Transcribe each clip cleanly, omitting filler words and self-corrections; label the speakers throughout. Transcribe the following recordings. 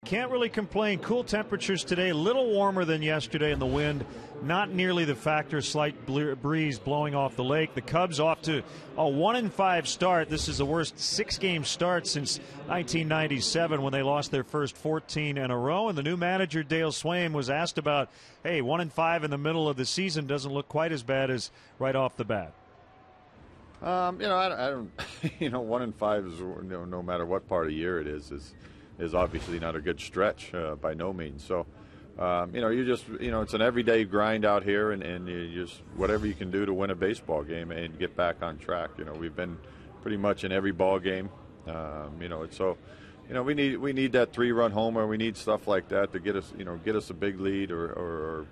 Speaker 1: Can't really complain. Cool temperatures today, a little warmer than yesterday, and the wind not nearly the factor. Slight breeze blowing off the lake. The Cubs off to a 1-5 start. This is the worst 6-game start since 1997 when they lost their first 14 in a row. And the new manager, Dale Swaim, was asked about, hey, 1-5 in the middle of the season doesn't look quite as bad as right off the bat.
Speaker 2: I don't. 1-5 is no matter what part of the year it is obviously not a good stretch by no means. So, it's an everyday grind out here, and you just whatever you can do to win a baseball game and get back on track. We've been pretty much in every ball game. We need that 3-run homer. We need stuff like that to get us a big lead or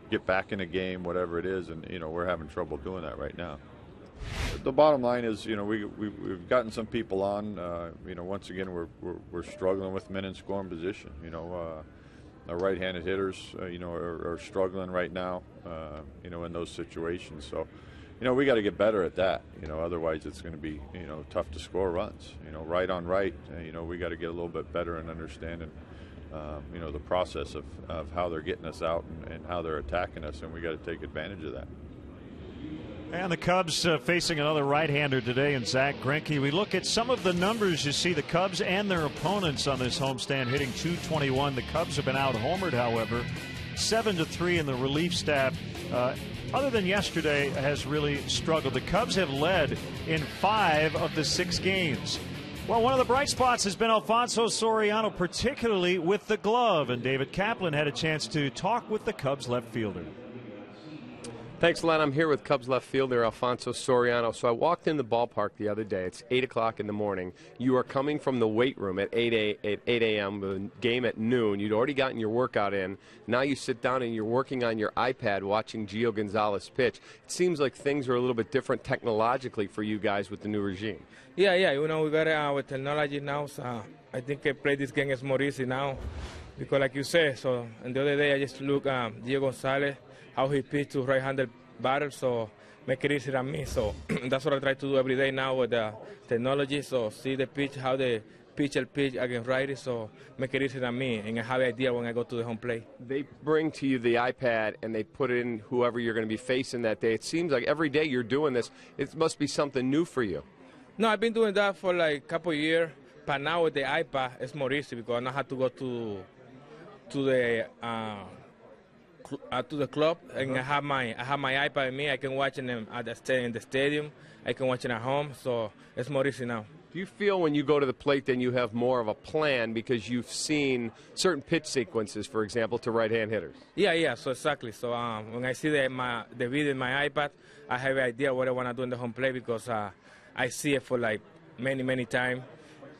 Speaker 2: get back in a game, whatever it is, and we're having trouble doing that right now. The bottom line is, we've gotten some people on. Once again, we're struggling with men in scoring position. Our right-handed hitters, are struggling right now. In those situations. So, we got to get better at that. Otherwise it's going to be, tough to score runs. Right on right. We got to get a little bit better in understanding, the process of how they're getting us out and how they're attacking us, and we got to take advantage of that.
Speaker 1: And the Cubs facing another right-hander today in Zach Greinke. We look at some of the numbers. You see the Cubs and their opponents on this homestand hitting .221. The Cubs have been out-homered, however, 7-3, and the relief staff, other than yesterday, has really struggled. The Cubs have led in 5 of the 6 games. Well, one of the bright spots has been Alonso Soriano, particularly with the glove, and David Kaplan had a chance to talk with the Cubs left fielder.
Speaker 3: Thanks, Len. I'm here with Cubs left fielder Alonso Soriano. So I walked in the ballpark the other day. It's 8 o'clock in the morning. You are coming from the weight room at 8 a.m., the game at noon. You'd already gotten your workout in. Now you sit down and you're working on your iPad watching Gio Gonzalez pitch. It seems like things are a little bit different technologically for you guys with the new regime.
Speaker 4: Yeah. We got with technology now. So I think I play this game is more easy now. Because like you said, so and the other day I just look Gio Gonzalez, how he pitched to right-handed batter, so make it easier on me. So that's what I try to do every day now with the technology. So see the pitch, how the pitcher pitch against righty, so make it easier on me, and I have an idea when I go to the home plate.
Speaker 3: They bring to you the iPad and they put in whoever you're going to be facing that day. It seems like every day you're doing this. It must be something new for you.
Speaker 4: No, I've been doing that for like a couple of years, but now with the iPad it's more easy because I don't have to go to the club, and I have my iPad with me. I can watch them in the stadium. I can watch it at home, so it's more easy now.
Speaker 3: Do you feel when you go to the plate then you have more of a plan because you've seen certain pitch sequences, for example, to right-hand hitters?
Speaker 4: Yeah. So exactly. So when I see the video in my iPad, I have an idea what I want to do in the home plate because I see it for like many times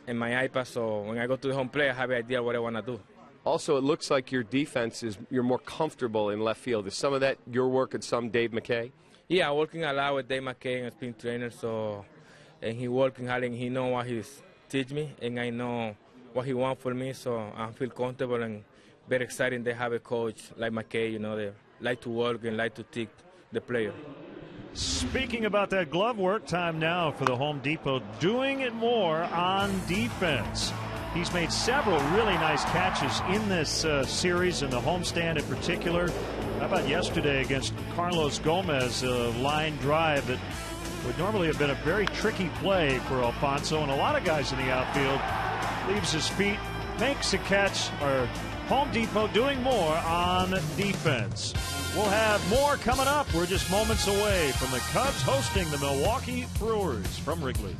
Speaker 4: in my iPad. So when I go to the home plate, I have an idea what I want to do.
Speaker 3: Also, it looks like your defense you're more comfortable in left field. Is some of that your work and some Dave McKay?
Speaker 4: Yeah, working a lot with Dave McKay and spin trainer. So, and he working hard and he know what he's teach me, and I know what he want for me. So I feel comfortable and very exciting. They have a coach like McKay. They like to work and like to teach the player.
Speaker 1: Speaking about that glove work, time now for the Home Depot doing it more on defense. He's made several really nice catches in this series, in the homestand in particular. How about yesterday against Carlos Gomez, a line drive that would normally have been a very tricky play for Alfonso, and a lot of guys in the outfield. Leaves his feet, makes a catch. Our Home Depot doing more on defense. We'll have more coming up. We're just moments away from the Cubs hosting the Milwaukee Brewers from Wrigley.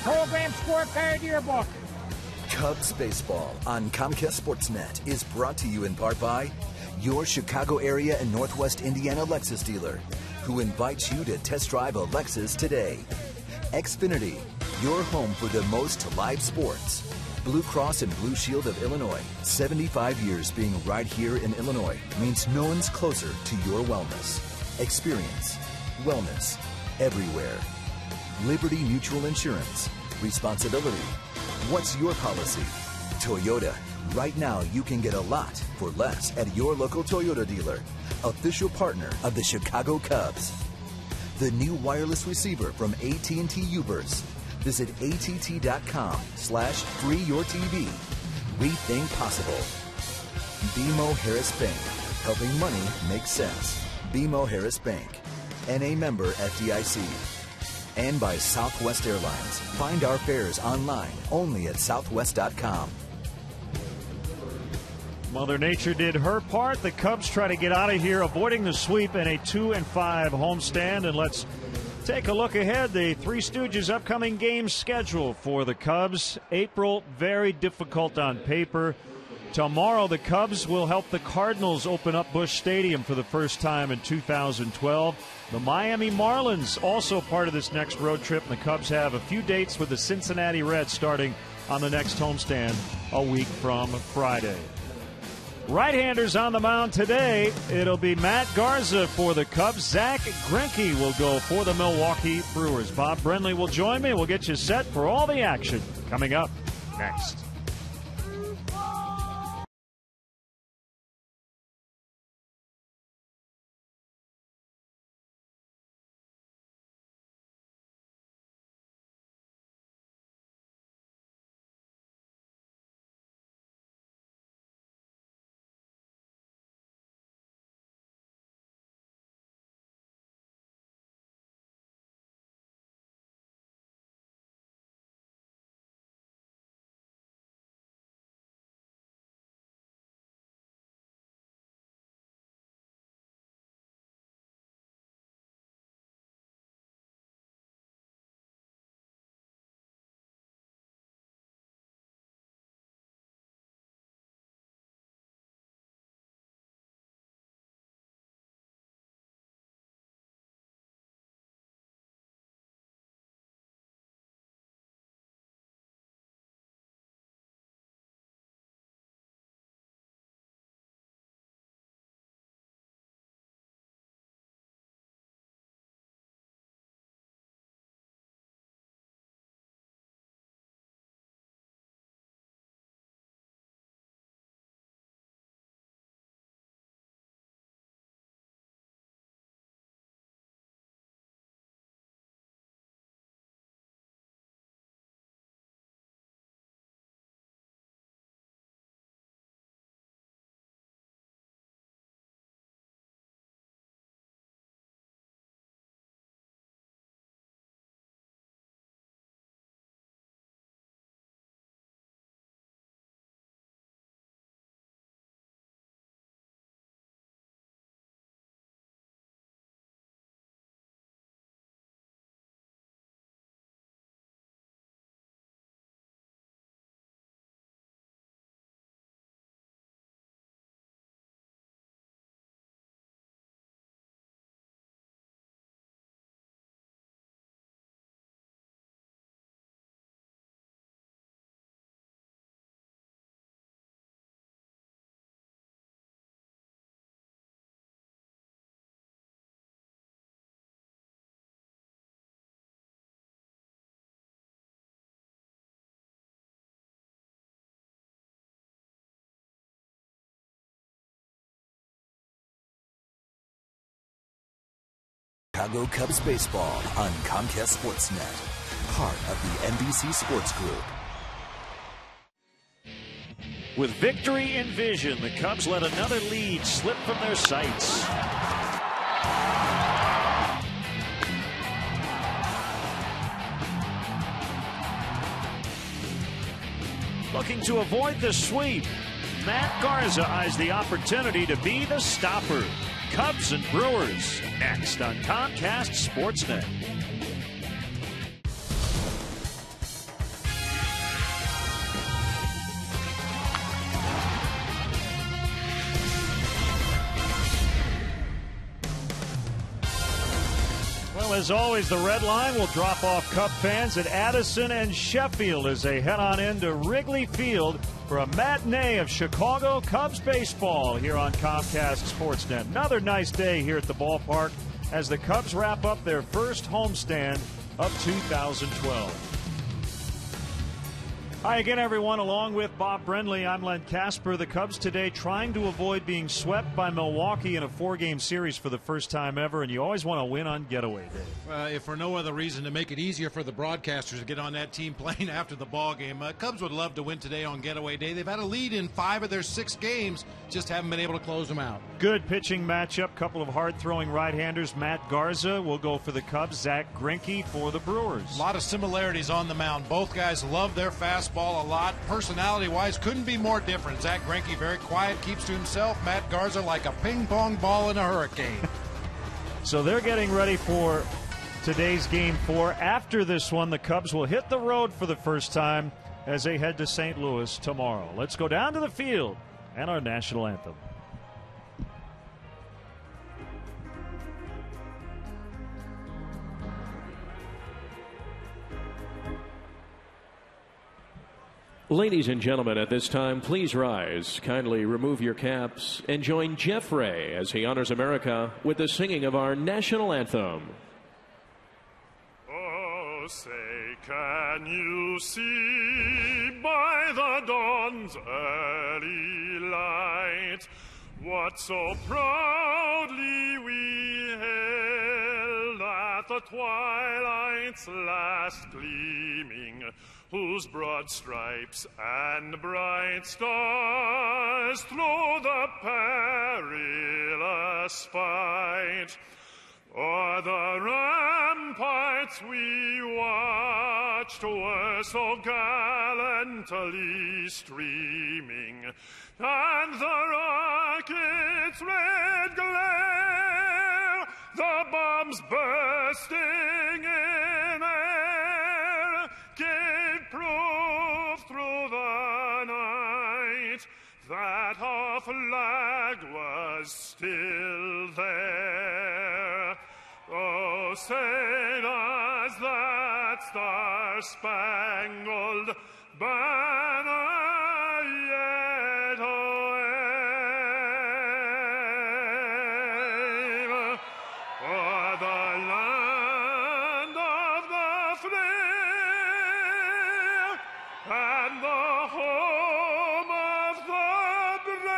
Speaker 5: program scorecard yearbook.
Speaker 6: Cubs baseball on Comcast Sportsnet is brought to you in part by your Chicago area and Northwest Indiana Lexus dealer, who invites you to test drive a Lexus today. Xfinity, your home for the most live sports. Blue Cross and Blue Shield of Illinois, 75 years being right here in Illinois means no one's closer to your wellness. Experience wellness everywhere. Liberty Mutual Insurance. Responsibility. What's your policy? Toyota. Right now you can get a lot for less at your local Toyota dealer. Official partner of the Chicago Cubs. The new wireless receiver from AT&T Uverse. Visit att.com/freeyourtv. Rethink possible. BMO Harris Bank. Helping money make sense. BMO Harris Bank. NA member FDIC. And by Southwest Airlines. Find our fares online only at southwest.com.
Speaker 1: Mother Nature did her part. The Cubs try to get out of here, avoiding the sweep in a 2-5 homestand. And let's take a look ahead. The Three Stooges' upcoming game schedule for the Cubs. April, very difficult on paper. Tomorrow, the Cubs will help the Cardinals open up Busch Stadium for the first time in 2012. The Miami Marlins also part of this next road trip. And the Cubs have a few dates with the Cincinnati Reds starting on the next homestand a week from Friday. Right-handers on the mound today. It'll be Matt Garza for the Cubs. Zach Greinke will go for the Milwaukee Brewers. Bob Brenly will join me. We'll get you set for all the action coming up next.
Speaker 6: Chicago Cubs baseball on Comcast Sportsnet, part of the NBC Sports Group.
Speaker 1: With victory in vision, the Cubs let another lead slip from their sights. Looking to avoid the sweep, Matt Garza eyes the opportunity to be the stopper. Cubs and Brewers next on Comcast Sportsnet. as always, the red line will drop off Cub fans at Addison and Sheffield as they head on into Wrigley Field for a matinee of Chicago Cubs baseball here on Comcast Sportsnet. Another nice day here at the ballpark as the Cubs wrap up their first homestand of 2012. Hi again, everyone. Along with Bob Brenly, I'm Len Casper. The Cubs today trying to avoid being swept by Milwaukee in a 4-game series for the first time ever, and you always want to win on getaway day.
Speaker 7: If for no other reason to make it easier for the broadcasters to get on that team plane after the ball game, Cubs would love to win today on getaway day. They've had a lead in 5 of their 6 games, just haven't been able to close them out.
Speaker 1: Good pitching matchup. Couple of hard-throwing right-handers. Matt Garza will go for the Cubs. Zach Greinke for the Brewers.
Speaker 7: A lot of similarities on the mound. Both guys love their fastball a lot. Personality-wise, couldn't be more different. Zach Greinke very quiet, keeps to himself. Matt Garza like a ping-pong ball in a hurricane.
Speaker 1: So they're getting ready for today's Game 4. After this one, the Cubs will hit the road for the first time as they head to St. Louis tomorrow. Let's go down to the field and our national anthem.
Speaker 8: Ladies and gentlemen, at this time, please rise, kindly remove your caps, and join Jeff Ray as he honors America with the singing of our national anthem.
Speaker 9: Oh, say, can you see by the dawn's early light what so proudly we hailed at the twilight's last gleaming, whose broad stripes and bright stars through the perilous fight o'er the ramparts we watched were so gallantly streaming, and the rocket's red glare, the bombs bursting in air, gave proof through the night that our flag was still there. Oh, say does that star-spangled banner yet wave o'er the land of the free and the home of the brave?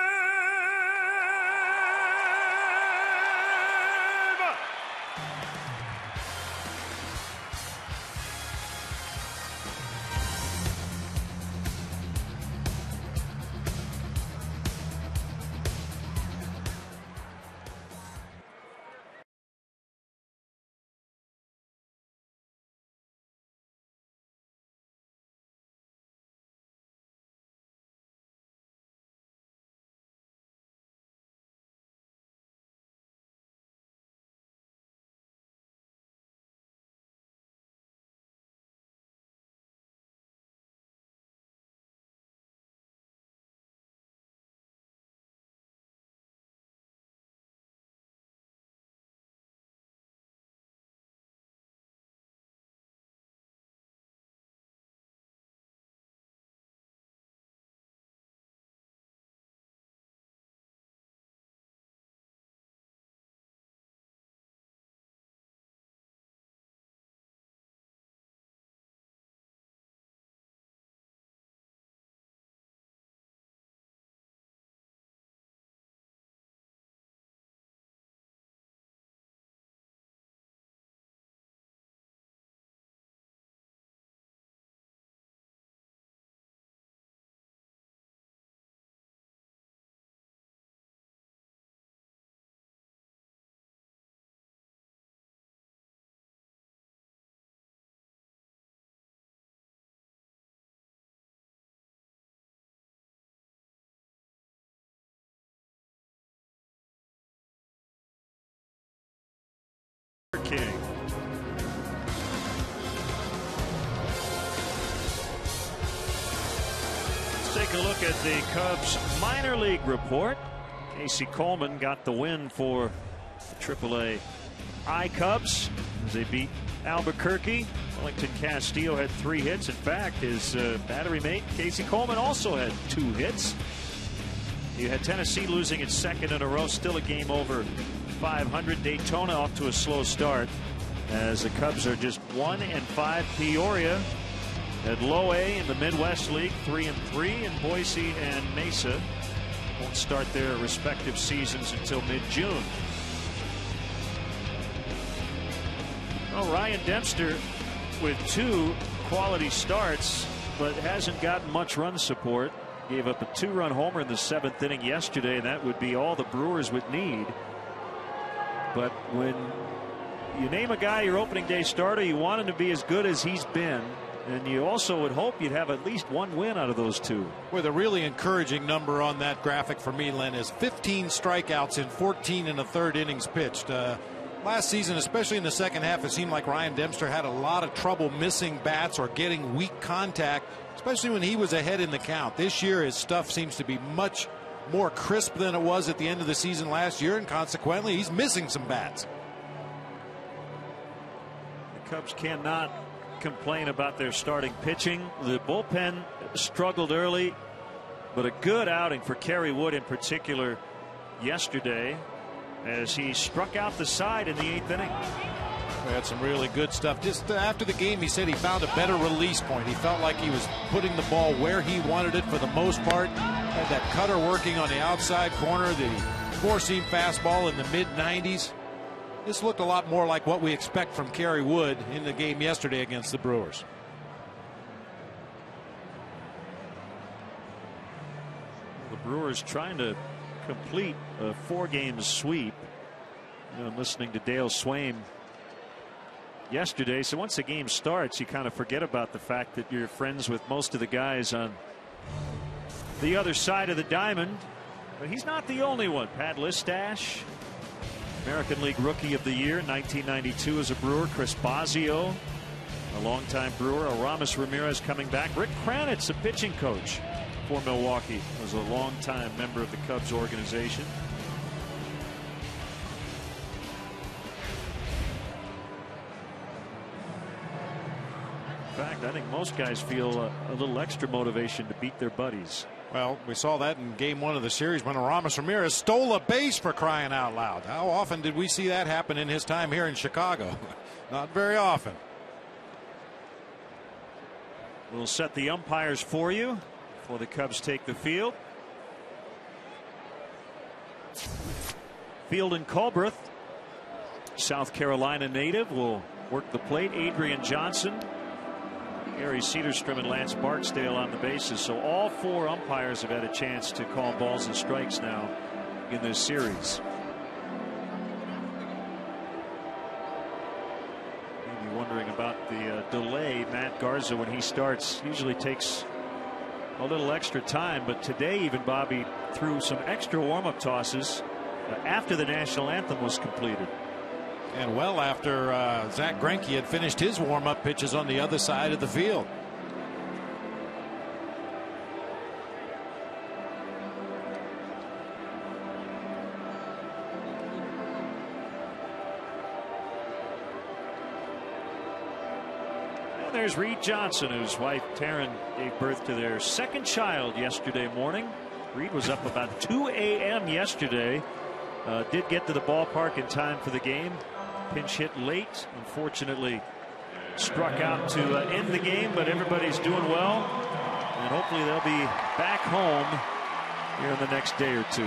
Speaker 1: King. Let's take a look at the Cubs minor league report. Casey Coleman got the win for the AAA I-Cubs as they beat Albuquerque. Wellington Castillo had 3 hits. In fact, his battery mate Casey Coleman also had 2 hits. You had Tennessee losing its 2nd in a row, still a game over 500. Daytona off to a slow start as the Cubs are just 1-5. Peoria at low A in the Midwest League, 3-3, and Boise and Mesa won't start their respective seasons until mid-June. Well, Ryan Dempster with 2 quality starts, but hasn't gotten much run support. Gave up a 2-run homer in the 7th inning yesterday, and that would be all the Brewers would need. But when you name a guy your opening day starter, you want him to be as good as he's been. And you also would hope you'd have at least 1 win out of those 2.
Speaker 7: With a really encouraging number on that graphic for me, Len, is 15 strikeouts in 14 1/3 innings pitched. Last season, especially in the second half, it seemed like Ryan Dempster had a lot of trouble missing bats or getting weak contact, especially when he was ahead in the count. This year, his stuff seems to be much more crisp than it was at the end of the season last year, and consequently, he's missing some bats.
Speaker 1: The Cubs cannot complain about their starting pitching. The bullpen struggled early, but a good outing for Kerry Wood in particular yesterday as he struck out the side in the 8th inning.
Speaker 7: We had some really good stuff. Just after the game, he said he found a better release point. He felt like he was putting the ball where he wanted it for the most part. Had that cutter working on the outside corner, the 4-seam fastball in the mid-90s. This looked a lot more like what we expect from Kerry Wood in the game yesterday against the Brewers.
Speaker 1: The Brewers trying to complete a 4-game sweep. I'm listening to Dale Swaim yesterday. So once the game starts, you kind of forget about the fact that you're friends with most of the guys on the other side of the diamond. But he's not the only one. Pat Listash, American League Rookie of the Year, 1992 as a Brewer. Chris Bosio, a longtime Brewer. Aramis Ramirez coming back. Rick Kranitz, a pitching coach for Milwaukee, was a longtime member of the Cubs organization. In fact, I think most guys feel a little extra motivation to beat their buddies.
Speaker 7: Well, we saw that in game 1 of the series when Aramis Ramirez stole a base, for crying out loud. How often did we see that happen in his time here in Chicago? Not very often.
Speaker 1: We'll set the umpires for you before the Cubs take the field. Fielden Culbreth, South Carolina native, will work the plate. Adrian Johnson, Gary Cedarstrom, and Lance Barksdale on the bases. So all 4 umpires have had a chance to call balls and strikes now in this series. Maybe wondering about the delay. Matt Garza, when he starts, usually takes a little extra time, but today even Bobby threw some extra warm-up tosses after the national anthem was completed.
Speaker 7: And well after Zach Greinke had finished his warm-up pitches on the other side of the field.
Speaker 1: And there's Reed Johnson, whose wife Taryn gave birth to their 2nd child yesterday morning. Reed was up about 2 a.m. yesterday. Did get to the ballpark in time for the game. Pinch hit late, unfortunately struck out to end the game, but everybody's doing well, and hopefully they'll be back home here in the next day or 2.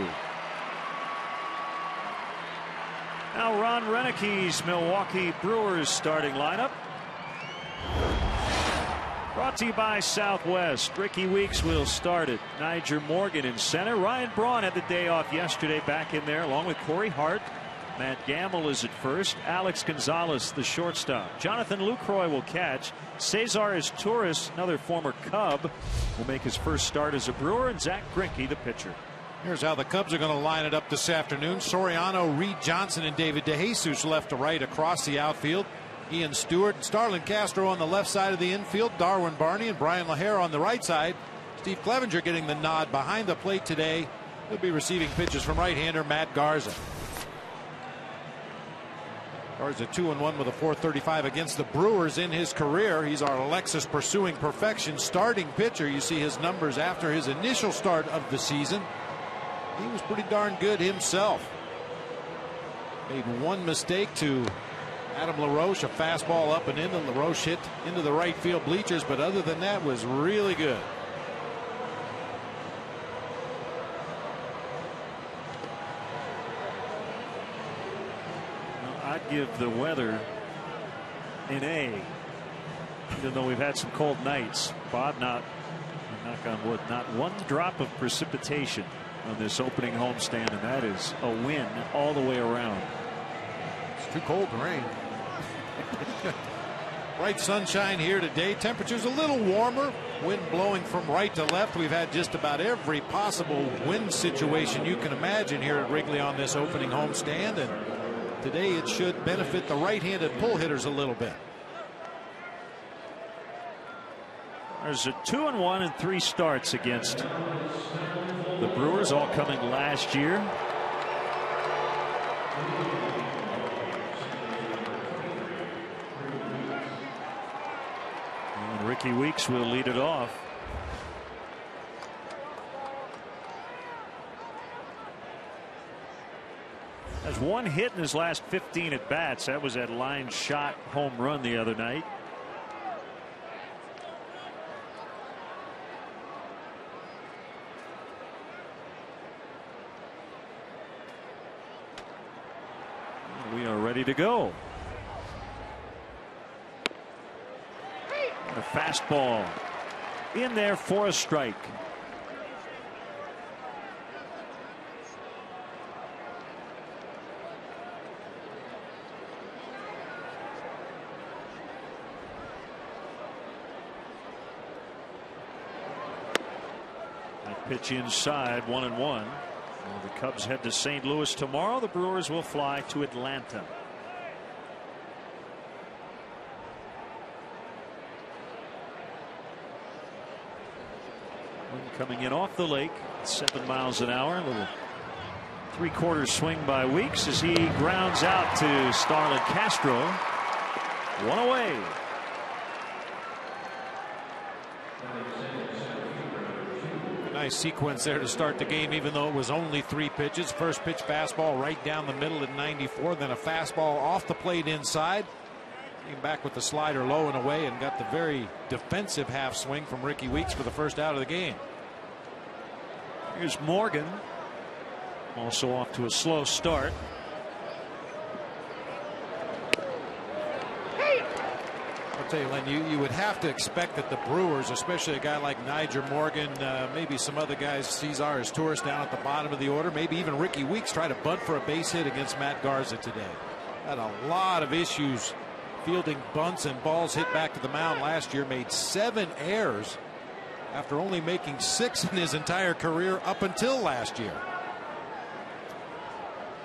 Speaker 1: Now Ron Renicke's Milwaukee Brewers starting lineup, brought to you by Southwest. Ricky Weeks will start it. Niger Morgan in center. Ryan Braun had the day off yesterday, back in there along with Corey Hart. Matt Gamble is at first. Alex Gonzalez, the shortstop. Jonathan Lucroy will catch. Cesar Izturis, another former Cub, will make his first start as a Brewer, and Zach Greinke, the pitcher.
Speaker 7: Here's how the Cubs are going to line it up this afternoon. Soriano, Reed Johnson, and David DeJesus left to right across the outfield. Ian Stewart and Starlin Castro on the left side of the infield. Darwin Barney and Brian LaHare on the right side. Steve Clevenger getting the nod behind the plate today. He'll be receiving pitches from right-hander Matt Garza. Cards a 2-1 with a .435 against the Brewers in his career. He's our Alexis pursuing perfection starting pitcher. You see his numbers after his initial start of the season. He was pretty darn good himself. Made one mistake to Adam LaRoche, a fastball up and in, and LaRoche hit into the right field bleachers, but other than that was really good.
Speaker 1: I'd give the weather an A, even though we've had some cold nights. Bob, knock on wood, not one drop of precipitation on this opening homestand, and that is a win all the way around.
Speaker 7: It's too cold to rain. Bright sunshine here today. Temperatures a little warmer. Wind blowing from right to left. We've had just about every possible wind situation you can imagine here at Wrigley on this opening homestand, and today it should benefit the right-handed pull hitters a little bit.
Speaker 1: There's a 2-1 in 3 starts against the Brewers, all coming last year. And Ricky Weeks will lead it off. Has one hit in his last 15 at bats. That was that line shot home run the other night. We are ready to go. A fastball in there for a strike. That pitch inside, 1-1. The Cubs head to St. Louis tomorrow. The Brewers will fly to Atlanta. Wind coming in off the lake, 7 miles an hour. A little 3/4 swing by Weeks as he grounds out to Starlin Castro. 1 away.
Speaker 7: Nice sequence there to start the game, even though it was only 3 pitches. First pitch fastball right down the middle at 94, then a fastball off the plate inside. Came back with the slider low and away and got the very defensive half swing from Ricky Weeks for the first out of the game.
Speaker 1: Here's Morgan, also off to a slow start.
Speaker 7: I'll tell you, Len, you would have to expect that the Brewers, especially a guy like Nyjer Morgan, maybe some other guys, Cesar Izturis down at the bottom of the order, maybe even Ricky Weeks, try to bunt for a base hit against Matt Garza today. Had a lot of issues fielding bunts and balls hit back to the mound last year. Made 7 errors after only making 6 in his entire career up until last year.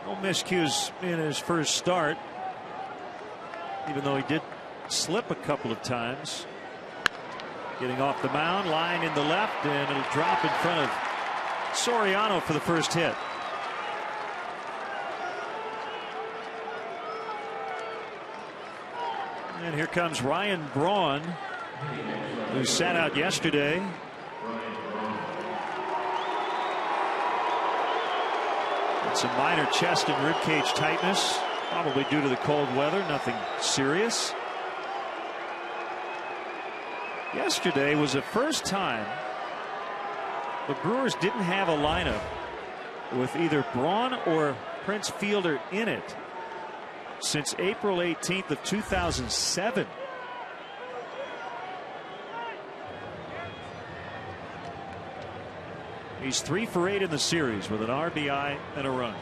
Speaker 1: No miscues in his first start, even though he did slip a couple of times. Getting off the mound, line in the left, and it'll drop in front of Soriano for the first hit. And here comes Ryan Braun, who sat out yesterday. It's a minor chest and ribcage tightness, probably due to the cold weather, nothing serious. Yesterday was the first time the Brewers didn't have a lineup with either Braun or Prince Fielder in it since April 18th of 2007. He's 3 for 8 in the series with an RBI and a run.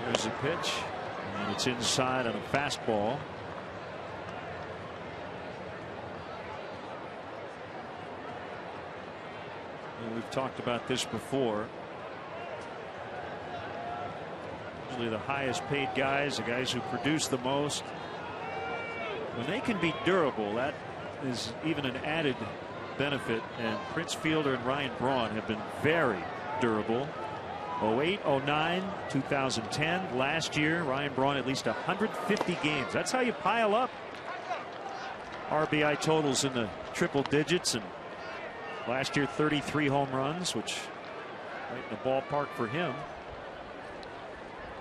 Speaker 1: There's a pitch, and it's inside on a fastball. We've talked about this before. Usually the highest paid guys, the guys who produce the most, when they can be durable, that is even an added benefit. And Prince Fielder and Ryan Braun have been very durable. 08, 09, 2010. Last year, Ryan Braun at least 150 games. That's how you pile up RBI totals in the triple digits. And last year, 33 home runs, which right in the ballpark for him.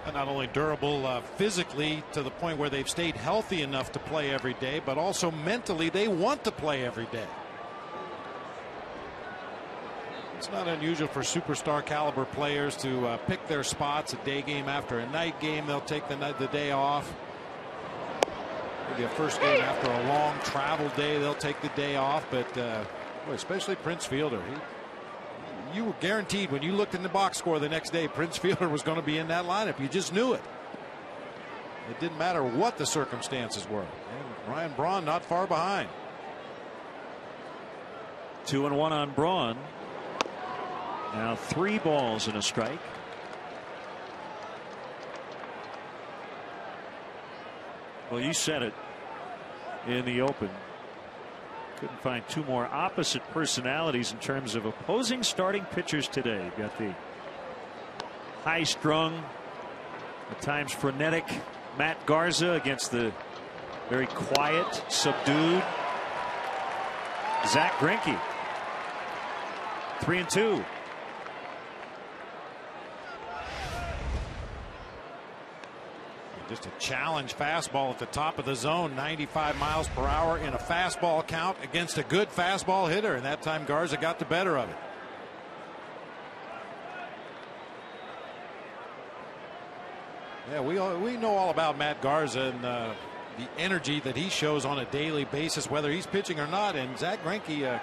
Speaker 7: And not only durable physically to the point where they've stayed healthy enough to play every day, but also mentally they want to play every day. It's not unusual for superstar caliber players to pick their spots, a day game after a night game. They'll take the day off. Maybe a first game after a long travel day, they'll take the day off. But boy, especially Prince Fielder, you were guaranteed when you looked in the box score the next day, Prince Fielder was going to be in that lineup. You just knew it. It didn't matter what the circumstances were. And Ryan Braun not far behind.
Speaker 1: 2-1 on Braun. Now 3 balls and a strike. Well, you said it in the open. Couldn't find 2 more opposite personalities in terms of opposing starting pitchers today. You've got the high strung, at times frenetic Matt Garza against the very quiet, subdued Zach Greinke. 3-2.
Speaker 7: Just a challenge fastball at the top of the zone, 95 miles per hour in a fastball count against a good fastball hitter, and that time Garza got the better of it. Yeah, we know all about Matt Garza and the energy that he shows on a daily basis, whether he's pitching or not. And Zach Greinke,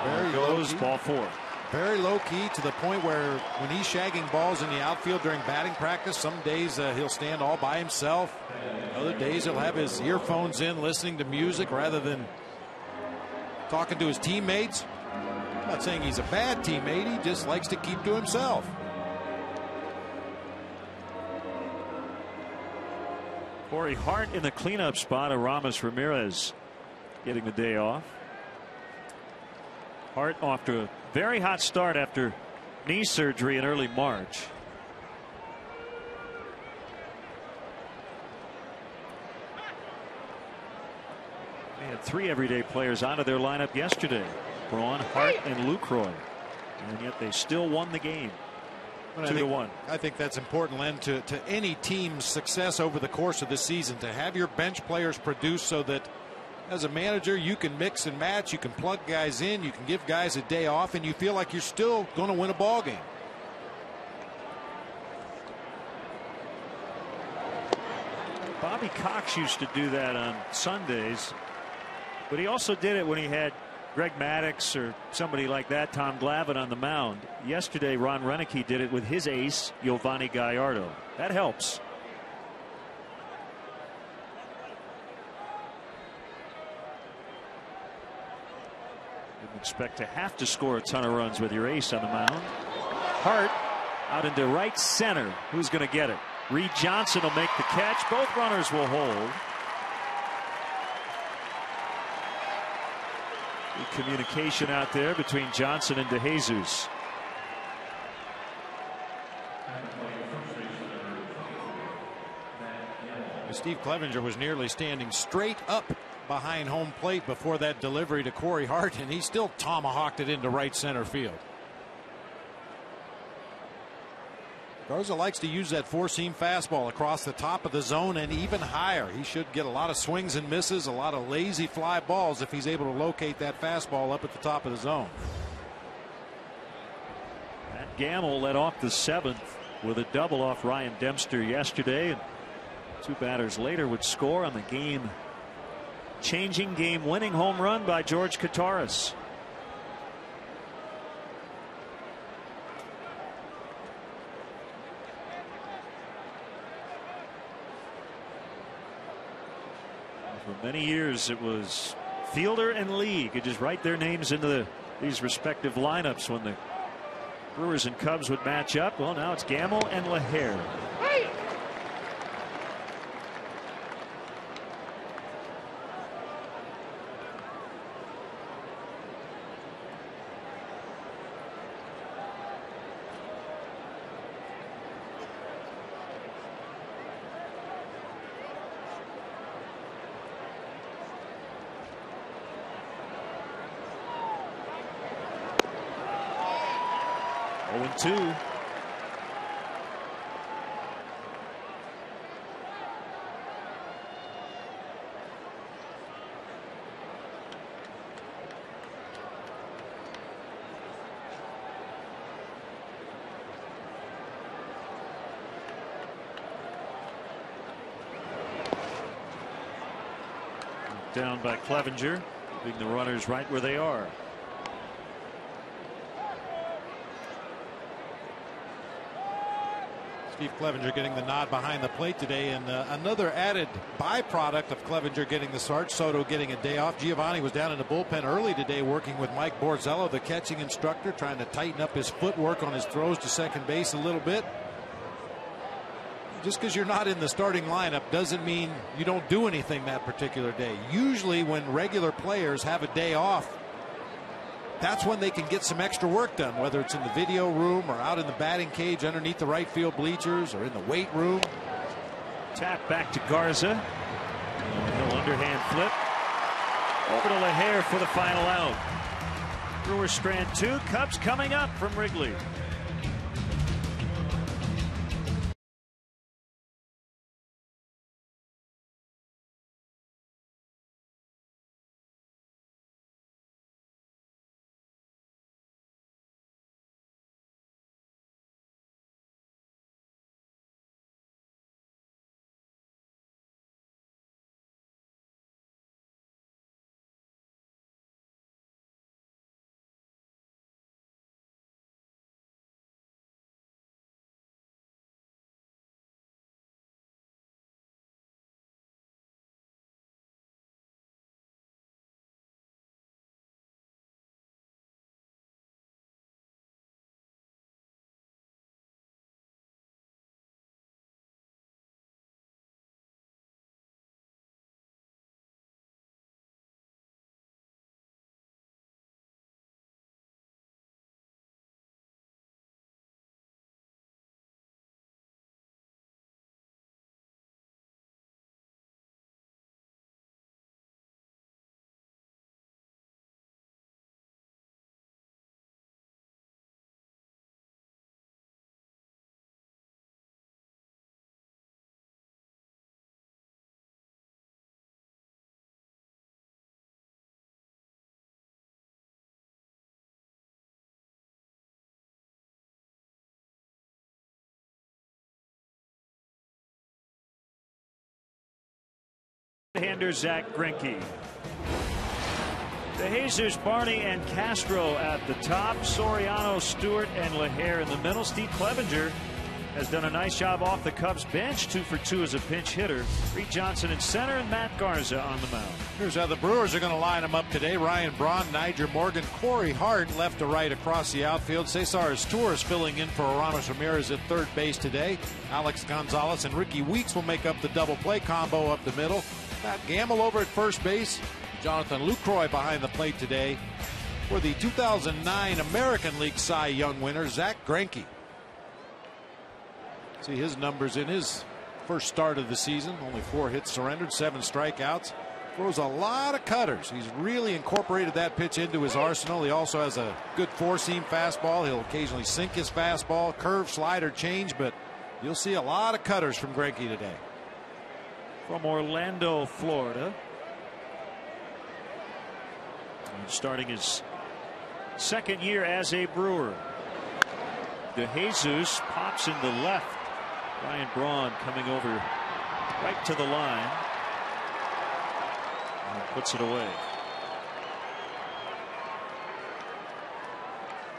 Speaker 7: very low key,
Speaker 1: ball 4.
Speaker 7: Very low key to the point where when he's shagging balls in the outfield during batting practice, some days he'll stand all by himself. Other days he'll have his earphones in listening to music rather than talking to his teammates. I'm not saying he's a bad teammate. He just likes to keep to himself.
Speaker 1: Corey Hart in the cleanup spot of Ramos Ramirez getting the day off. Hart off to a very hot start after knee surgery in early March. They had 3 everyday players out of their lineup yesterday. Braun, Hart, and Lucroy. And yet they still won the game. 2-1.
Speaker 7: I think that's important, Len, to any team's success over the course of the season, to have your bench players produce so that as a manager you can mix and match, you can plug guys in, you can give guys a day off, and you feel like you're still going to win a ball game.
Speaker 1: Bobby Cox used to do that on Sundays, but he also did it when he had Greg Maddux or somebody like that, Tom Glavine, on the mound. Yesterday, Ron Renneke did it with his ace, Giovanni Gallardo. That helps. Didn't expect to have to score a ton of runs with your ace on the mound. Hart out into right center. Who's going to get it? Reed Johnson will make the catch. Both runners will hold. Good communication out there between Johnson and DeJesus.
Speaker 7: Steve Clevenger was nearly standing straight up behind home plate before that delivery to Corey Hart, and he still tomahawked it into right center field. Garza likes to use that 4-seam fastball across the top of the zone and even higher. He should get a lot of swings and misses, a lot of lazy fly balls if he's able to locate that fastball up at the top of the zone.
Speaker 1: Matt Gamble led off the 7th with a double off Ryan Dempster yesterday, and 2 batters later would score on the game changing, game winning home run by George Kataris. For many years it was Fielder and Lee could just write their names into the these respective lineups when the Brewers and Cubs would match up. Well, now it's Gamble and LaHair. Two. Down by Clevenger, leaving the runners right where they are.
Speaker 7: Steve Clevenger getting the nod behind the plate today, and another added byproduct of Clevenger getting the start, Soto getting a day off. Giovanni was down in the bullpen early today working with Mike Borzello, the catching instructor, trying to tighten up his footwork on his throws to second base a little bit. Just because you're not in the starting lineup doesn't mean you don't do anything that particular day. Usually when regular players have a day off, that's when they can get some extra work done, whether it's in the video room or out in the batting cage underneath the right field bleachers or in the weight room.
Speaker 1: Tap back to Garza. No underhand flip. Over to LaHair for the final out. Brewers strand 2. Cubs coming up from Wrigley. Hander Zach Greinke. De Jesus, Barney, and Castro at the top. Soriano, Stewart, and LaHair in the middle. Steve Clevenger has done a nice job off the Cubs bench, 2 for 2 as a pinch hitter. Reed Johnson in center and Matt Garza on the mound.
Speaker 7: Here's how the Brewers are going to line them up today. Ryan Braun, Niger Morgan, Corey Hart left to right across the outfield. Cesar Estorz filling in for Aramis Ramirez at third base today. Alex Gonzalez and Ricky Weeks will make up the double play combo up the middle. Matt Gamble over at first base. Jonathan Lucroy behind the plate today for the 2009 American League Cy Young winner, Zach Greinke. See his numbers in his first start of the season. Only 4 hits surrendered, 7 strikeouts. Throws a lot of cutters. He's really incorporated that pitch into his arsenal. He also has a good 4-seam fastball. He'll occasionally sink his fastball, curve, slider, change, but you'll see a lot of cutters from Greinke today.
Speaker 1: From Orlando, Florida. And starting his second year as a Brewer. De Jesus pops into left. Ryan Braun coming over right to the line. And puts it away.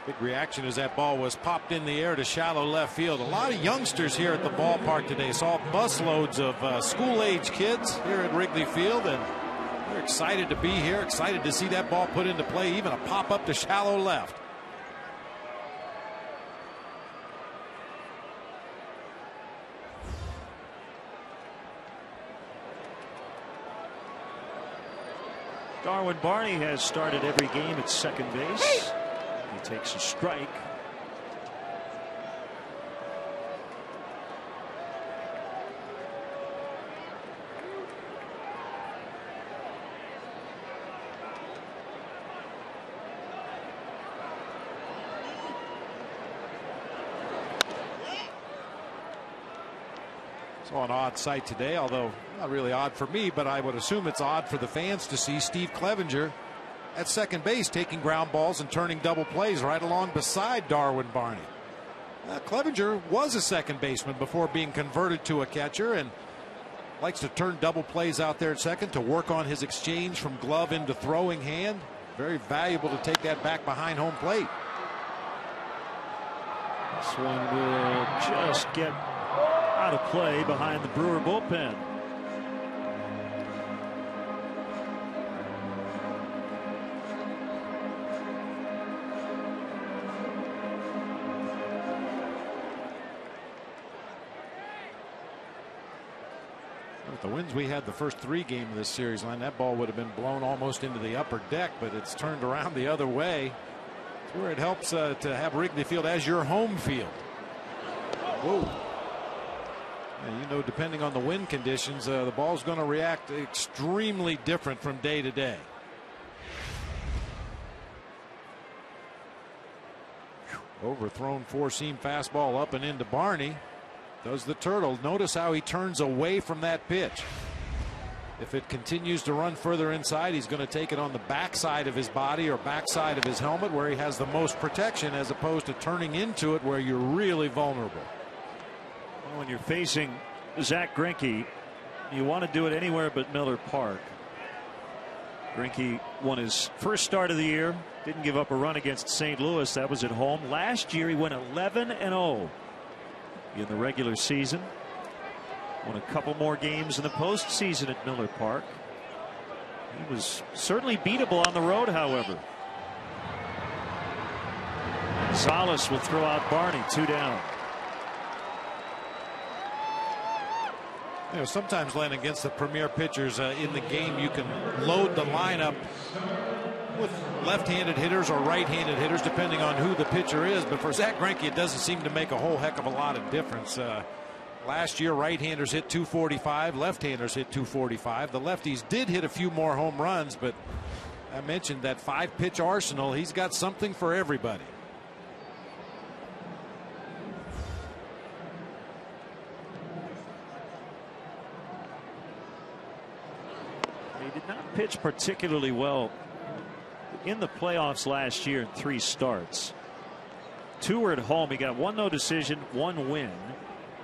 Speaker 7: Big reaction as that ball was popped in the air to shallow left field. A lot of youngsters here at the ballpark today. Saw busloads of school-age kids here at Wrigley Field, and They're excited to be here, excited to see that ball put into play, even a pop up to shallow left.
Speaker 1: Darwin Barney has started every game at second base. He takes a strike.
Speaker 7: Saw an odd sight today, although not really odd for me, but I would assume it's odd for the fans to see Steve Clevenger at second base taking ground balls and turning double plays right along beside Darwin Barney. Clevenger was a second baseman before being converted to a catcher and likes to turn double plays out there at second to work on his exchange from glove into throwing hand. Very valuable to take that back behind home plate.
Speaker 1: This one will just get out of play behind the Brewer bullpen.
Speaker 7: With the wins we had the first 3 games of this series line, that ball would have been blown almost into the upper deck, but it's turned around the other way. It's where it helps to have Wrigley Field as your home field. Whoa. And you know, depending on the wind conditions, the ball's going to react extremely different from day to day. Overthrown 4-seam fastball up and into Barney. Does the Turtle. Notice how he turns away from that pitch. If it continues to run further inside, he's going to take it on the backside of his body or backside of his helmet where he has the most protection, as opposed to turning into it where you're really vulnerable.
Speaker 1: When you're facing Zach Greinke, you want to do it anywhere but Miller Park. Greinke won his first start of the year, didn't give up a run against St. Louis. That was at home. Last year he went 11-0 in the regular season. Won a couple more games in the postseason at Miller Park. He was certainly beatable on the road, however. Gonzalez will throw out Barney, 2 down.
Speaker 7: You know, sometimes, Len, against the premier pitchers in the game, you can load the lineup with left-handed hitters or right-handed hitters, depending on who the pitcher is. But for Zach Greinke, it doesn't seem to make a whole heck of a lot of difference. Last year, right-handers hit 245, left-handers hit 245. The lefties did hit a few more home runs, but I mentioned that 5-pitch arsenal. He's got something for everybody.
Speaker 1: He did not pitch particularly well in the playoffs last year in 3 starts. 2 were at home. He got 1 no decision, 1 win,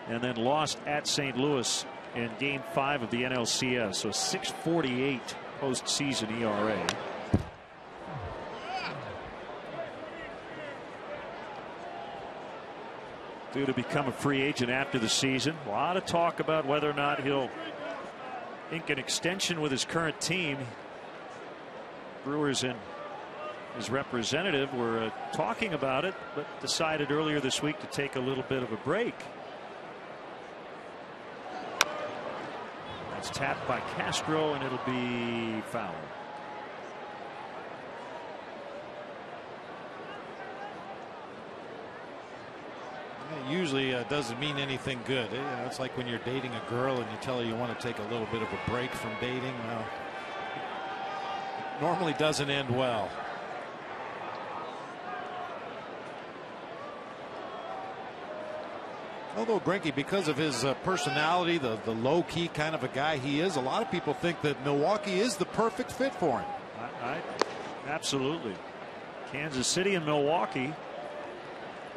Speaker 1: and then lost at St. Louis in Game 5 of the NLCS. So 6.48 postseason ERA. Due to become a free agent after the season. A lot of talk about whether or not he'll ink an extension with his current team. Brewers and his representative were talking about it, but decided earlier this week to take a little bit of a break. That's tapped by Castro, and it'll be foul.
Speaker 7: It usually doesn't mean anything good. You know, it's like when you're dating a girl and you tell her you want to take a little bit of a break from dating. Well, it normally doesn't end well. Although Greinke, because of his personality, the low-key kind of a guy he is, a lot of people think that Milwaukee is the perfect fit for him.
Speaker 1: Absolutely. Kansas City and Milwaukee.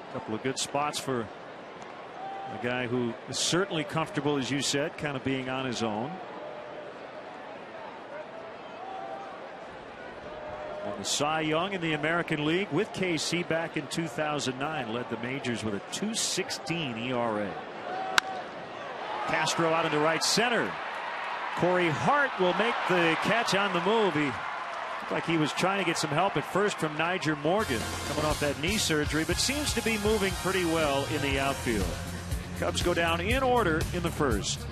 Speaker 1: A couple of good spots for a guy who is certainly comfortable, as you said, kind of being on his own. Won the Cy Young in the American League with KC back in 2009. Led the majors with a 2.16 ERA. Castro out into right center. Corey Hart will make the catch on the move. He looked like he was trying to get some help at first from Niger Morgan, coming off that knee surgery, but seems to be moving pretty well in the outfield. Cubs go down in order in the first.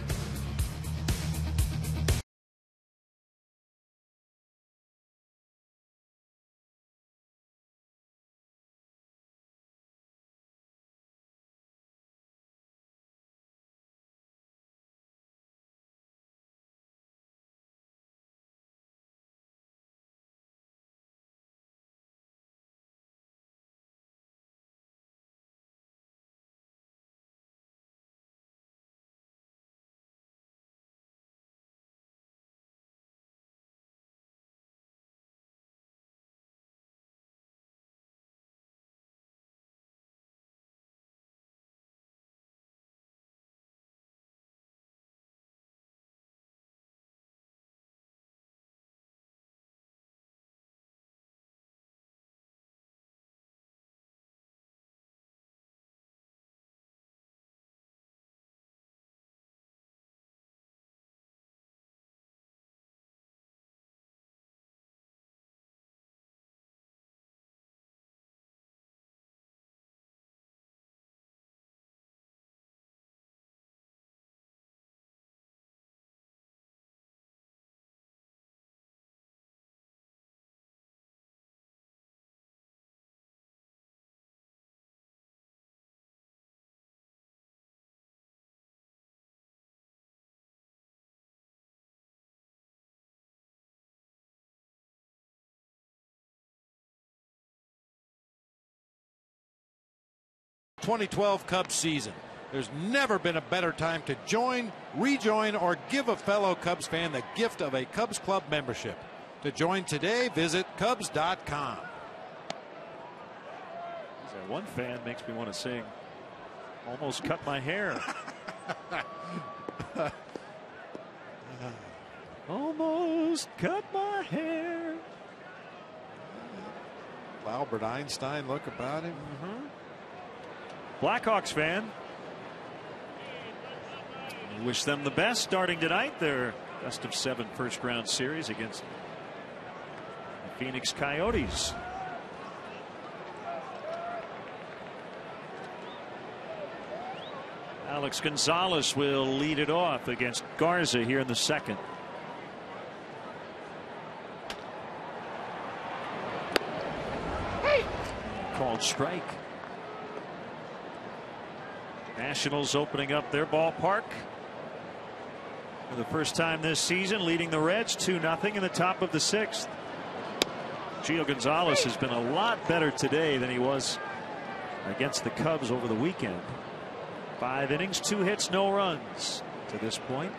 Speaker 7: ...2012 Cubs season. There's never been a better time to join, rejoin, or give a fellow Cubs fan the gift of a Cubs Club membership. To join today, visit Cubs.com.
Speaker 1: That one fan makes me want to sing "Almost Cut My Hair." Almost cut my hair.
Speaker 7: Albert Einstein look about him.
Speaker 1: Blackhawks fan. We wish them the best starting tonight. Their best of 7 first round series against the Phoenix Coyotes. Alex Gonzalez will lead it off against Garza here in the second. Called strike. Nationals opening up their ballpark for the first time this season, leading the Reds 2-0 in the top of the 6th. Gio Gonzalez has been a lot better today than he was against the Cubs over the weekend. 5 innings, 2 hits, no runs to this point.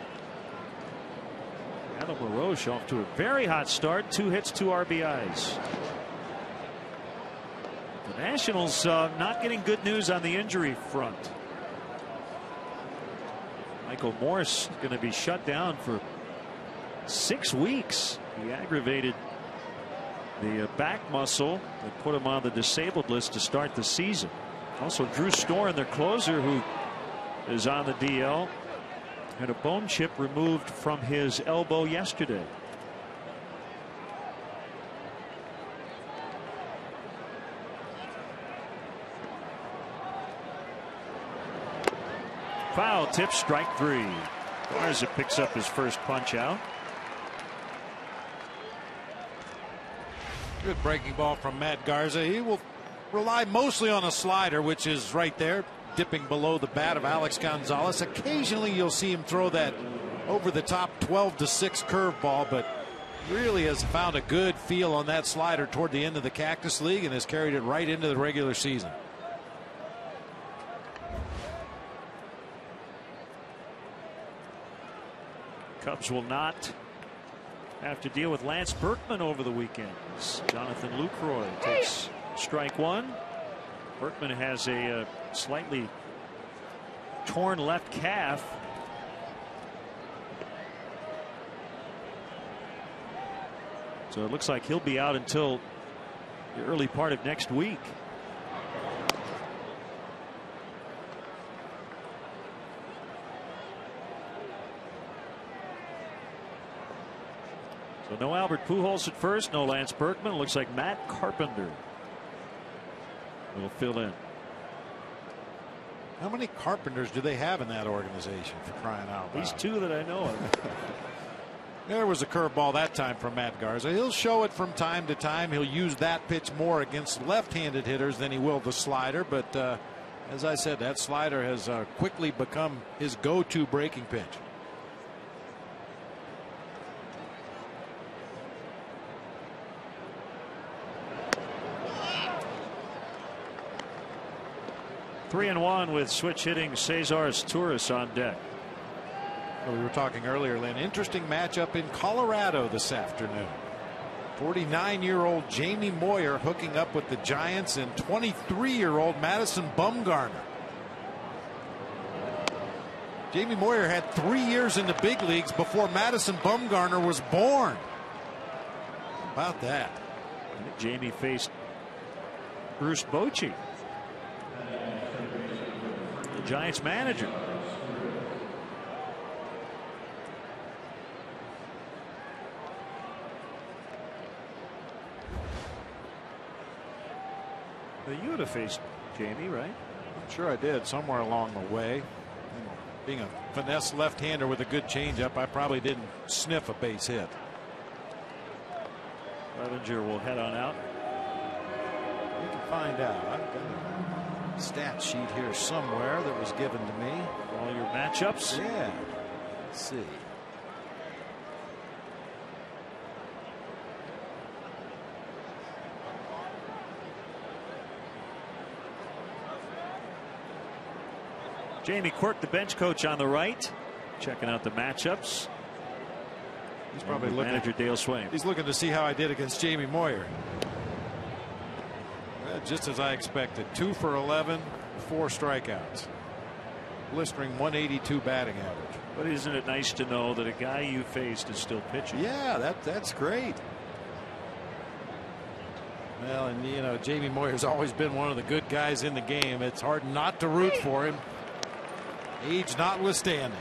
Speaker 1: Adam LaRoche off to a very hot start, 2 hits, 2 RBIs. The Nationals not getting good news on the injury front. Michael Morse going to be shut down for 6 weeks. He aggravated the back muscle that put him on the disabled list to start the season. Also, Drew Storen, their closer, who is on the DL, had a bone chip removed from his elbow yesterday. Foul tip, strike 3. Garza picks up his first punch out.
Speaker 7: Good breaking ball from Matt Garza. He will rely mostly on a slider, which is right there, dipping below the bat of Alex Gonzalez. Occasionally you'll see him throw that over the top 12-6 curveball, but really has found a good feel on that slider toward the end of the Cactus League and has carried it right into the regular season.
Speaker 1: Cubs will not have to deal with Lance Berkman over the weekend. Jonathan Lucroy takes strike 1. Berkman has a slightly torn left calf. So it looks like he'll be out until the early part of next week. So no Albert Pujols at first, no Lance Berkman. Looks like Matt Carpenter will fill in.
Speaker 7: How many Carpenters do they have in that organization, for crying out loud?
Speaker 1: These two that I know of.
Speaker 7: There was a curveball that time from Matt Garza. He'll show it from time to time. He'll use that pitch more against left-handed hitters than he will the slider. But as I said, that slider has quickly become his go-to breaking pitch.
Speaker 1: Three and one with switch hitting Cesar Turris on deck.
Speaker 7: We were talking earlier, Lynn. Interesting matchup in Colorado this afternoon. 49-year-old Jamie Moyer hooking up with the Giants and 23-year-old Madison Bumgarner. Jamie Moyer had 3 years in the big leagues before Madison Bumgarner was born. How about that?
Speaker 1: Jamie faced Bruce Bochy, the Giants manager. You would have faced Jamie, right?
Speaker 7: I'm sure I did somewhere along the way. Being a finesse left-hander with a good changeup, I probably didn't sniff a base hit.
Speaker 1: Clevenger will head on out.
Speaker 7: We can find out. I've got a stat sheet here somewhere that was given to me.
Speaker 1: All your matchups?
Speaker 7: Yeah. Let's see.
Speaker 1: Jamie Quirk, the bench coach on the right, checking out the matchups.
Speaker 7: He's probably looking.
Speaker 1: Manager Dale Swain.
Speaker 7: He's looking to see how I did against Jamie Moyer. Just as I expected. 2 for 11, 4 strikeouts. Blistering 182 batting average.
Speaker 1: But isn't it nice to know that a guy you faced is still pitching?
Speaker 7: Yeah, that's great. Well, and you know, Jamie Moyer's always been one of the good guys in the game. It's hard not to root for him. Age notwithstanding.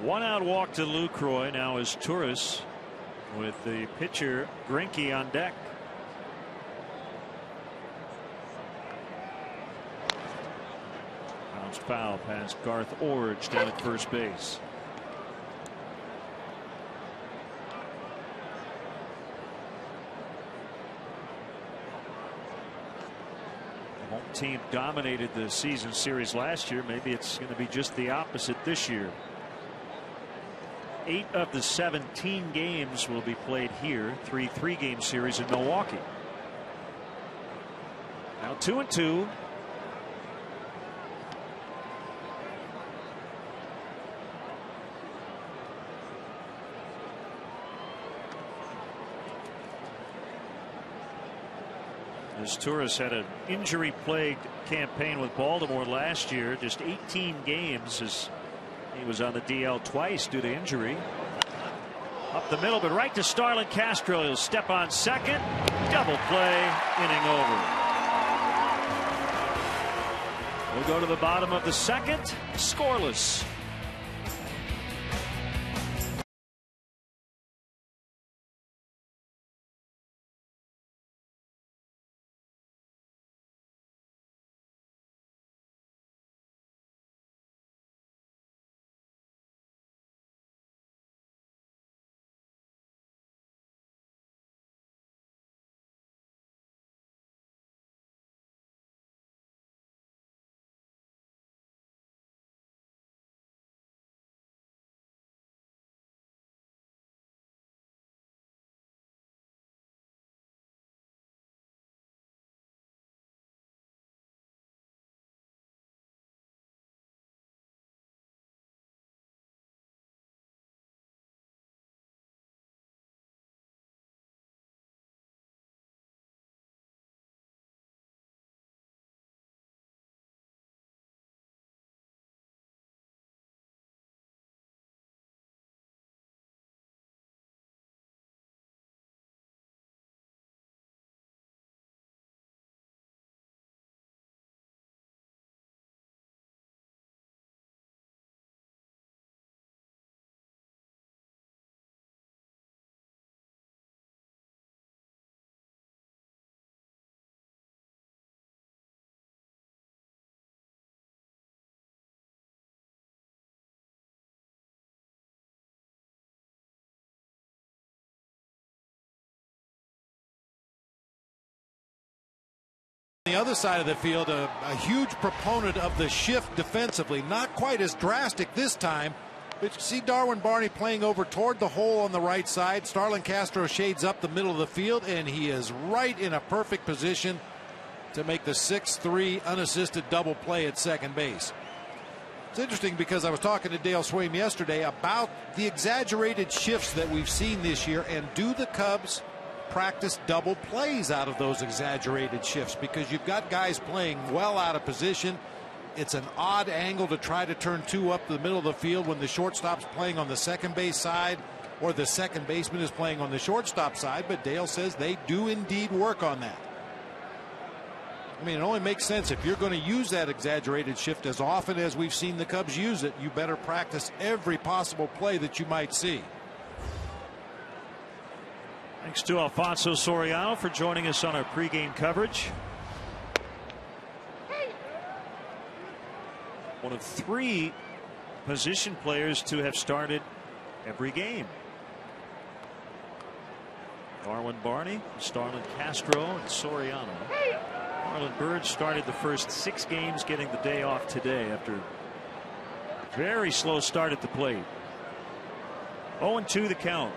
Speaker 1: One out walk to Lucroy. Now is Turris with the pitcher Greinke on deck. Bounced foul past Garth Orge down at first base. Home team dominated the season series last year. Maybe it's going to be just the opposite this year. 8 of the 17 games will be played here. 3 3-game series in Milwaukee. Now 2-2. As Turris had an injury-plagued campaign with Baltimore last year, just 18 games as he was on the DL twice due to injury. Up the middle, but right to Starlin Castro. He'll step on second. Double play, inning over. We'll go to the bottom of the second, scoreless.
Speaker 7: The other side of the field, a huge proponent of the shift defensively. Not quite as drastic this time. But you see Darwin Barney playing over toward the hole on the right side. Starlin Castro shades up the middle of the field, and he is right in a perfect position to make the 6-3 unassisted double play at second base. It's interesting because I was talking to Dale Swaim yesterday about the exaggerated shifts that we've seen this year, and do the Cubs practice double plays out of those exaggerated shifts? Because you've got guys playing well out of position. It's an odd angle to try to turn two up the middle of the field when the shortstop's playing on the second base side or the second baseman is playing on the shortstop side, but Dale says they do indeed work on that. I mean, it only makes sense if you're going to use that exaggerated shift as often as we've seen the Cubs use it. You better practice every possible play that you might see.
Speaker 1: Thanks to Alonso Soriano for joining us on our pregame coverage. One of 3 position players to have started every game. Darwin Barney, Starlin Castro, and Soriano. Marlon Byrd started the first 6 games, getting the day off today after a very slow start at the plate. 0-2 the count.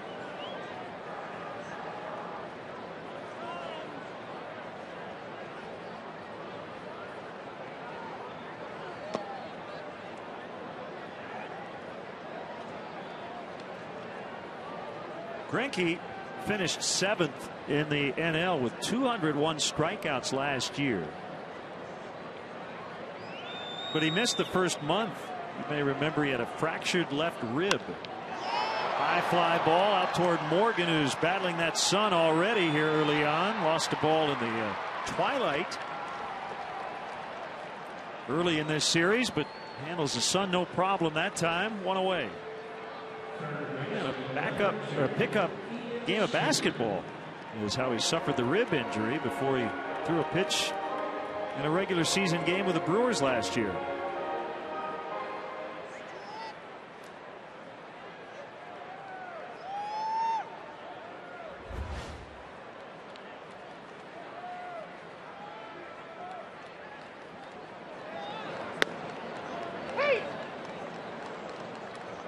Speaker 1: Greinke finished 7th in the NL with 201 strikeouts last year. But he missed the first month. You may remember he had a fractured left rib. High fly ball out toward Morgan, who's battling that sun already here early on. Lost a ball in the twilight early in this series, but handles the sun no problem that time. 1 away. A pickup game of basketball is how he suffered the rib injury before he threw a pitch in a regular season game with the Brewers last year.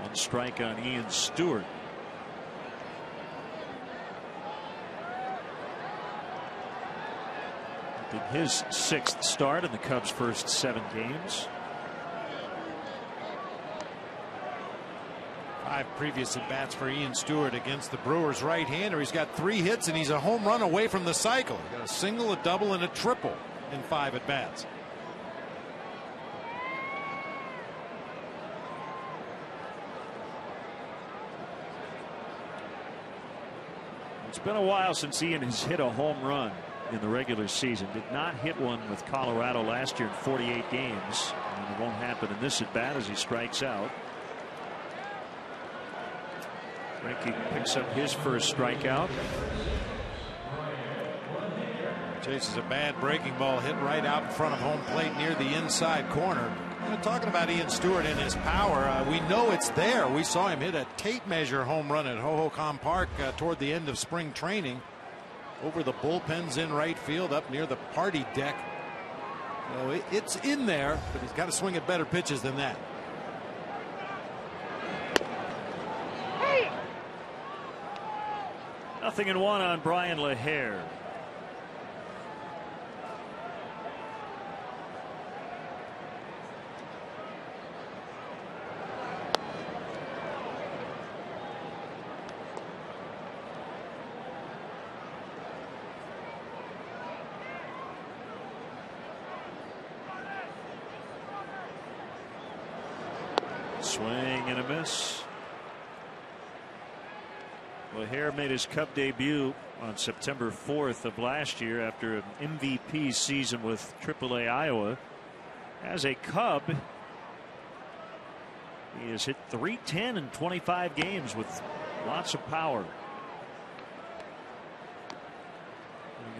Speaker 1: One strike on Ian Stewart. His 6th start in the Cubs' first 7 games.
Speaker 7: 5 previous at bats for Ian Stewart against the Brewers right-hander. He's got 3 hits and he's a home run away from the cycle. He got a single, a double, and a triple in 5 at bats.
Speaker 1: It's been a while since Ian has hit a home run in the regular season. Did not hit one with Colorado last year in 48 games. And it won't happen in this at bat as he strikes out. Greinke picks up his first strikeout.
Speaker 7: Chases a bad breaking ball hit right out in front of home plate near the inside corner. Talking about Ian Stewart and his power, we know it's there. We saw him hit a tape measure home run at Hohokam Park toward the end of spring training. Over the bullpens in right field up near the party deck. It's in there, but he's got to swing at better pitches than that.
Speaker 1: Nothing in 1 on Brian LaHare. Swing and a miss. LaHare made his Cub debut on September 4th of last year after an MVP season with AAA Iowa. As a Cub, he has hit .310 in 25 games with lots of power.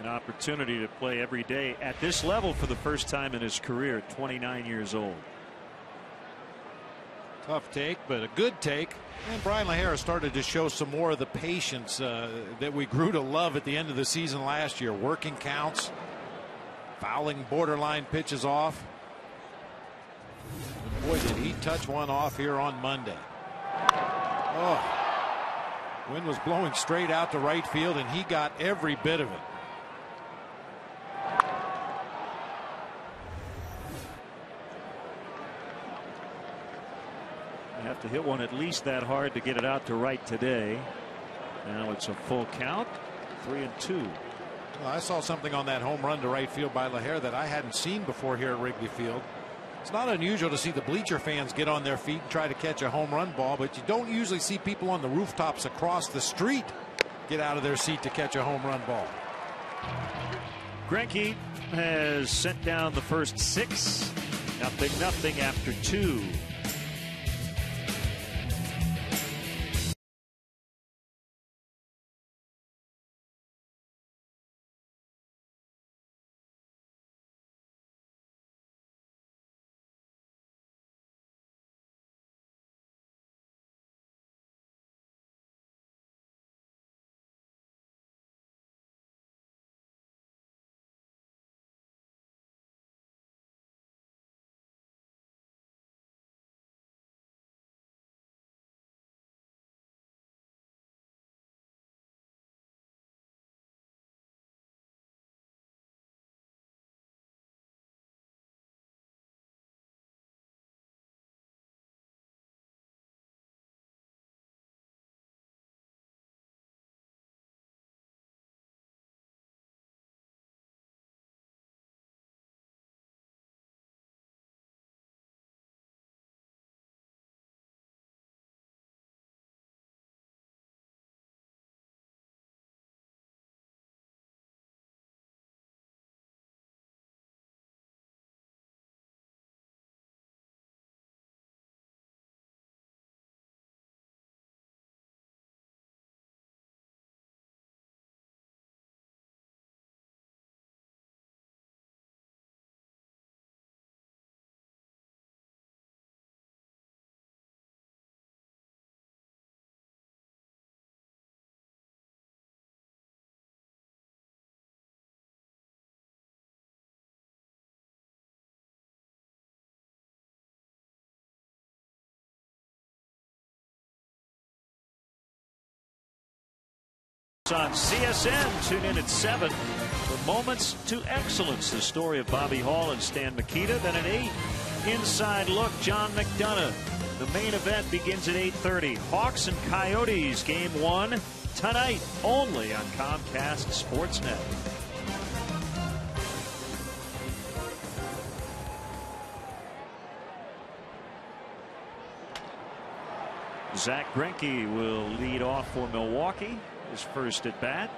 Speaker 1: An opportunity to play every day at this level for the first time in his career at 29 years old.
Speaker 7: Tough take, but a good take. And Brian LaHare started to show some more of the patience that we grew to love at the end of the season last year. Working counts, Fouling borderline pitches off. And boy, did he touch one off here on Monday. Oh, wind was blowing straight out to right field, and he got every bit of it.
Speaker 1: You have to hit one at least that hard to get it out to right today. Now it's a full count, 3-2.
Speaker 7: Well, I saw something on that home run to right field by LaHare that I hadn't seen before here at Wrigley Field. It's not unusual to see the bleacher fans get on their feet and try to catch a home run ball, but you don't usually see people on the rooftops across the street get out of their seat to catch a home run ball.
Speaker 1: Greinke has sent down the first 6. 0-0 after 2. On CSN, tune in at 7 for Moments to Excellence, the story of Bobby Hall and Stan Mikita. Then at 8, Inside Look, John McDonough. The main event begins at 8:30. Hawks and Coyotes, Game 1, tonight only on Comcast Sportsnet. Zach Greinke will lead off for Milwaukee. His first at bat.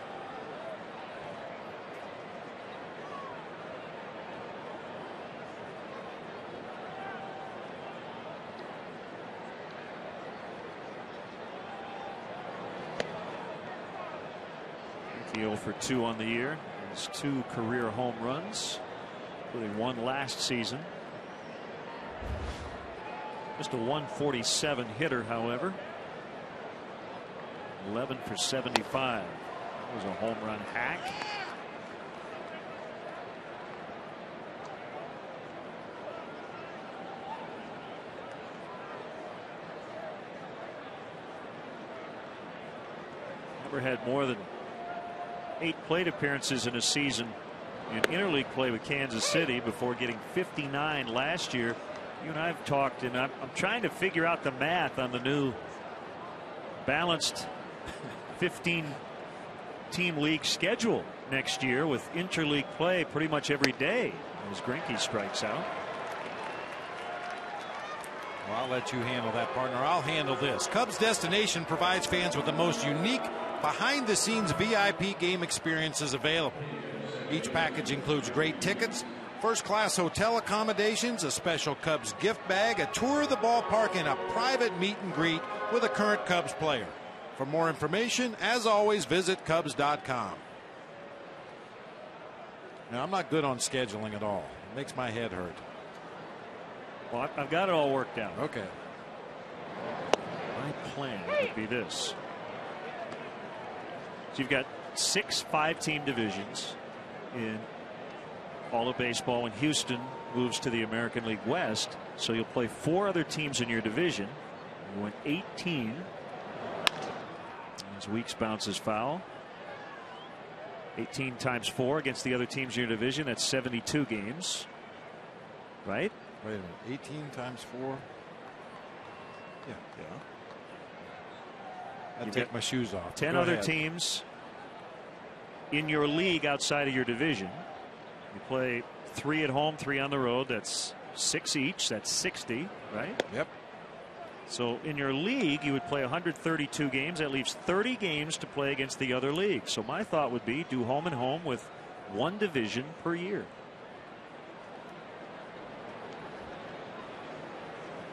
Speaker 1: Greinke 0 for 2 on the year. His 2 career home runs, including 1 last season. Just a 147 hitter, however. 11 for 75. That was a home run hack. Never had more than 8 plate appearances in a season in interleague play with Kansas City before getting 59 last year. You and I have talked, and I'm trying to figure out the math on the new balanced 15-team league schedule next year with interleague play pretty much every day as Greinke strikes out.
Speaker 7: Well, I'll let you handle that, partner. I'll handle this. Cubs Destination provides fans with the most unique behind-the-scenes VIP game experiences available. Each package includes great tickets, first-class hotel accommodations, a special Cubs gift bag, a tour of the ballpark, and a private meet and greet with a current Cubs player. For more information, as always, visit Cubs.com. Now, I'm not good on scheduling at all. It makes my head hurt.
Speaker 1: Well, I've got it all worked out.
Speaker 7: Okay.
Speaker 1: My plan would be this. So you've got 6 5-team divisions in all of baseball when Houston moves to the American League West. So you'll play 4 other teams in your division. You went 18. As Weeks bounces foul. 18 times 4 against the other teams in your division. That's 72 games. Right?
Speaker 7: Wait a minute. 18 times 4. Yeah. I'd take my shoes off.
Speaker 1: 10
Speaker 7: Go
Speaker 1: other
Speaker 7: ahead.
Speaker 1: teams in your league outside of your division. You play 3 at home, 3 on the road. That's 6 each. That's 60, right?
Speaker 7: Yep.
Speaker 1: So in your league, you would play 132 games. That leaves 30 games to play against the other league. So my thought would be do home and home with 1 division per year.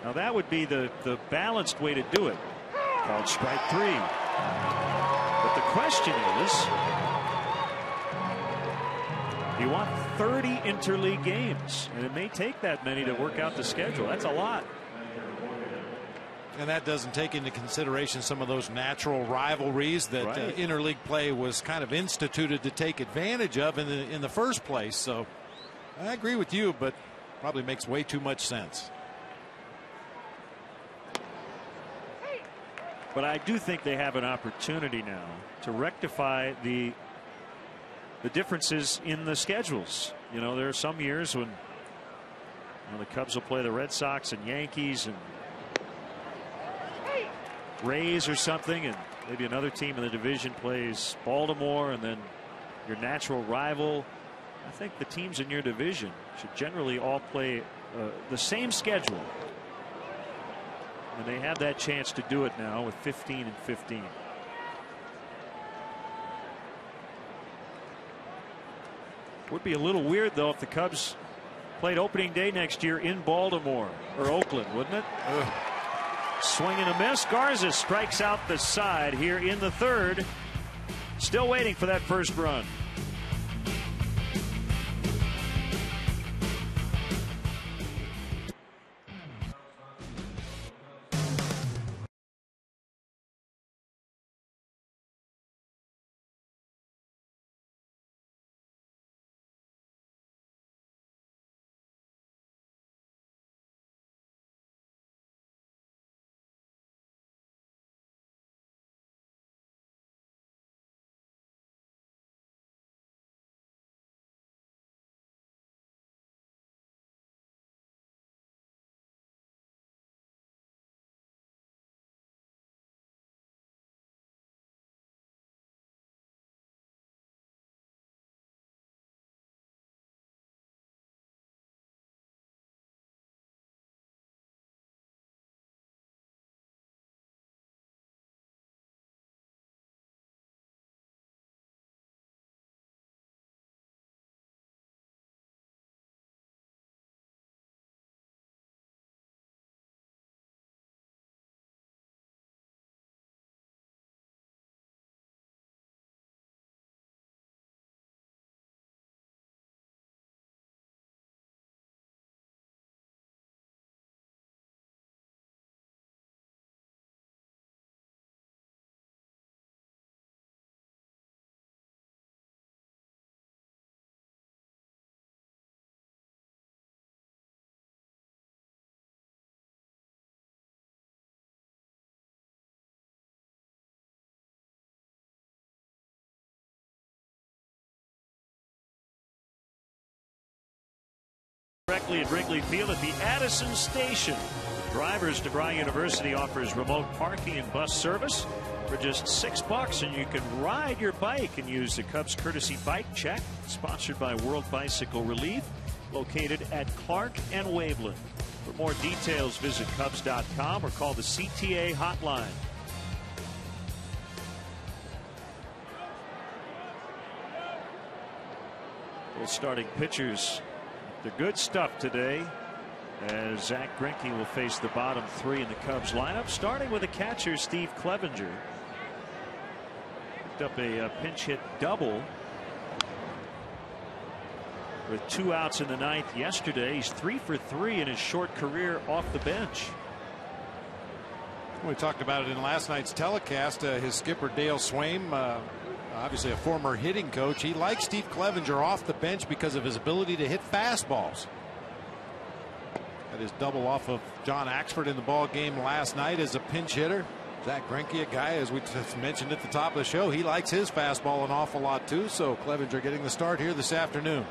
Speaker 1: Now that would be the balanced way to do it. Called strike 3. But the question is, you want 30 interleague games, and it may take that many to work out the schedule. That's a lot.
Speaker 7: And that doesn't take into consideration some of those natural rivalries that interleague play was kind of instituted to take advantage of in the first place. So I agree with you, but probably makes way too much sense.
Speaker 1: But I do think they have an opportunity now to rectify the differences in the schedules. You know, there are some years when the Cubs will play the Red Sox and Yankees and Rays or something, and maybe another team in the division plays Baltimore, and then your natural rival. I think the teams in your division should generally all play the same schedule. And they have that chance to do it now with 15 and 15. Would be a little weird though if the Cubs played opening day next year in Baltimore or Oakland, wouldn't it? Swing and a miss. Garza strikes out the side here in the 3rd. Still waiting for that first run. Directly at Wrigley Field at the Addison Station. Drivers, DeVry University offers remote parking and bus service for just $6, and you can ride your bike and use the Cubs courtesy bike check, sponsored by World Bicycle Relief, located at Clark and Waveland. For more details, visit Cubs.com or call the CTA hotline. Both starting pitchers, the good stuff today, as Zach Greinke will face the bottom 3 in the Cubs lineup, starting with the catcher Steve Clevenger. Picked up a pinch hit double with 2 outs in the 9th yesterday. He's 3 for 3 in his short career off the bench.
Speaker 7: We talked about it in last night's telecast. His skipper Dale Swaim Obviously a former hitting coach. He likes Steve Clevenger off the bench because of his ability to hit fastballs. That is double off of John Axford in the ball game last night as a pinch hitter. Zach Greinke, a guy, as we just mentioned at the top of the show, he likes his fastball an awful lot too. So Clevenger getting the start here this afternoon.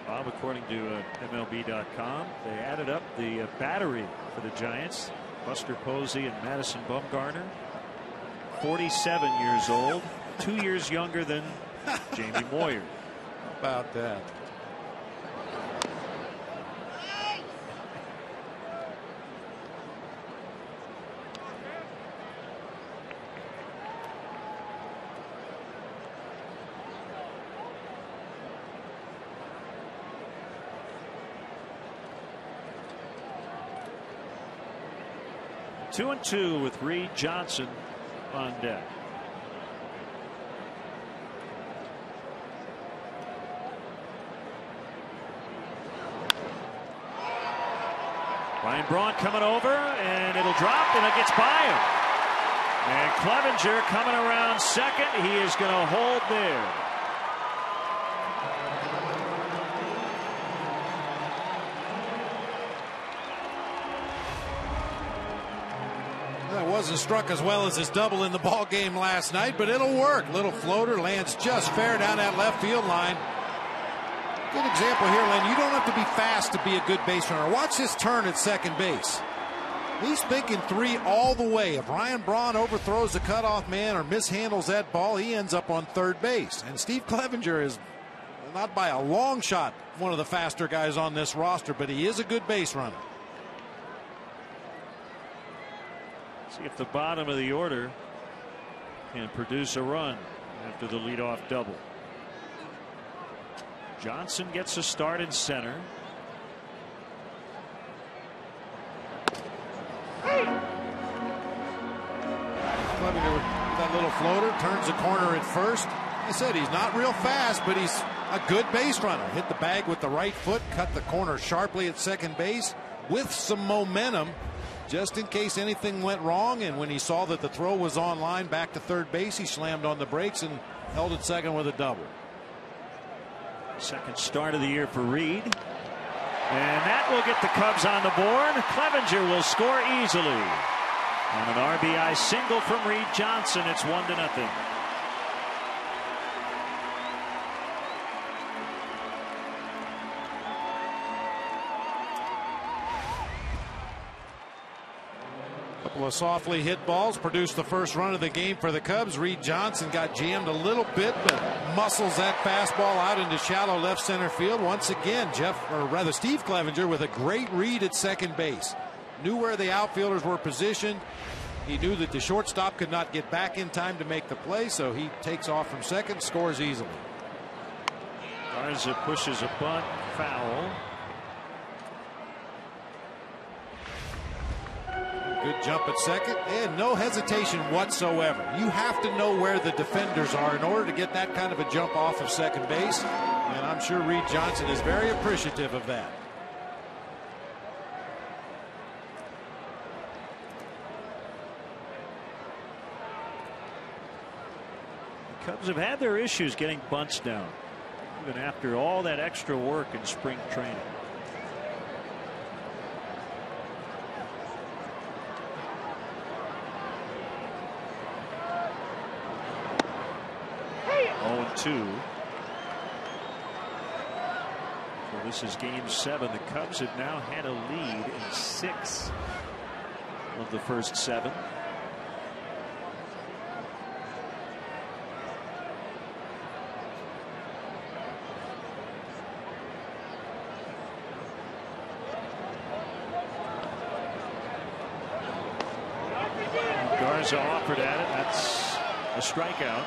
Speaker 1: Bob, according to MLB.com, they added up the battery for the Giants. Buster Posey and Madison Bumgarner, 47 years old, 2 years younger than Jamie Moyer.
Speaker 7: How about that?
Speaker 1: Two and two with Reed Johnson on deck. Ryan Braun coming over, and it'll drop, and it gets by him. And Clevenger coming around second. He is going to hold there.
Speaker 7: Wasn't struck as well as his double in the ball game last night, but it'll work. Little floater lands just fair down that left field line. Good example here, Len. You don't have to be fast to be a good base runner. Watch this turn at second base. He's thinking three all the way. If Ryan Braun overthrows the cutoff man or mishandles that ball, he ends up on third base. And Steve Clevenger is not by a long shot one of the faster guys on this roster, but he is a good base runner.
Speaker 1: See if the bottom of the order can produce a run after the leadoff double. Johnson gets a start in center.
Speaker 7: Clevenger with that little floater turns the corner at first. I said he's not real fast, but he's a good base runner. Hit the bag with the right foot, cut the corner sharply at second base with some momentum, just in case anything went wrong. And when he saw that the throw was on line back to third base, he slammed on the brakes and held it second with a double.
Speaker 1: Second start of the year for Reed. And that will get the Cubs on the board. Clevenger will score easily. On an RBI single from Reed Johnson, it's 1-0.
Speaker 7: Couple of softly hit balls produced the first run of the game for the Cubs. Reed Johnson got jammed a little bit, but muscles that fastball out into shallow left center field. Once again, Steve Clevenger with a great read at second base. Knew where the outfielders were positioned. He knew that the shortstop could not get back in time to make the play, so he takes off from second, scores easily.
Speaker 1: Garza pushes a bunt, foul.
Speaker 7: Good jump at second, and no hesitation whatsoever. You have to know where the defenders are in order to get that kind of a jump off of second base, and I'm sure Reed Johnson is very appreciative of that.
Speaker 1: The Cubs have had their issues getting bunts down, even after all that extra work in spring training. So this is game 7. The Cubs have now had a lead in 6 of the first 7. Garza offered at it. That's a strikeout.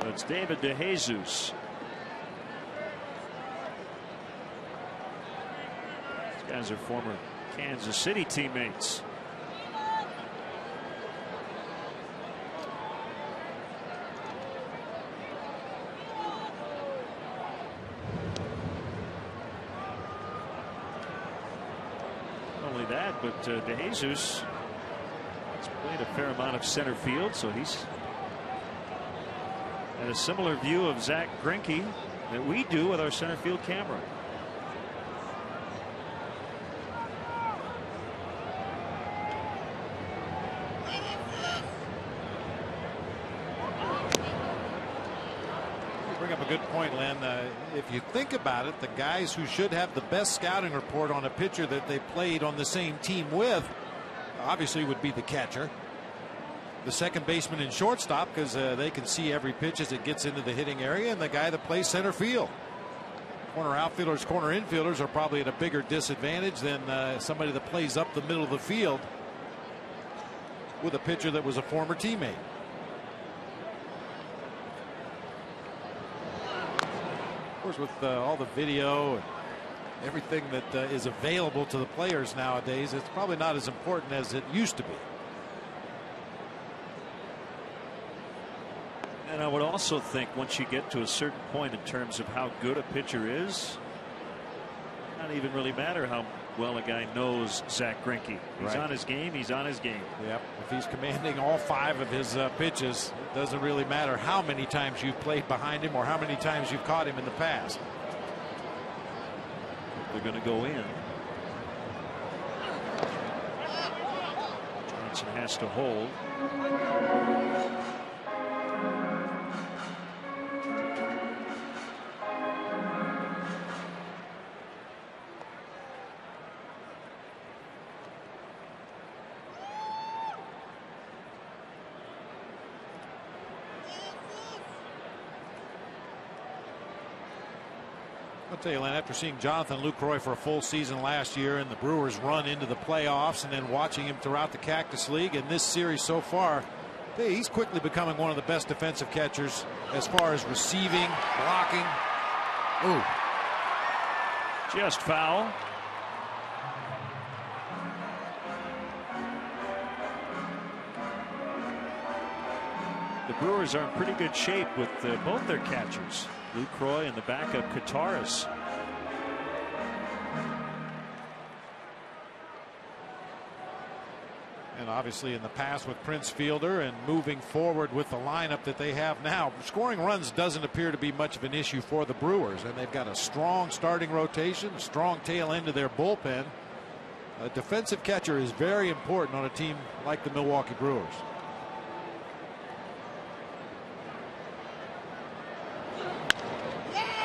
Speaker 1: It's David DeJesus. These are former Kansas City teammates. Not only that, but DeJesus has played a fair amount of center field, so he's had a similar view of Zach Greinke that we do with our center field camera.
Speaker 7: You bring up a good point, Len. If you think about it, the guys who should have the best scouting report on a pitcher that they played on the same team with obviously would be the catcher, the second baseman and shortstop, because they can see every pitch as it gets into the hitting area, and the guy that plays center field. Corner outfielders, corner infielders are probably at a bigger disadvantage than somebody that plays up the middle of the field with a pitcher that was a former teammate. Of course, with all the video and everything that is available to the players nowadays, it's probably not as important as it used to be.
Speaker 1: And I would also think once you get to a certain point in terms of how good a pitcher is, it not even really matter how well a guy knows Zach Greinke. He's on his game. He's on his game.
Speaker 7: Yep. If he's commanding all 5 of his pitches, it doesn't really matter how many times you've played behind him or how many times you've caught him in the past.
Speaker 1: They're going to go in. Johnson has to hold.
Speaker 7: I'll tell you, Len, after seeing Jonathan Lucroy for a full season last year and the Brewers run into the playoffs and then watching him throughout the Cactus League and this series so far, he's quickly becoming one of the best defensive catchers as far as receiving, blocking. Ooh.
Speaker 1: Just foul. The Brewers are in pretty good shape with both their catchers, Lucroy and the backup Kataris.
Speaker 7: And obviously in the past with Prince Fielder and moving forward with the lineup that they have now, scoring runs doesn't appear to be much of an issue for the Brewers, and they've got a strong starting rotation, a strong tail end of their bullpen. A defensive catcher is very important on a team like the Milwaukee Brewers.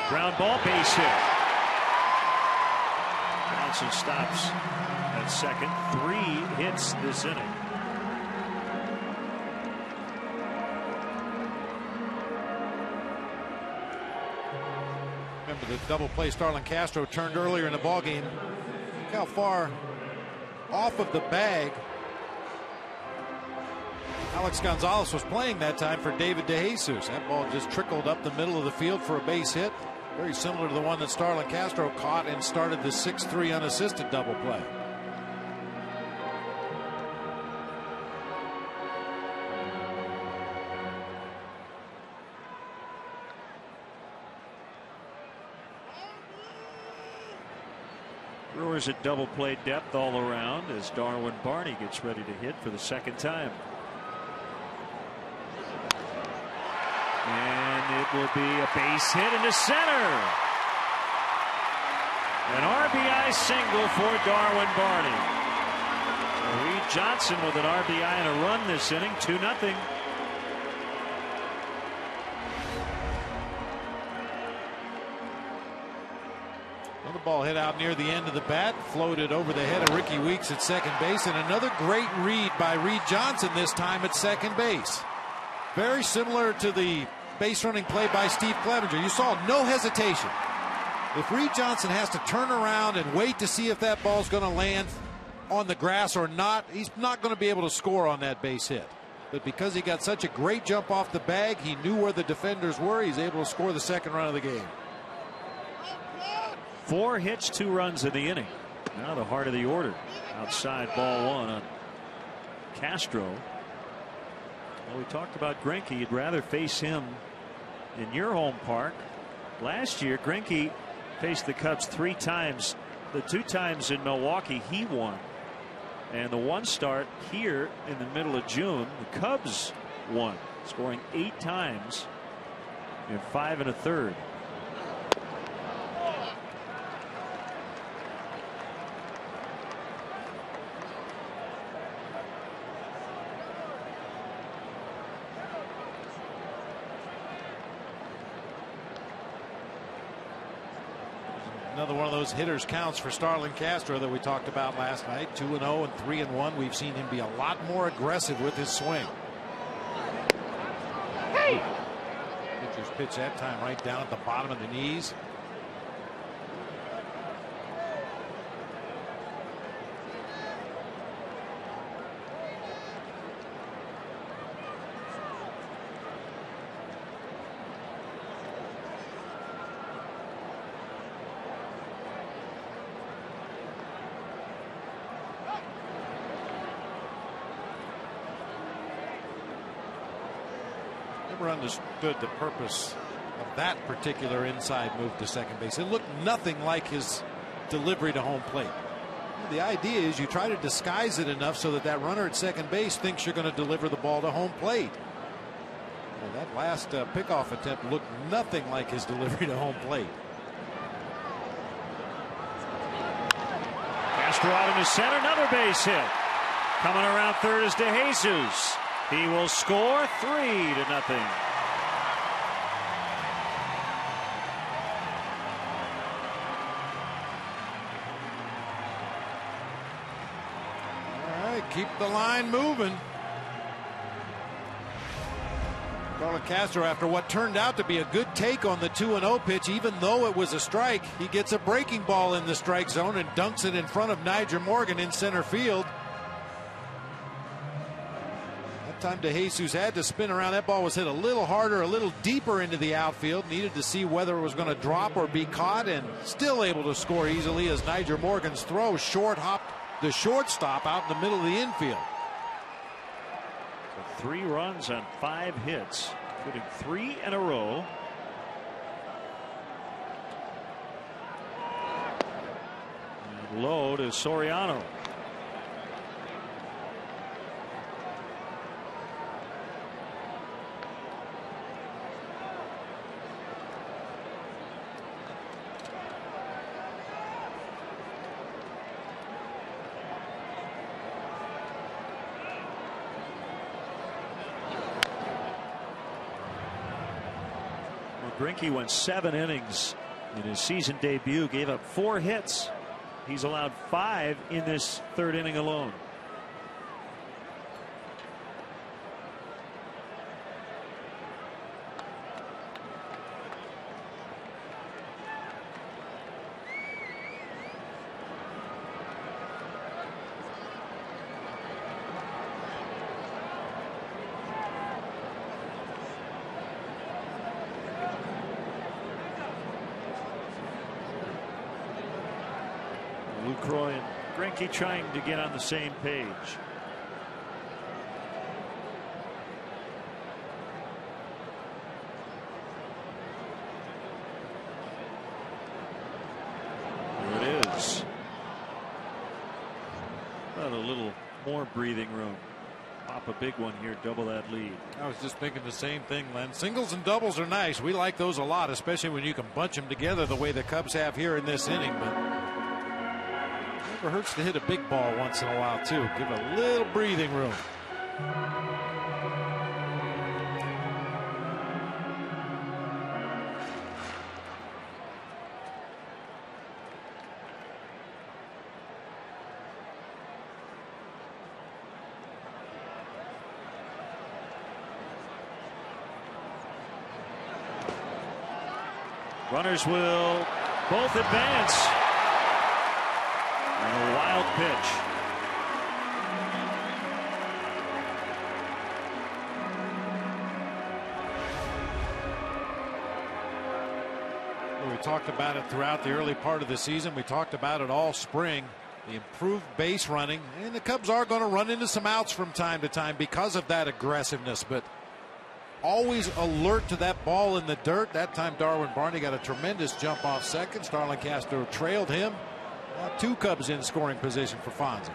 Speaker 1: Ground ball, base hit. Johnson stops at second. 3 hits this inning.
Speaker 7: Remember the double play Starlin Castro turned earlier in the ballgame. Look how far off of the bag Alex Gonzalez was playing that time for David DeJesus. That ball just trickled up the middle of the field for a base hit. Very similar to the one that Starlin Castro caught and started the 6-3 unassisted double play.
Speaker 1: Brewers at double play depth all around as Darwin Barney gets ready to hit for the second time. And it will be a base hit into center. An RBI single for Darwin Barney. Reed Johnson with an RBI and a run this inning, 2-0.
Speaker 7: Another ball hit out near the end of the bat, floated over the head of Ricky Weeks at second base, and another great read by Reed Johnson this time at second base. Very similar to the base running play by Steve Clevenger. You saw no hesitation. If Reed Johnson has to turn around and wait to see if that ball's going to land on the grass or not, he's not going to be able to score on that base hit. But because he got such a great jump off the bag, he knew where the defenders were. He's able to score the second run of the game.
Speaker 1: 4 hits, 2 runs in the inning. Now the heart of the order. Outside, ball one on Castro. Well, we talked about Greinke. You'd rather face him in your home park. Last year, Greinke faced the Cubs 3 times. The 2 times in Milwaukee, he won. And the one start here in the middle of June, the Cubs won, scoring 8 times in 5 1/3.
Speaker 7: Another one of those hitters counts for Starlin Castro that we talked about last night. 2-0 and 3-1. We've seen him be a lot more aggressive with his swing. Hey! Pitcher's pitch that time right down at the bottom of the knees. Never understood the purpose of that particular inside move to second base. It looked nothing like his delivery to home plate. The idea is you try to disguise it enough so that that runner at second base thinks you're going to deliver the ball to home plate. Well, that last pickoff attempt looked nothing like his delivery to home plate.
Speaker 1: Castro out into center, another base hit. Coming around third is DeJesus. He will score 3-0.
Speaker 7: All right, keep the line moving. Starlin Castro, after what turned out to be a good take on the 2-0 pitch, even though it was a strike, he gets a breaking ball in the strike zone and dunks it in front of Nyjer Morgan in center field. Time DeJesus had to spin around. That ball was hit a little harder, a little deeper into the outfield. Needed to see whether it was going to drop or be caught, and still able to score easily as Nyjer Morgan's throw short hopped the shortstop out in the middle of the infield.
Speaker 1: So 3 runs on 5 hits, including 3 in a row. And low to Soriano. Greinke went 7 innings in his season debut, gave up 4 hits. He's allowed 5 in this 3rd inning alone. Lucroy and Greinke trying to get on the same page. There it is. About a little more breathing room. Pop a big one here, double that lead.
Speaker 7: I was just thinking the same thing, Len. Singles and doubles are nice. We like those a lot, especially when you can bunch them together the way the Cubs have here in this inning. But never hurts to hit a big ball once in a while, too. Give a little breathing room.
Speaker 1: Runners will both advance. And a wild pitch.
Speaker 7: Well, we talked about it throughout the early part of the season. We talked about it all spring. the improved base running, and the Cubs are going to run into some outs from time to time because of that aggressiveness, but always alert to that ball in the dirt. That time Darwin Barney got a tremendous jump off second. Starlin Castro trailed him. Now 2 Cubs in scoring position for Fonzie.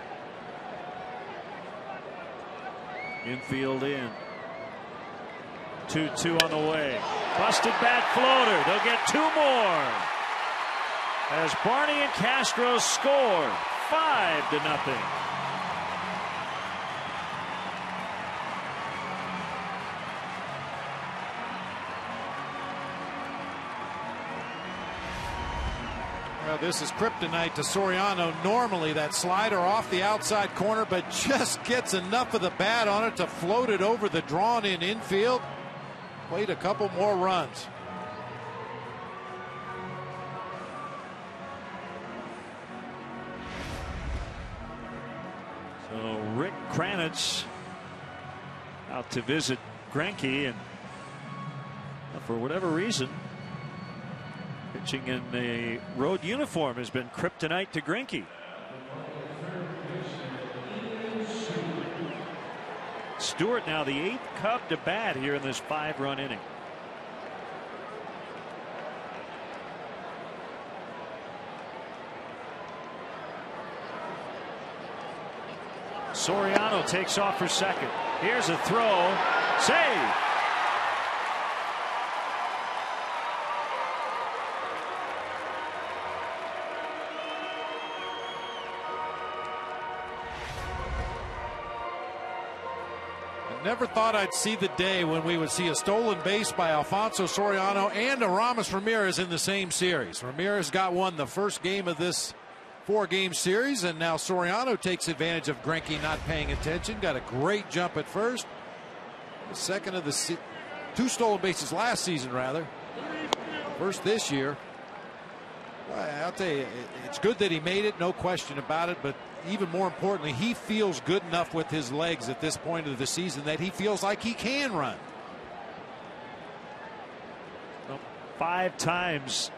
Speaker 1: Infield in. 2-2 on the way. Busted bat floater. They'll get 2 more. As Barney and Castro score 5-0.
Speaker 7: Well, this is kryptonite to Soriano. Normally that slider off the outside corner, but just gets enough of the bat on it to float it over the drawn in infield. Played a couple more runs.
Speaker 1: So Rick Kranitz out to visit Greinke, and for whatever reason, pitching in a road uniform has been kryptonite to Greinke. Stewart now the 8th Cub to bat here in this 5-run inning. Soriano takes off for second. Here's a throw. Save.
Speaker 7: Never thought I'd see the day when we would see a stolen base by Alfonso Soriano and Aramis Ramirez in the same series. Ramirez got one the first game of this 4-game series, and now Soriano takes advantage of Greinke not paying attention. Got a great jump at first. The second of the 2 stolen bases last season, rather. First this year. Well, I'll tell you, it's good that he made it, no question about it, but even more importantly, he feels good enough with his legs at this point of the season that he feels like he can run.
Speaker 1: Well, 5 times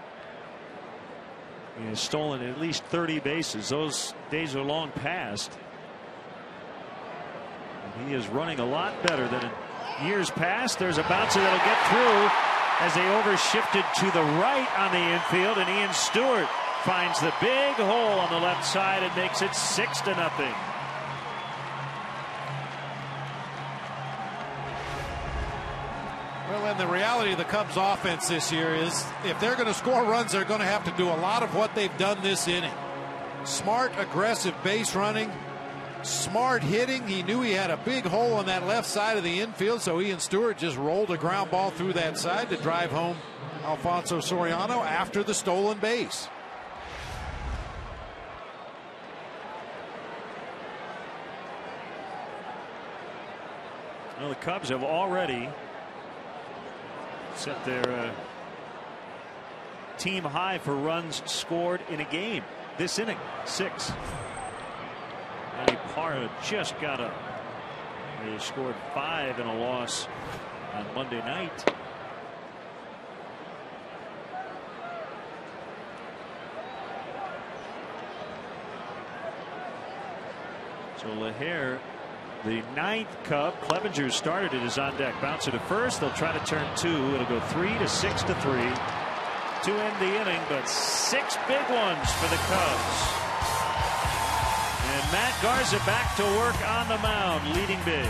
Speaker 1: he has stolen at least 30 bases. Those days are long past. And he is running a lot better than in years past. There's a bouncer that'll get through as they overshifted to the right on the infield, and Ian Stewart finds the big hole on the left side and makes it 6-0.
Speaker 7: Well, and the reality of the Cubs offense this year is if they're going to score runs, they're going to have to do a lot of what they've done this inning. Smart, aggressive base running, smart hitting. He knew he had a big hole on that left side of the infield, so Ian Stewart just rolled a ground ball through that side to drive home Alfonso Soriano after the stolen base.
Speaker 1: Well, the Cubs have already set their team high for runs scored in a game this inning, 6. Eddie Parra just got up. They scored 5 in a loss on Monday night. So LaHare, the 9th Cub, Clevenger started it, is on deck. Bouncer to first. They'll try to turn 2. It'll go 3-6-3 to end the inning, but 6 big ones for the Cubs. And Matt Garza back to work on the mound, leading big.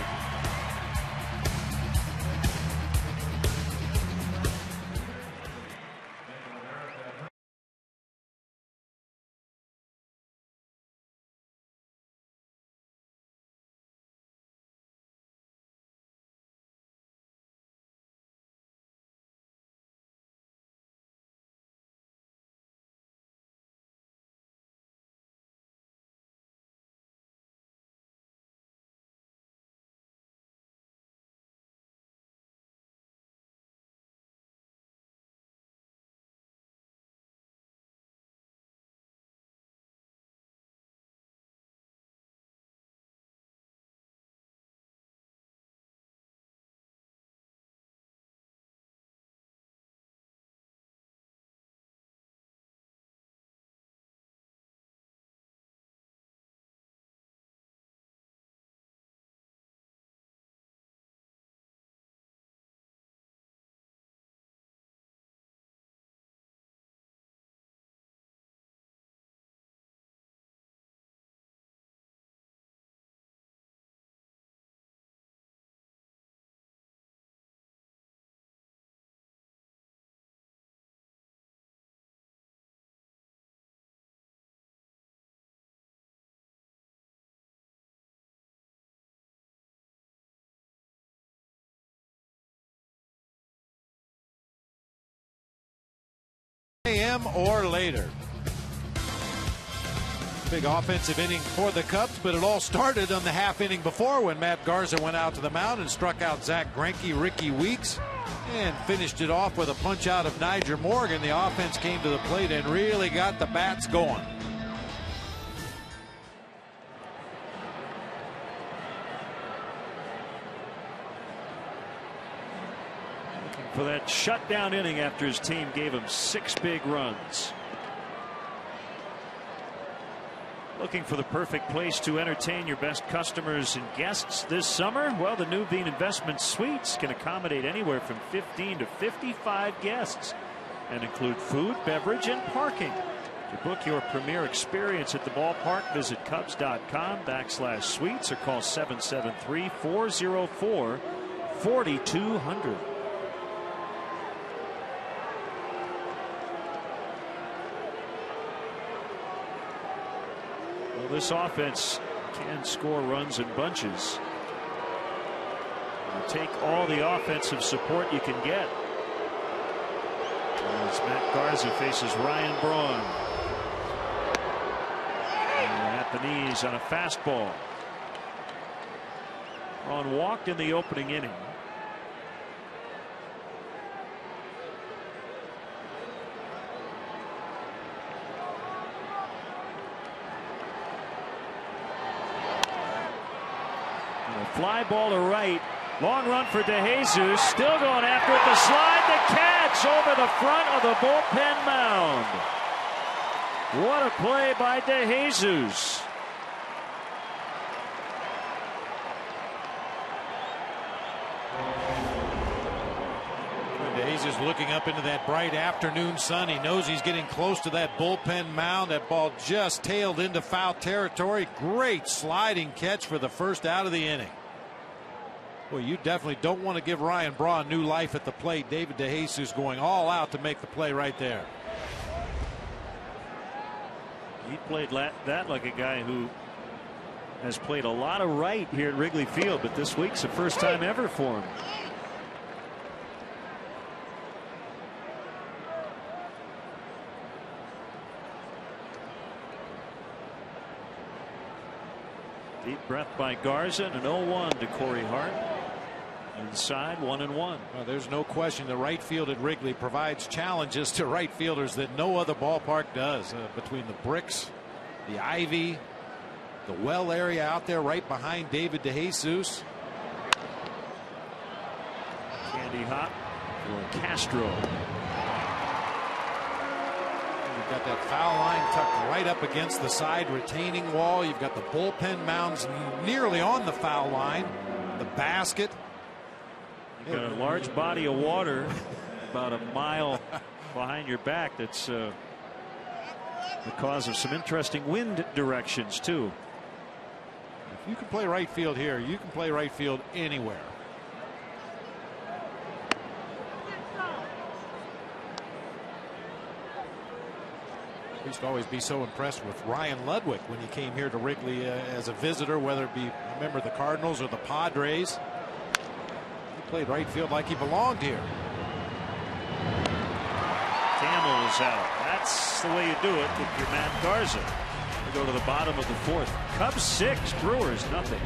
Speaker 7: a.m. or later. Big offensive inning for the Cubs, but it all started on the half inning before when Matt Garza went out to the mound and struck out Zach Greinke, Ricky Weeks, and finished it off with a punch out of Nyjer Morgan. The offense came to the plate and really got the bats going.
Speaker 1: For that shutdown inning after his team gave him 6 big runs. Looking for the perfect place to entertain your best customers and guests this summer? Well, the new Bean Investment Suites can accommodate anywhere from 15 to 55 guests and include food, beverage, and parking. To book your premier experience at the ballpark, visit Cubs.com/suites or call 773-404-4200. Well, this offense can score runs in bunches. You take all the offensive support you can get. As Matt Garza faces Ryan Braun. And at the knees on a fastball. Braun walked in the opening inning. Fly ball to right. Long run for DeJesus. Still going after it. The slide, the catch over the front of the bullpen mound. What a play by DeJesus.
Speaker 7: DeJesus looking up into that bright afternoon sun. He knows he's getting close to that bullpen mound. That ball just tailed into foul territory. Great sliding catch for the first out of the inning. Well, you definitely don't want to give Ryan Braun new life at the plate. David DeJesus going all out to make the play right there.
Speaker 1: He played that like a guy who has played a lot of right here at Wrigley Field, but this week's the first time ever for him. Deep breath by Garza and an 0-1 to Corey Hart. Inside 1-1.
Speaker 7: Well, there's no question the right field at Wrigley provides challenges to right fielders that no other ballpark does. Between the bricks, the ivy, the well area out there right behind David DeJesus.
Speaker 1: Candy hop for Castro.
Speaker 7: You've got that foul line tucked right up against the side retaining wall. You've got the bullpen mounds nearly on the foul line. The basket.
Speaker 1: You've got a large body of water about a mile behind your back. That's the cause of some interesting wind directions, too.
Speaker 7: If you can play right field here, you can play right field anywhere. I used to always be so impressed with Ryan Ludwig when he came here to Wrigley as a visitor, whether it be a member of the Cardinals or the Padres. He played right field like he belonged here.
Speaker 1: Gamble is out. That's the way you do it if you're Matt Garza. We go to the bottom of the fourth. Cubs 6, Brewers nothing.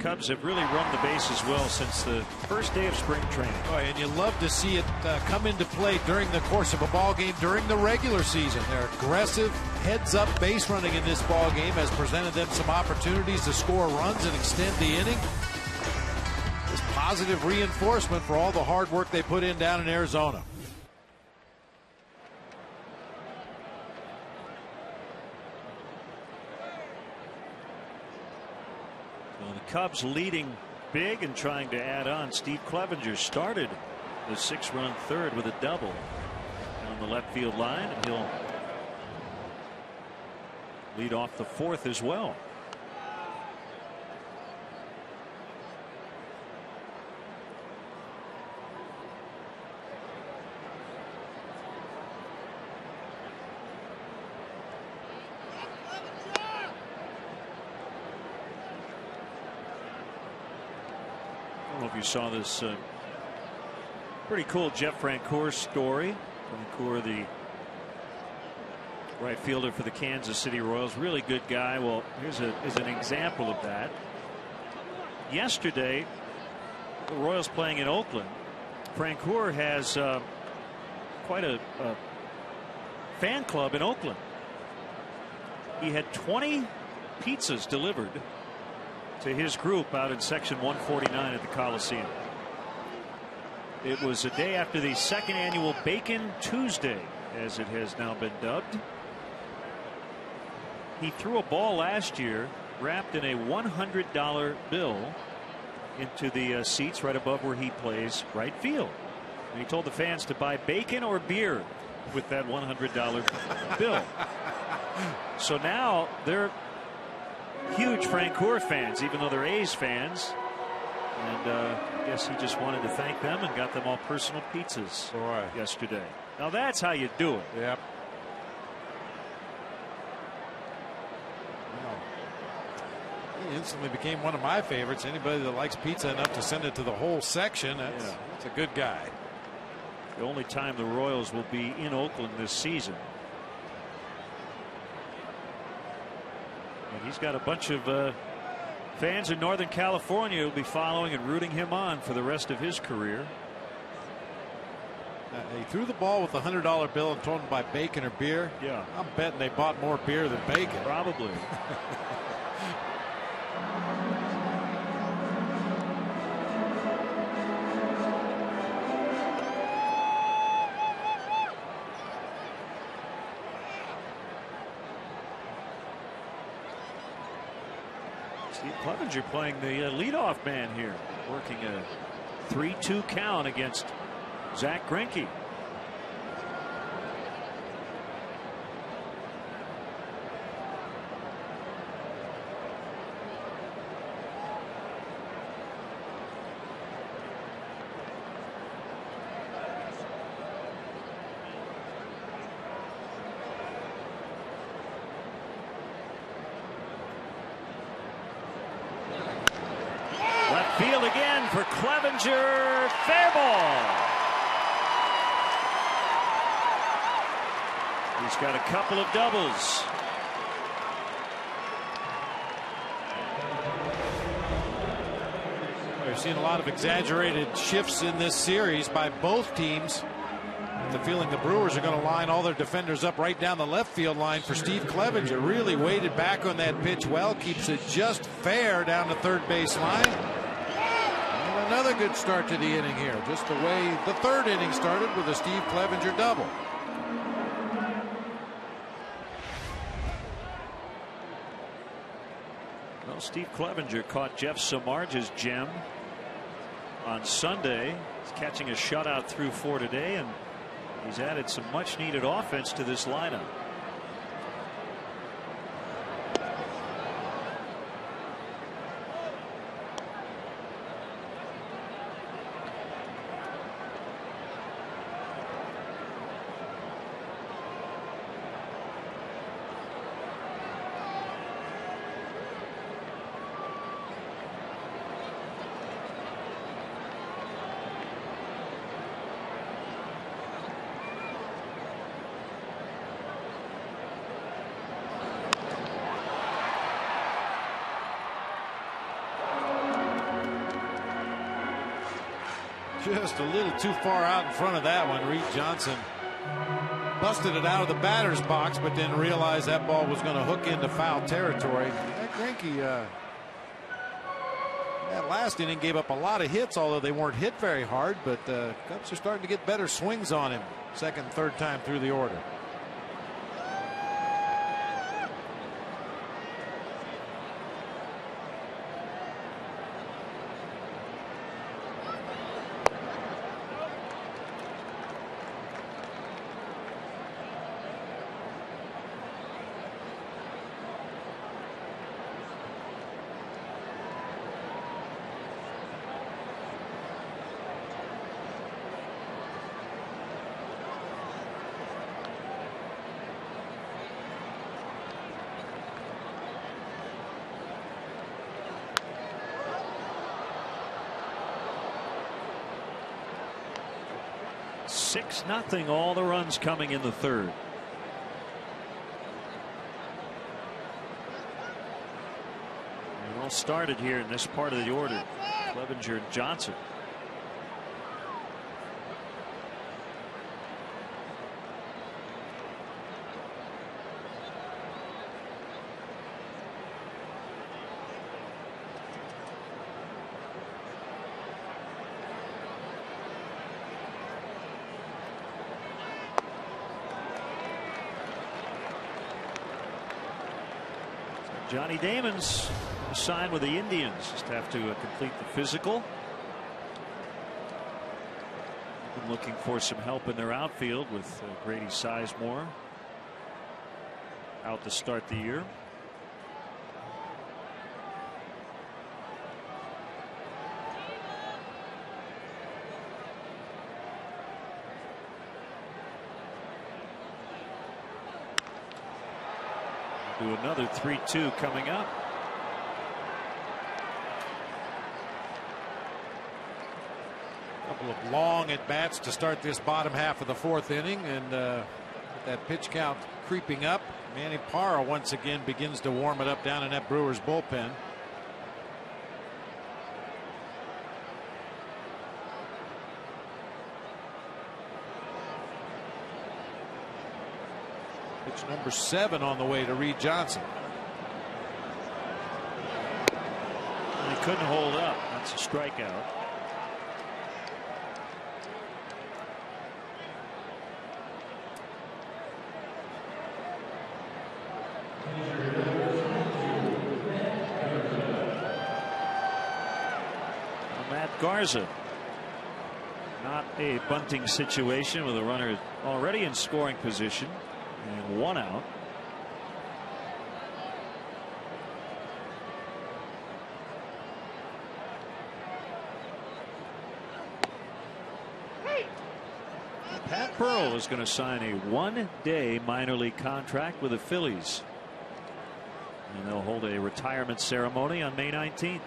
Speaker 1: Cubs have really run the bases well since the first day of spring training.
Speaker 7: Oh, and you love to see it come into play during the course of a ball game during the regular season. Their aggressive heads-up base running in this ball game has presented them some opportunities to score runs and extend the inning. This positive reinforcement for all the hard work they put in down in Arizona.
Speaker 1: Cubs leading big and trying to add on. Steve Clevenger started the 6-run third with a double on the left field line, and he'll lead off the fourth as well. I don't know if you saw this pretty cool Jeff Francoeur story. Francoeur, the right fielder for the Kansas City Royals, really good guy. Well, here's an example of that. Yesterday, the Royals playing in Oakland. Francoeur has quite a fan club in Oakland. He had 20 pizzas delivered to his group out in section 149 at the Coliseum. It was a day after the second annual Bacon Tuesday, as it has now been dubbed. He threw a ball last year wrapped in a $100 bill into the seats right above where he plays right field. And he told the fans to buy bacon or beer with that $100 bill. So now they're huge Francoeur fans, even though they're A's fans. And I guess he just wanted to thank them and got them all personal pizzas yesterday. Now that's how you do it.
Speaker 7: Yep. He instantly became one of my favorites. Anybody that likes pizza enough to send it to the whole section, that's a good guy.
Speaker 1: The only time the Royals will be in Oakland this season. And he's got a bunch of fans in Northern California who will be following and rooting him on for the rest of his career.
Speaker 7: He threw the ball with a $100 bill and told him to buy bacon or beer.
Speaker 1: Yeah.
Speaker 7: I'm betting they bought more beer than bacon.
Speaker 1: Probably. Steve Clevenger playing the leadoff man here, working a 3-2 count against Zach Greinke. Field again for Clevenger. Fair ball. He's got a couple of doubles.
Speaker 7: We've seen a lot of exaggerated shifts in this series by both teams. The feeling the Brewers are going to line all their defenders up right down the left field line for Steve Clevenger. Really weighted back on that pitch well, keeps it just fair down the third base line. Another good start to the inning here, just the way the third inning started with a Steve Clevenger double.
Speaker 1: Well, Steve Clevenger caught Jeff Samardzij's gem on Sunday. He's catching a shutout through 4 today, and he's added some much needed offense to this lineup.
Speaker 7: Just a little too far out in front of that one. Reed Johnson busted it out of the batter's box, but then realized that ball was going to hook into foul territory. That Greinke, that last inning gave up a lot of hits, although they weren't hit very hard, but Cubs are starting to get better swings on him second, third time through the order.
Speaker 1: Nothing. All the runs coming in the third. It all started here in this part of the order. Clevenger and Johnson. Johnny Damon's signed with the Indians. Just have to complete the physical. Been looking for some help in their outfield with Grady Sizemore out to start the year. Do another 3-2 coming up.
Speaker 7: A couple of long at bats to start this bottom half of the fourth inning, and that pitch count creeping up. Manny Parra once again begins to warm it up down in that Brewers bullpen. Pitch number 7 on the way to Reed Johnson.
Speaker 1: He couldn't hold up. That's a strikeout. Matt Garza. Not a bunting situation with a runner already in scoring position and 1 out. Pat Burrell is going to sign a 1-day minor league contract with the Phillies, and they'll hold a retirement ceremony on May 19th.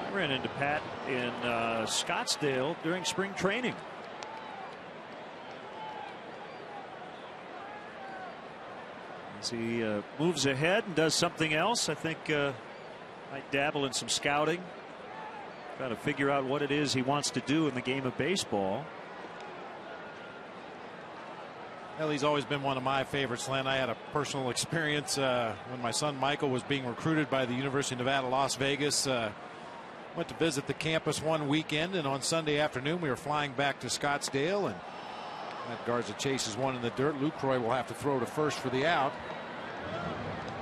Speaker 1: I ran into Pat in Scottsdale during spring training. As he moves ahead and does something else, I think might dabble in some scouting, try to figure out what it is he wants to do in the game of baseball.
Speaker 7: Well, he's always been one of my favorites, Len. I had a personal experience when my son Michael was being recruited by the University of Nevada, Las Vegas. Went to visit the campus one weekend, and on Sunday afternoon we were flying back to Scottsdale, and Matt Garza chases one in the dirt. Lucroy will have to throw to first for the out.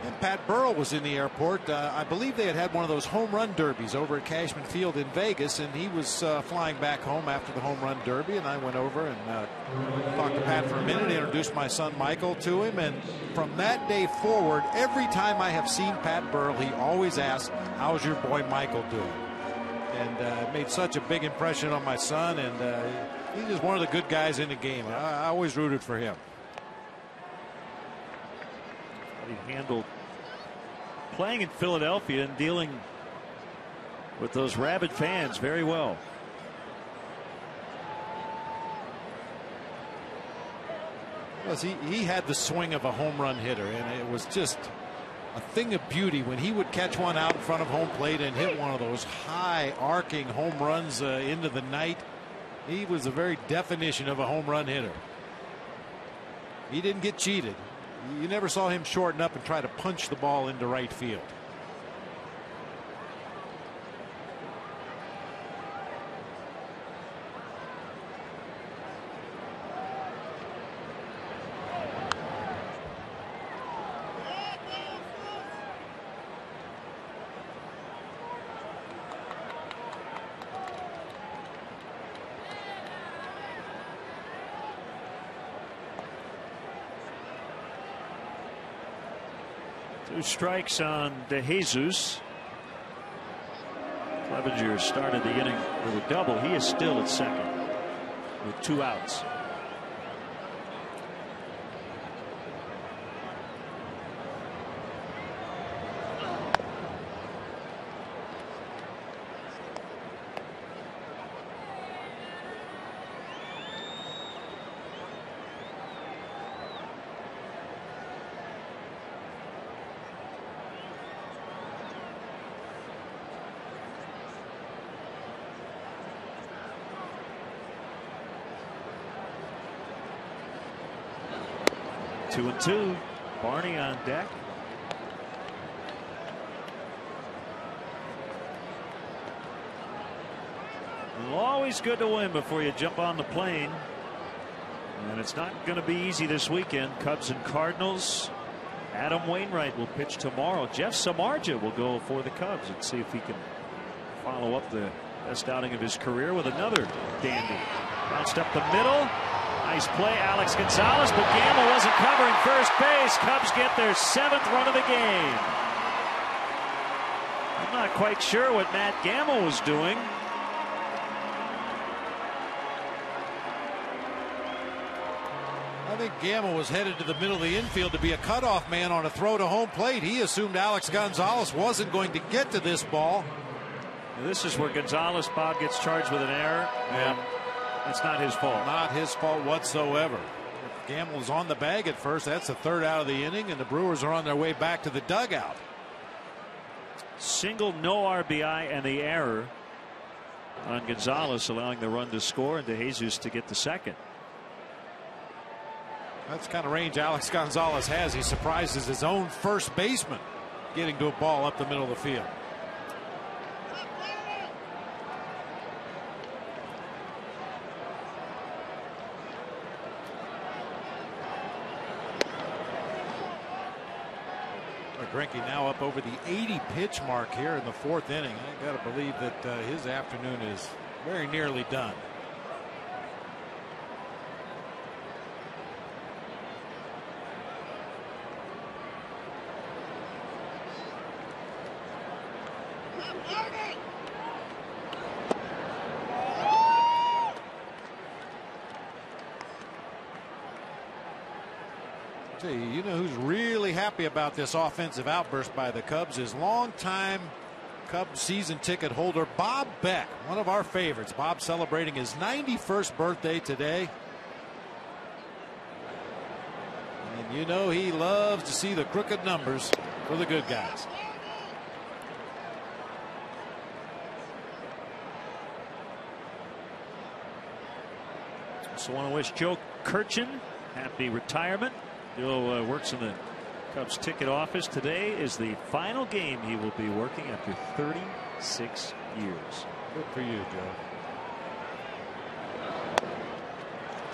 Speaker 7: And Pat Burrell was in the airport. I believe they had one of those home run derbies over at Cashman Field in Vegas, and he was flying back home after the home run derby, and I went over and talked to Pat for a minute, introduced my son Michael to him, and from that day forward, every time I have seen Pat Burrell, he always asks, "How's your boy Michael doing?" And it made such a big impression on my son, and he's just one of the good guys in the game. I always rooted for him.
Speaker 1: He handled playing in Philadelphia and dealing with those rabid fans very well.
Speaker 7: Plus, he had the swing of a home run hitter, and it was just a thing of beauty when he would catch one out in front of home plate and hit one of those high arcing home runs into the night. He was the very definition of a home run hitter. He didn't get cheated. You never saw him shorten up and try to punch the ball into right field.
Speaker 1: Two strikes on De Jesus. Clevenger started the inning with a double. He is still at second with 2 outs. Two and two. Barney on deck. Always good to win before you jump on the plane. And it's not going to be easy this weekend. Cubs and Cardinals. Adam Wainwright will pitch tomorrow. Jeff Samardzija will go for the Cubs and see if he can follow up the best outing of his career with another dandy. Bounced up the middle. Nice play, Alex Gonzalez, but Gamble wasn't covering first base. Cubs get their 7th run of the game. I'm not quite sure what Matt Gamble was doing.
Speaker 7: I think Gamble was headed to the middle of the infield to be a cutoff man on a throw to home plate. He assumed Alex Gonzalez wasn't going to get to this ball.
Speaker 1: This is where Gonzalez, Bob, gets charged with an error.
Speaker 7: Yeah.
Speaker 1: It's not his fault.
Speaker 7: Not his fault whatsoever. If Gamble was on the bag at first, that's the 3rd out of the inning, and the Brewers are on their way back to the dugout.
Speaker 1: Single, no RBI, and the error on Gonzalez, allowing the run to score and De Jesus to get the 2nd.
Speaker 7: That's the kind of range Alex Gonzalez has. He surprises his own first baseman getting to a ball up the middle of the field. Greinke now up over the 80 pitch mark here in the 4th inning. I got to believe that his afternoon is very nearly done. You know who's really happy about this offensive outburst by the Cubs is longtime Cubs season ticket holder Bob Beck, one of our favorites. Bob celebrating his 91st birthday today. And you know he loves to see the crooked numbers for the good guys.
Speaker 1: So I want to wish Joe Kirchen happy retirement. Joe works in the Cubs ticket office. Today is the final game he will be working after 36 years.
Speaker 7: Good for you, Joe.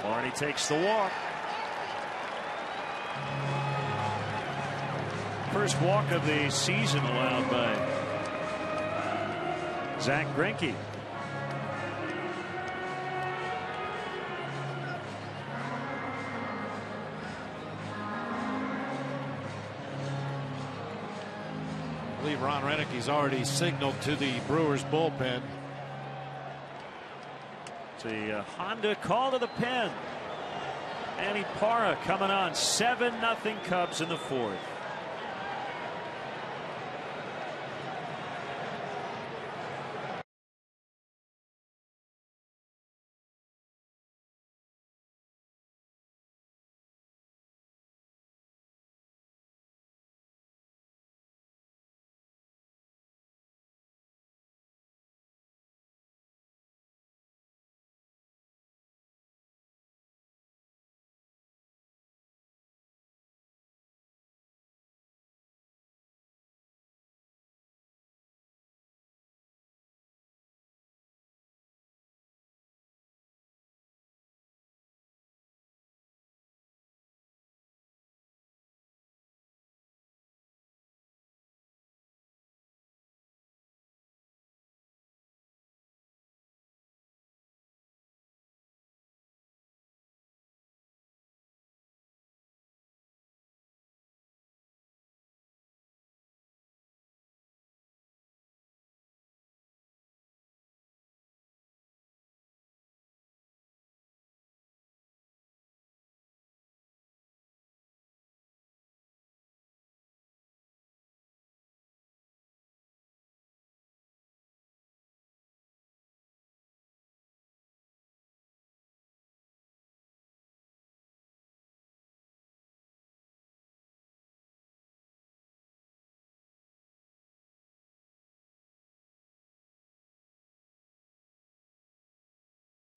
Speaker 1: Barney takes the walk. First walk of the season allowed by Zach Greinke.
Speaker 7: I believe Ron Renicke's already signaled to the Brewers bullpen.
Speaker 1: It's a Honda call to the pen. Manny Parra coming on. 7-0 Cubs in the 4th.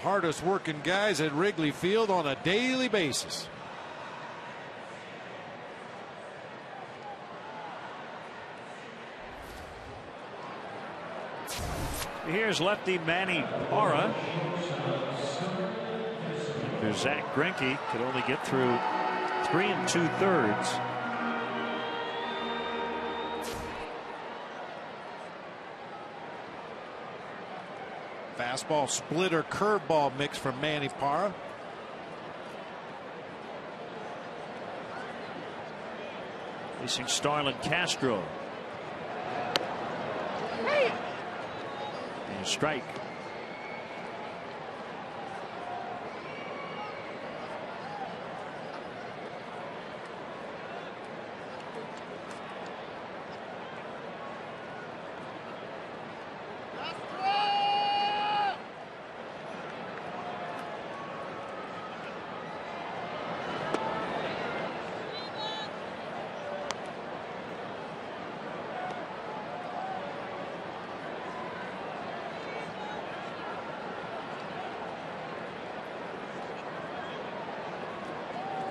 Speaker 7: hardest working guys at Wrigley Field on a daily basis.
Speaker 1: Here's lefty Manny Parra. There's Zach Greinke, could only get through 3 2/3.
Speaker 7: Fastball splitter curveball mix from Manny Parra.
Speaker 1: Facing Starlin Castro. And a strike.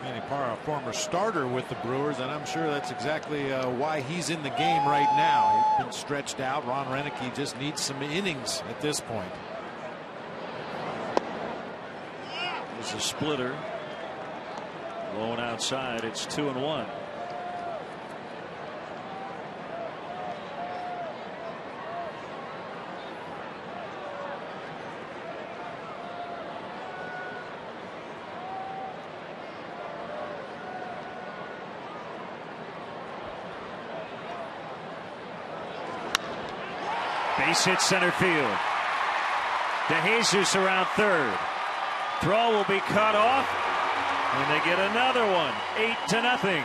Speaker 7: Manny Parra, a former starter with the Brewers, and I'm sure that's exactly why he's in the game right now. He's been stretched out. Ron Renicky just needs some innings at this point.
Speaker 1: There's a splitter. Low and outside. It's 2-1. Base hit center field. DeJesus around third. Throw will be cut off, and they get another one. 8-0.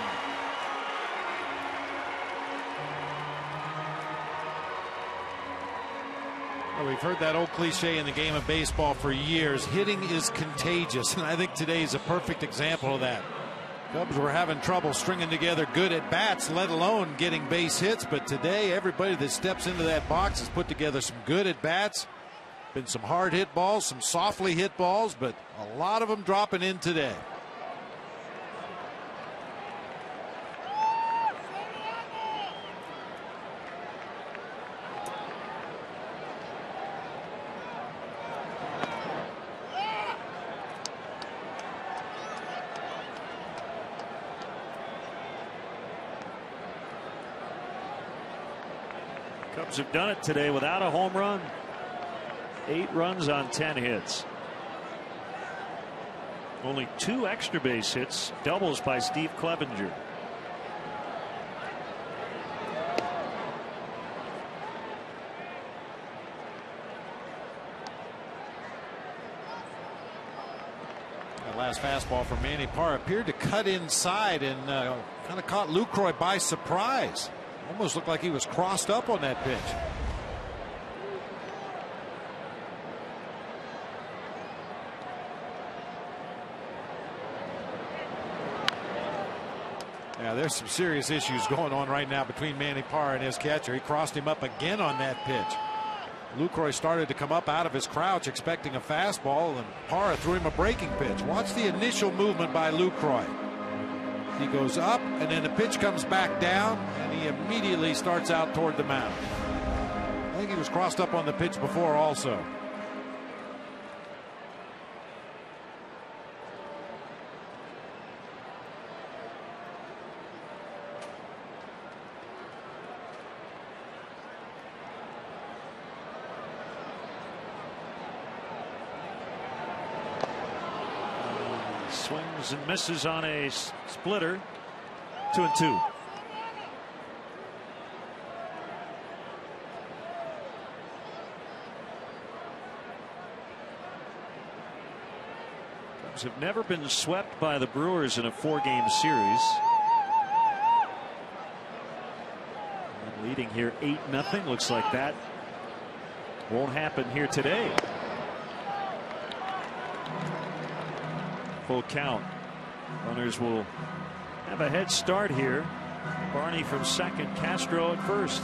Speaker 7: Well, we've heard that old cliche in the game of baseball for years. Hitting is contagious, and I think today is a perfect example of that. Cubs were having trouble stringing together good at bats, let alone getting base hits. But today, everybody that steps into that box has put together some good at bats. Been some hard hit balls, some softly hit balls, but a lot of them dropping in today.
Speaker 1: Cubs have done it today without a home run. 8 runs on 10 hits. Only 2 extra base hits, doubles by Steve Clevenger.
Speaker 7: That last fastball from Manny Parra appeared to cut inside and kind of caught Lucroy by surprise. Almost looked like he was crossed up on that pitch. Yeah, there's some serious issues going on right now between Manny Parra and his catcher. He crossed him up again on that pitch. Lucroy started to come up out of his crouch expecting a fastball, and Parra threw him a breaking pitch. Watch the initial movement by Lucroy. He goes up, and then the pitch comes back down, and he immediately starts out toward the mound. I think he was crossed up on the pitch before also.
Speaker 1: Swings and misses on a splitter. 2-2. Cubs have never been swept by the Brewers in a 4-game series. And leading here 8-0. Looks like that won't happen here today. Full count. Runners will have a head start here. Barney from second, Castro at first.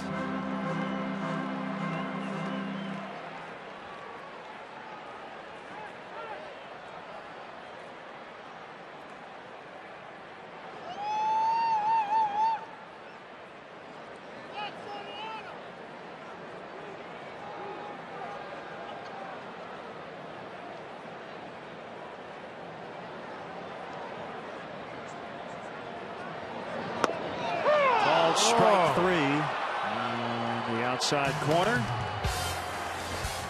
Speaker 1: strike 3 on the outside corner.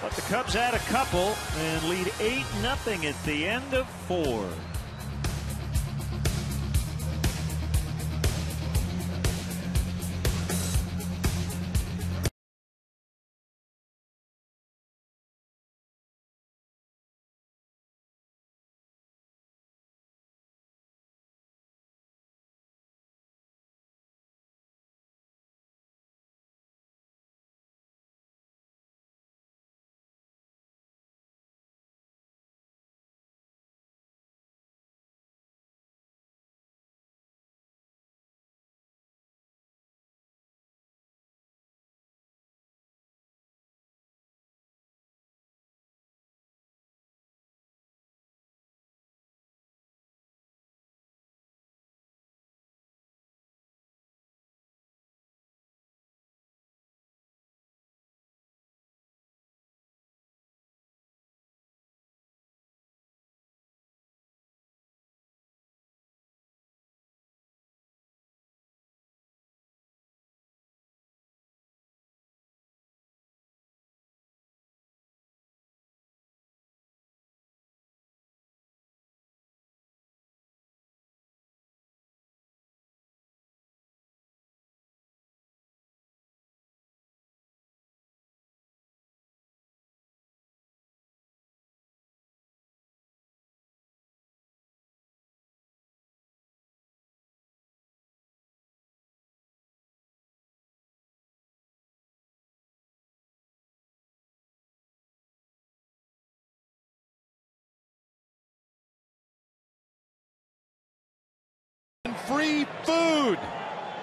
Speaker 1: But the Cubs add a couple and lead 8-0 at the end of 4.
Speaker 7: Free food.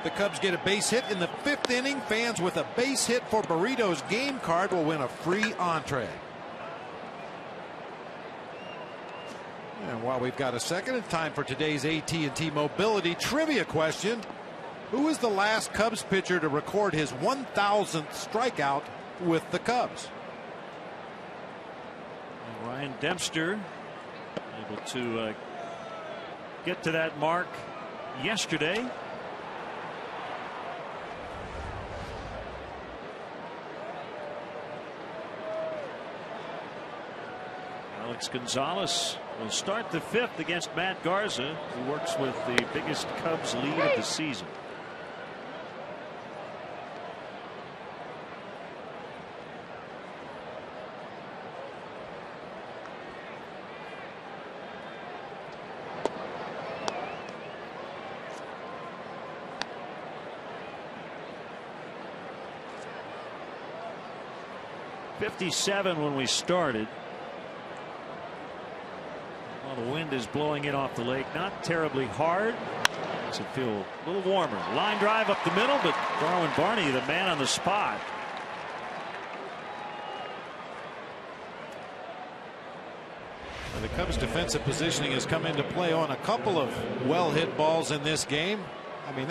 Speaker 7: The Cubs get a base hit in the 5th inning. Fans with a base hit for Burritos game card will win a free entree. And while we've got a second, it's time for today's AT&T Mobility trivia question. Who is the last Cubs pitcher to record his 1,000th strikeout with the Cubs?
Speaker 1: And Ryan Dempster able to get to that mark yesterday. Alex Gonzalez will start the 5th against Matt Garza, who works with the biggest Cubs lead of the season. .57 when we started. Well, the wind is blowing it off the lake, not terribly hard. Makes it feel a little warmer. Line drive up the middle, but Darwin Barney, the man on the spot.
Speaker 7: The Cubs defensive positioning has come into play on a couple of well hit balls in this game. I mean,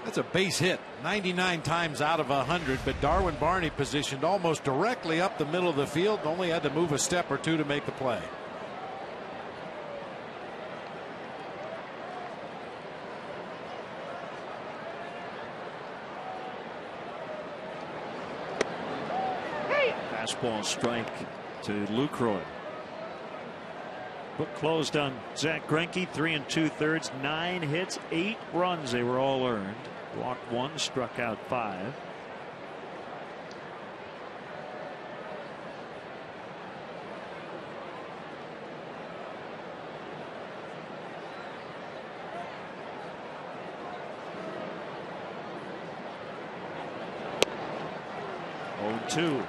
Speaker 7: that's a base hit 99 times out of 100, but Darwin Barney positioned almost directly up the middle of the field, only had to move a step or two to make the play.
Speaker 1: Fastball strike to Lucroy. Book closed on Zach Greinke, 3 2/3, 9 hits, 8 runs. They were all earned. Walked 1, struck out 5. Oh, 2.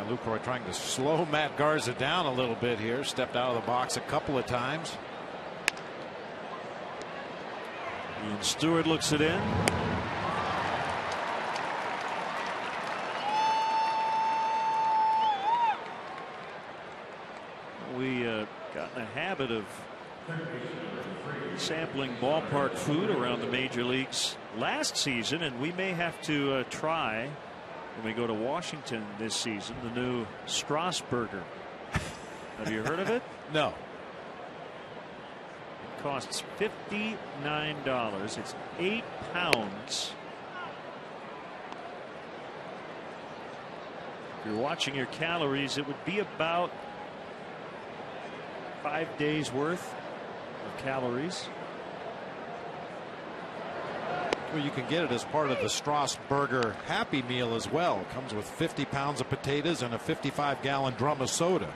Speaker 7: Lucroy trying to slow Matt Garza down a little bit here. Stepped out of the box a couple of times.
Speaker 1: Ian Stewart looks it in. We got in a habit of sampling ballpark food around the major leagues last season, and we may have to try When we go to Washington this season, the new Strasburger. Have you heard of it?
Speaker 7: No.
Speaker 1: It costs $59. It's 8 pounds. If you're watching your calories, it would be about 5 days worth of calories.
Speaker 7: Well, you can get it as part of the Strasburger Happy Meal as well. It comes with 50 pounds of potatoes and a 55-gallon drum of soda.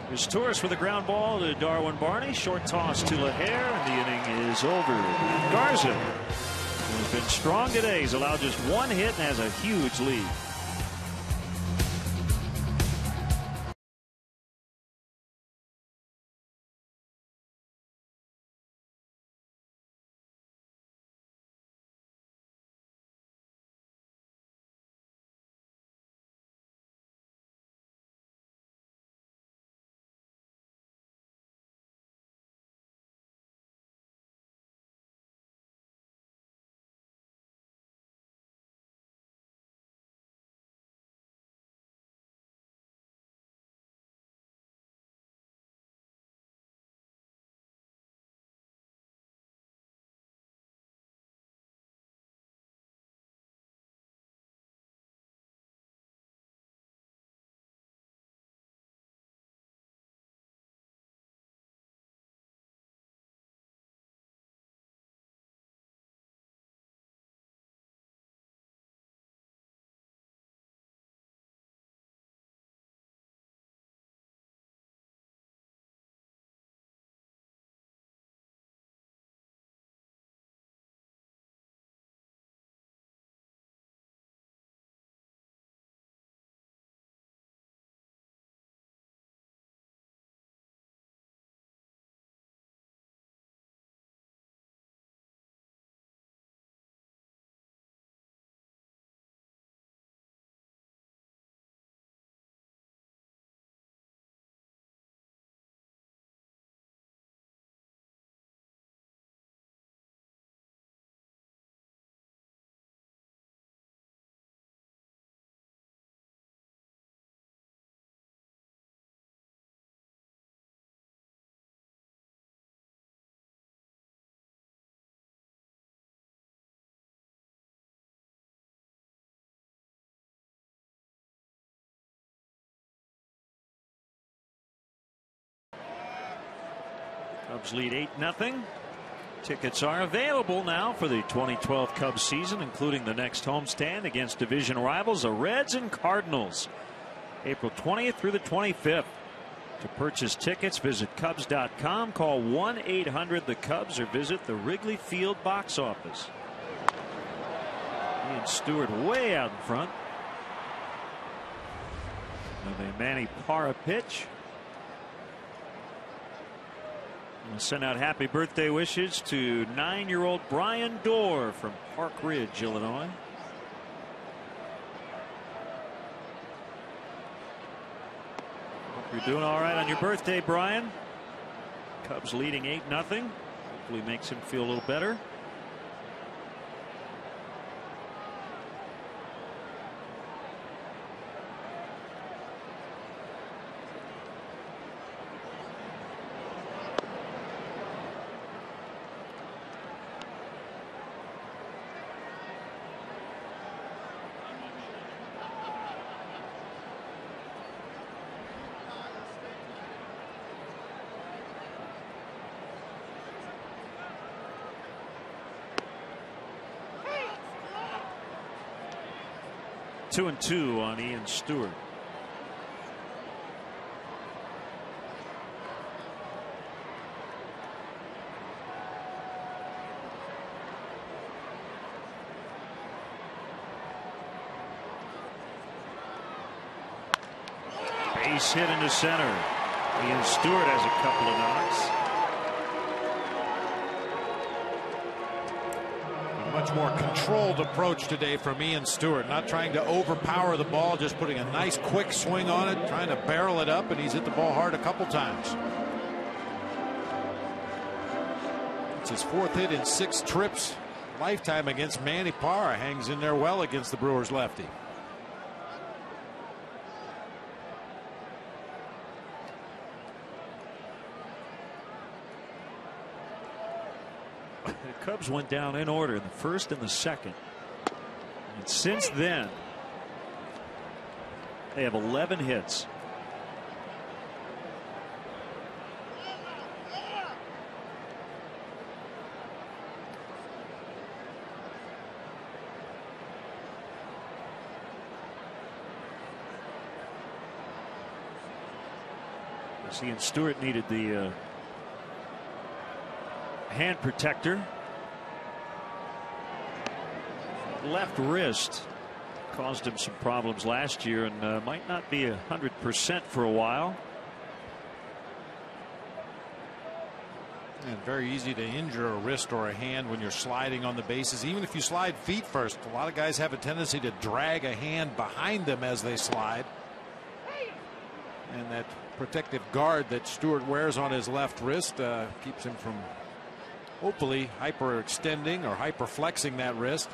Speaker 1: Here's Torres with a ground ball to Darwin Barney. Short toss to LaHare, and the inning is over. Garza, who's been strong today, he's allowed just 1 hit and has a huge lead. Cubs lead 8-0. Tickets are available now for the 2012 Cubs season, including the next homestand against division rivals, the Reds and Cardinals, April 20th through the 25th. To purchase tickets, visit Cubs.com, call 1-800-THE-CUBS, or visit the Wrigley Field box office. Ian Stewart way out in front. And a Manny Parra pitch. We'll send out happy birthday wishes to 9-year-old Brian Dorr from Park Ridge, Illinois. Hope you're doing all right on your birthday, Brian. Cubs leading 8-0. Hopefully makes him feel a little better. Two and two on Ian Stewart. Base hit into center. Ian Stewart has a couple of knocks.
Speaker 7: Much more controlled approach today from Ian Stewart, not trying to overpower the ball, just putting a nice quick swing on it, trying to barrel it up, and he's hit the ball hard a couple times. It's his 4th hit in 6 trips lifetime against Manny Parra. Hangs in there well against the Brewers lefty.
Speaker 1: The Cubs went down in order in the 1st and the 2nd. And since then, they have 11 hits. And Stewart needed the hand protector. Left wrist caused him some problems last year and might not be 100% for a while.
Speaker 7: And very easy to injure a wrist or a hand when you're sliding on the bases. Even if you slide feet first, a lot of guys have a tendency to drag a hand behind them as they slide. And that protective guard that Stewart wears on his left wrist keeps him from hopefully hyperextending or hyperflexing that wrist.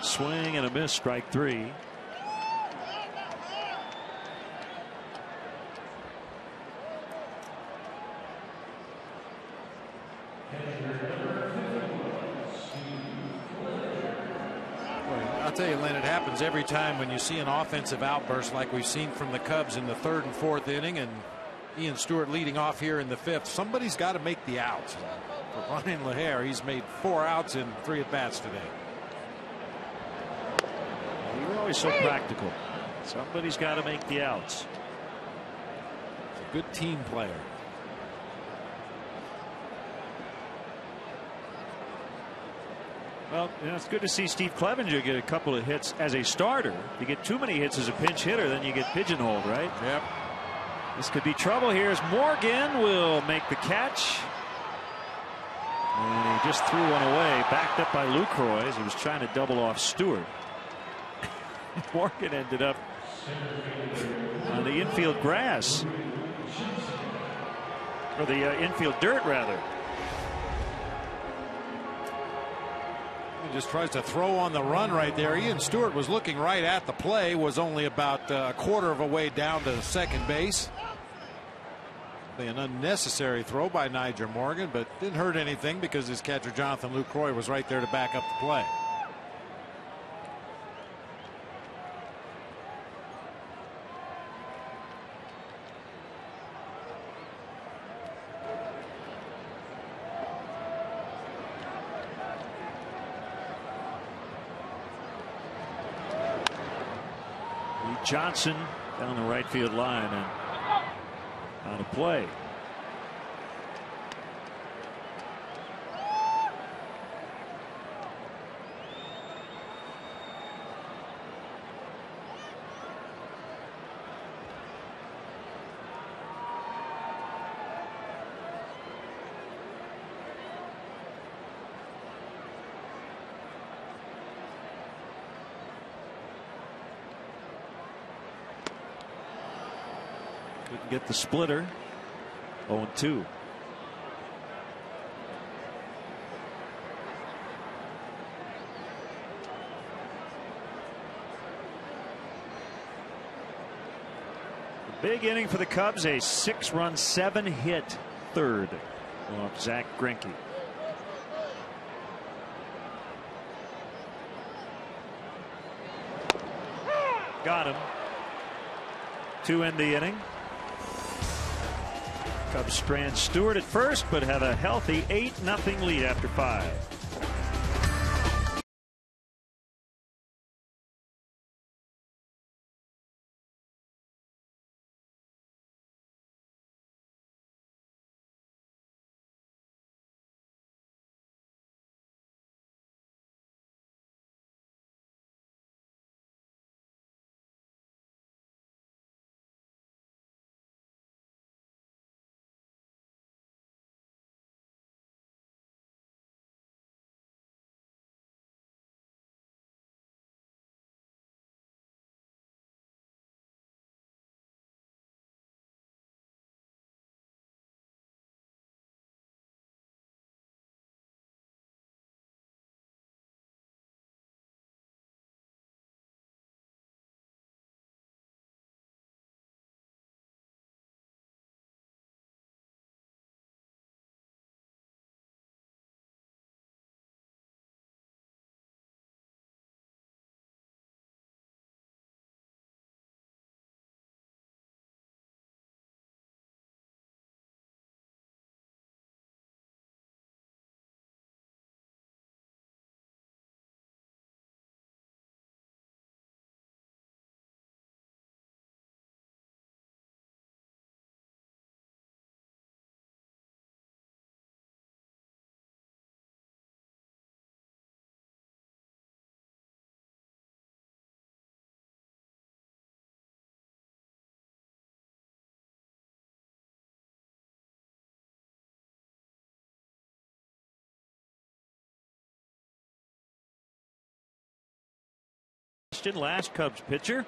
Speaker 1: Swing and a miss, strike 3.
Speaker 7: I'll tell you, Len, it happens every time when you see an offensive outburst like we've seen from the Cubs in the 3rd and 4th inning, and Ian Stewart leading off here in the 5th. Somebody's got to make the outs. For Ryan LaHare, he's made 4 outs in 3 at-bats today.
Speaker 1: You're always so practical. Somebody's got to make the outs.
Speaker 7: A good team player.
Speaker 1: Well, you know, it's good to see Steve Clevenger get a couple of hits as a starter. You get too many hits as a pinch hitter, then you get pigeonholed, right?
Speaker 7: Yep.
Speaker 1: This could be trouble here as Morgan will make the catch. And he just threw one away, backed up by Lucroy as he was trying to double off Stewart. Morgan ended up on the infield grass, or the infield dirt rather.
Speaker 7: He just tries to throw on the run right there. Ian Stewart was looking right at the play, was only about a quarter of a way down to second base. An unnecessary throw by Nyjer Morgan, but didn't hurt anything because his catcher Jonathan Lucroy was right there to back up the play.
Speaker 1: Johnson down the right field line and on a play. Couldn't get the splitter. 0-2. Big inning for the Cubs. A 6-run, 7-hit third off Zach Greinke. Got him. 2 in the inning. Cubs strand Stewart at first, but have a healthy 8-0 lead after 5. question. Last Cubs pitcher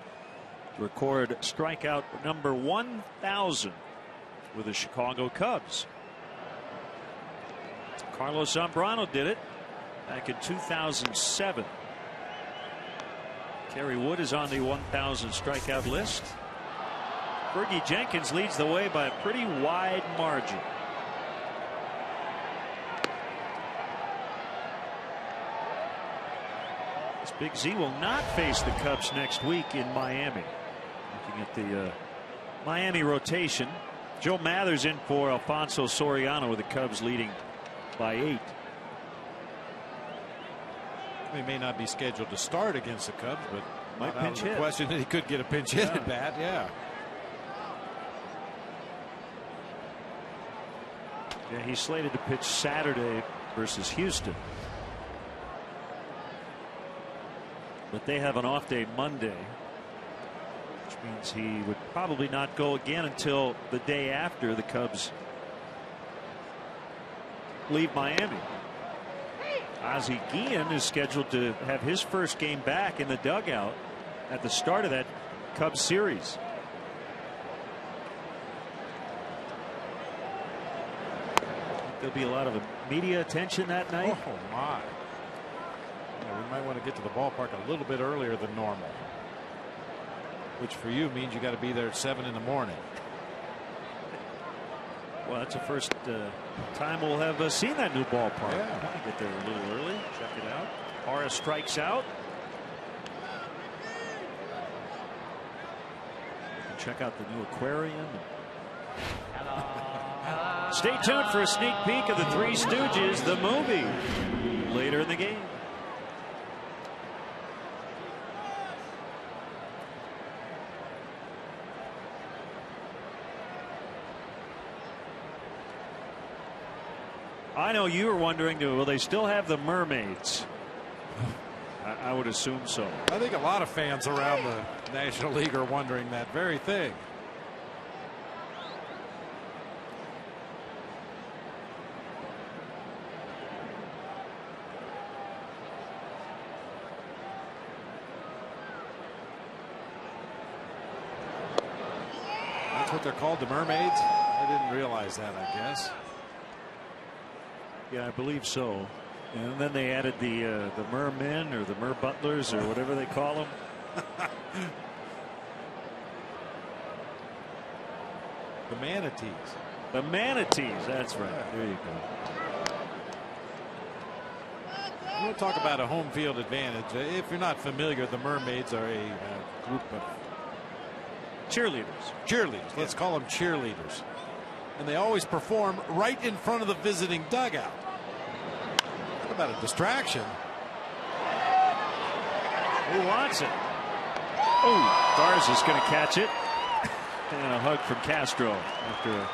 Speaker 1: to record strikeout number 1,000 with the Chicago Cubs. Carlos Zambrano did it back in 2007. Kerry Wood is on the 1,000 strikeout list. Fergie Jenkins leads the way by a pretty wide margin. This Big Z will not face the Cubs next week in Miami. Looking at the Miami rotation, Joe Mathers in for Alonso Soriano with the Cubs leading by 8.
Speaker 7: He may not be scheduled to start against the Cubs, but
Speaker 1: might
Speaker 7: not out of the question that he could get a pinch hit at bat. Yeah.
Speaker 1: Yeah, he's slated to pitch Saturday versus Houston. But they have an off day Monday, which means he would probably not go again until the day after the Cubs leave Miami. Ozzie Guillen is scheduled to have his first game back in the dugout at the start of that Cubs series. There'll be a lot of media attention that night.
Speaker 7: Oh my. Yeah, we might want to get to the ballpark a little bit earlier than normal, which for you means you got to be there at 7 in the morning.
Speaker 1: Well, that's the first time we'll have seen that new ballpark.
Speaker 7: Yeah.
Speaker 1: Get there a little early, check it out. Hara strikes out. Check out the new aquarium. Stay tuned for a sneak peek of the Three Stooges, the movie, later in the game. I know you were wondering, will they still have the mermaids? I would assume so.
Speaker 7: I think a lot of fans around the National League are wondering that very thing. That's what they're called, the mermaids? I didn't realize that, I guess.
Speaker 1: Yeah, I believe so. And then they added the mermen or the merbutlers or whatever they call them.
Speaker 7: The manatees.
Speaker 1: The manatees, that's right. There you go.
Speaker 7: We'll talk about a home field advantage. If you're not familiar, the mermaids are a group of
Speaker 1: cheerleaders.
Speaker 7: Let's call them cheerleaders. And they always perform right in front of the visiting dugout. Talk about a distraction.
Speaker 1: Who wants it? Oh, Garza's going to catch it. And a hug from Castro after a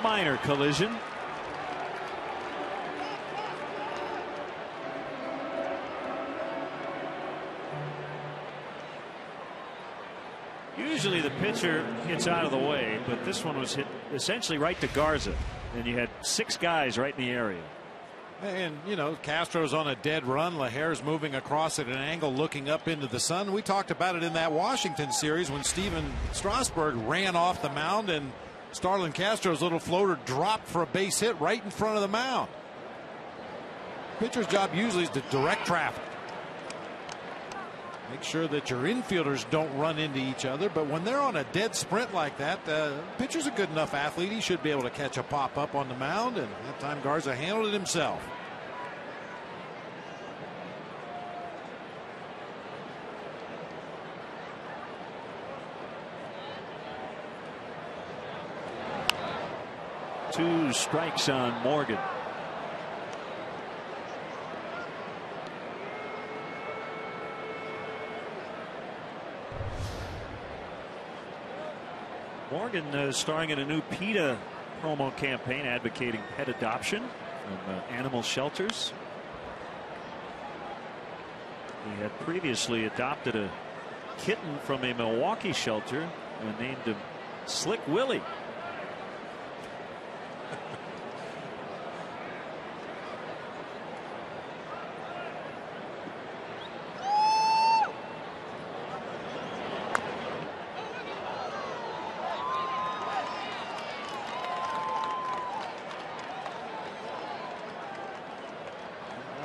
Speaker 1: minor collision. Usually the pitcher gets out of the way, but this one was hit essentially right to Garza, and you had 6 guys right in the area.
Speaker 7: And you know, Castro's on a dead run. Laher's moving across at an angle looking up into the sun. We talked about it in that Washington series when Steven Strasburg ran off the mound and Starlin Castro's little floater dropped for a base hit right in front of the mound. Pitcher's job usually is to direct traffic. Make sure that your infielders don't run into each other, but when they're on a dead sprint like that, pitcher's a good enough athlete. He should be able to catch a pop up on the mound, and that time Garza handled it himself.
Speaker 1: Two strikes on Morgan. Morgan starring in a new PETA promo campaign advocating pet adoption from animal shelters. He had previously adopted a kitten from a Milwaukee shelter and named him Slick Willie.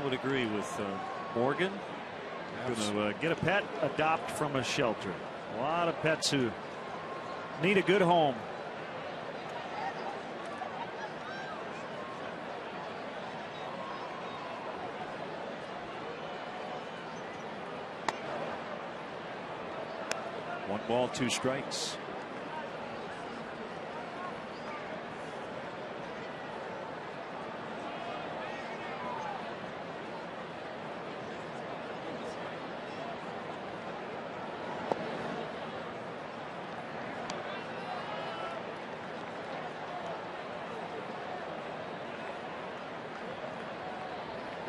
Speaker 1: would agree with Morgan. Going to get a pet, adopt from a shelter. A lot of pets who need a good home. One ball, 2 strikes.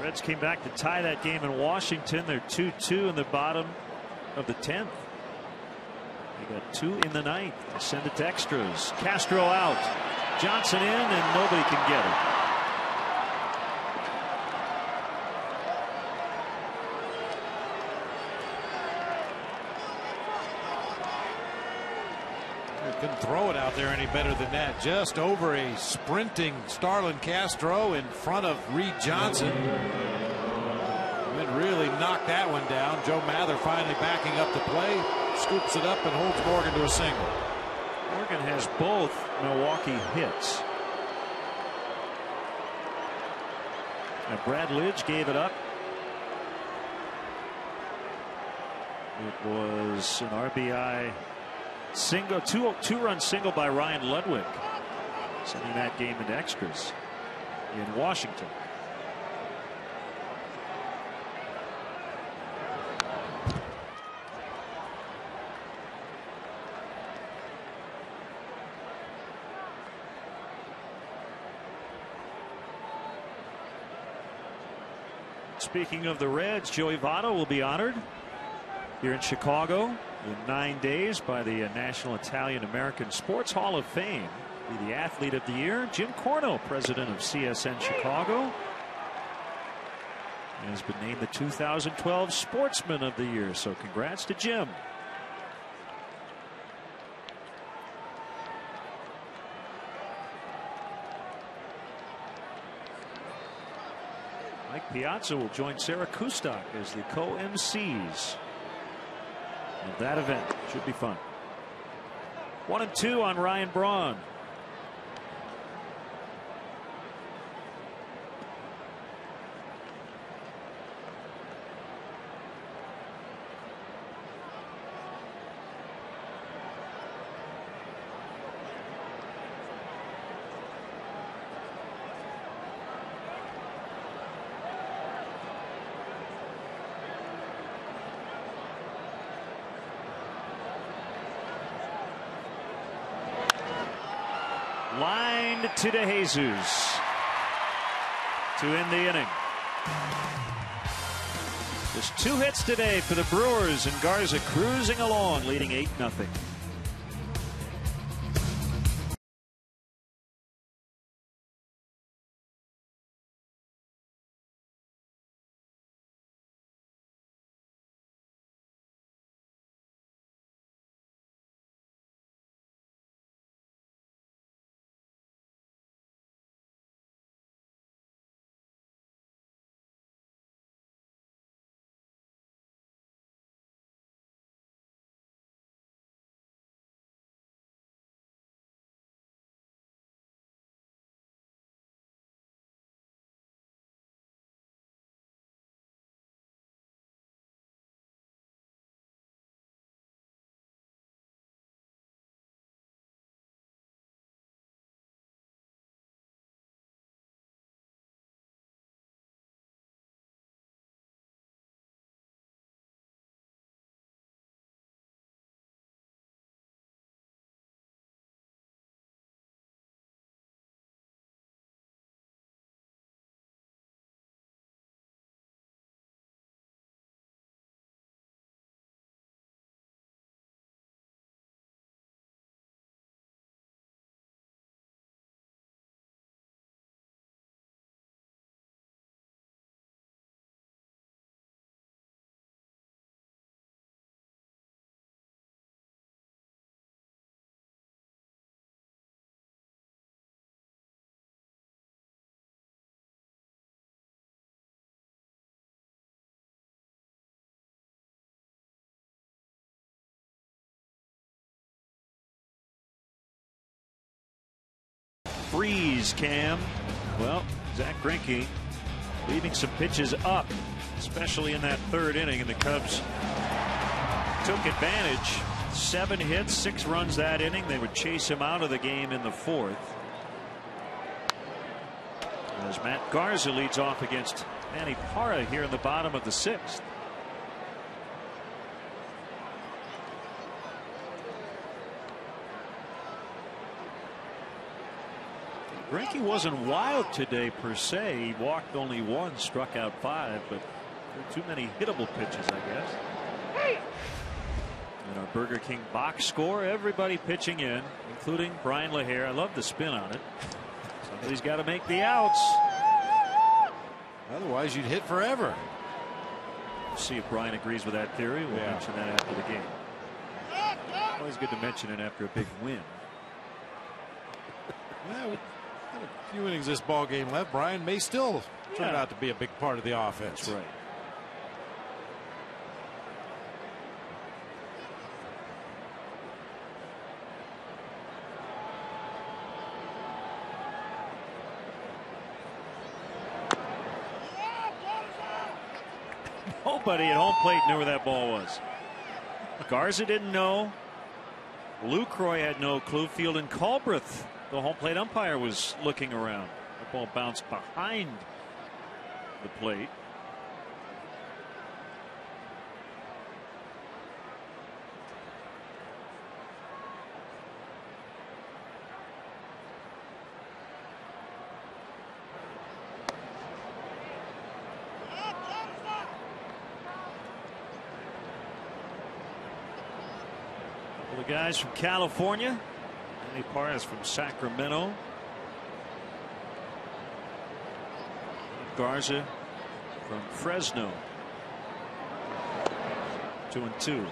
Speaker 1: Reds came back to tie that game in Washington. They're 2-2 in the bottom of the 10th. They got 2 in the 9th to send it to extras. Castro out. Johnson in, and nobody can get it.
Speaker 7: Couldn't throw it out there any better than that. Just over a sprinting Starlin Castro in front of Reed Johnson. And really knocked that one down. Joe Mather finally backing up the play, scoops it up and holds Morgan to a single.
Speaker 1: Morgan has both Milwaukee hits. And Brad Lidge gave it up. It was an RBI single, two-run single by Ryan Ludwig, sending that game into extras in Washington. Speaking of the Reds, Joey Votto will be honored here in Chicago in 9 days by the National Italian American Sports Hall of Fame. Be the Athlete of the Year. Jim Corno, president of CSN Chicago, has been named the 2012 Sportsman of the Year. So congrats to Jim. Mike Piazza will join Sarah Kustok as the co-MCs of that event. Should be fun. 1-2 on Ryan Braun. Lined to DeJesus to end the inning. Just 2 hits today for the Brewers, and Garza cruising along, leading 8-0. freeze, Cam. Well, Zach Greinke leaving some pitches up, especially in that third inning, and the Cubs took advantage. 7 hits, 6 runs that inning. They would chase him out of the game in the 4th. As Matt Garza leads off against Manny Parra here in the bottom of the 6th. Greinke wasn't wild today per se. He walked only 1, struck out 5, but too many hittable pitches, I guess. And our Burger King box score, everybody pitching in, including Brian LaHare. I love the spin on it. Somebody's got to make the outs.
Speaker 7: Otherwise, you'd hit forever.
Speaker 1: See if Brian agrees with that theory. We'll mention that after the game. Always good to mention it after a big win.
Speaker 7: Well, with a few innings this ball game left, Brian may still turn out to be a big part of the offense.
Speaker 1: That's right. Nobody at home plate knew where that ball was. Garza didn't know. Lucroy had no clue. Field and Culbreth, the home plate umpire, was looking around. The ball bounced behind the plate. The guys from California. Manny Parra is from Sacramento. Garza from Fresno. 2-2.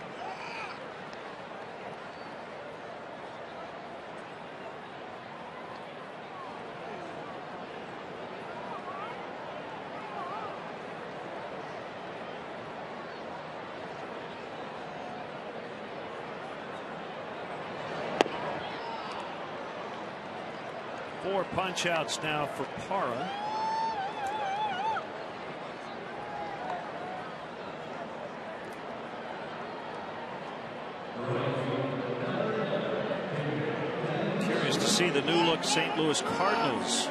Speaker 1: Four punch outs now for Parra. Curious to see the new look St. Louis Cardinals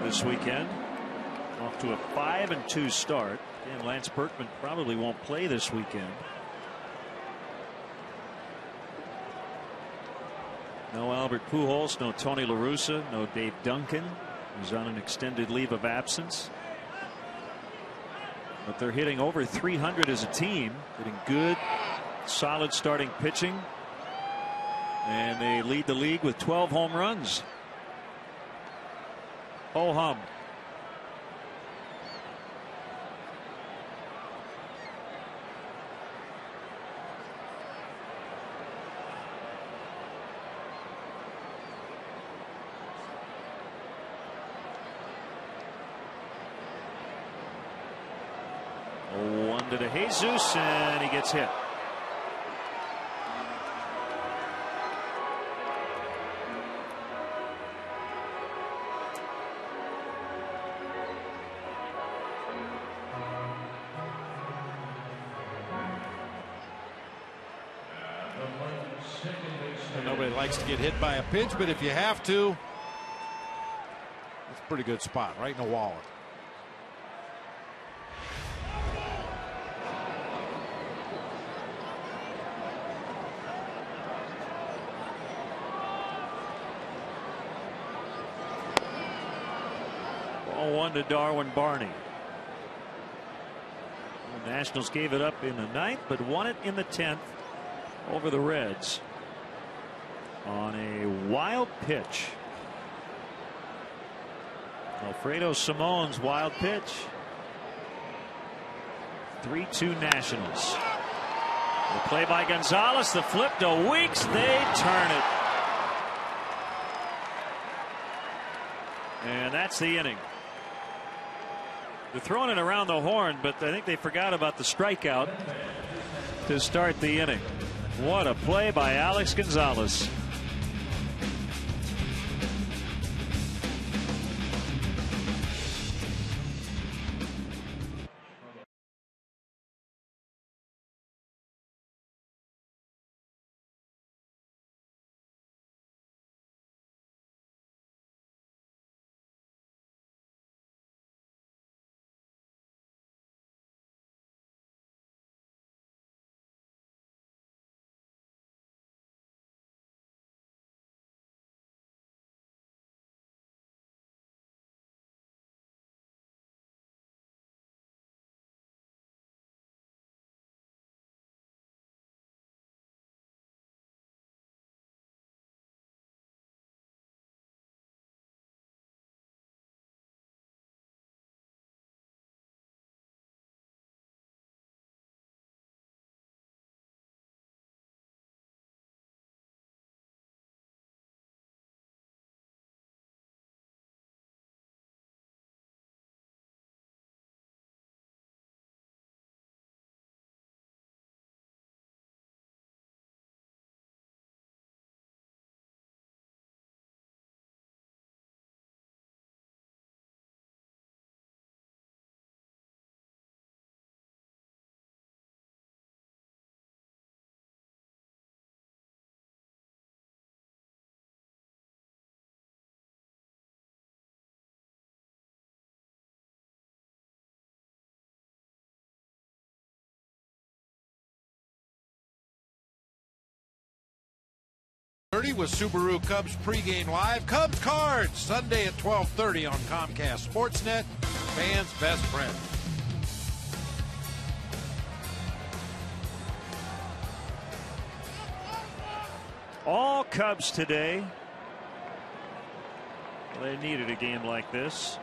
Speaker 1: this weekend. Off to a 5-2 start. And Lance Berkman probably won't play this weekend. No Albert Pujols, no Tony La Russa, no Dave Duncan, who's on an extended leave of absence. But they're hitting over 300 as a team, hitting good, solid starting pitching. And they lead the league with 12 home runs. Ho hum. One to De Jesus, and he gets hit.
Speaker 7: Nobody likes to get hit by a pitch, but if you have to, it's a pretty good spot, right in the wallet.
Speaker 1: Ball one to Darwin Barney. The Nationals gave it up in the 9th, but won it in the 10th over the Reds on a wild pitch. Alfredo Simone's wild pitch. 3-2 Nationals. The play by Gonzalez, the flip to Weeks, they turn it. And that's the inning. They're throwing it around the horn, but I think they forgot about the strikeout to start the inning. What a play by Alex Gonzalez.
Speaker 7: 12:30 with Subaru Cubs pregame live. Cubs Cards, Sunday at 12:30 on Comcast Sportsnet, fans' best friend.
Speaker 1: All Cubs today. They needed a game like this.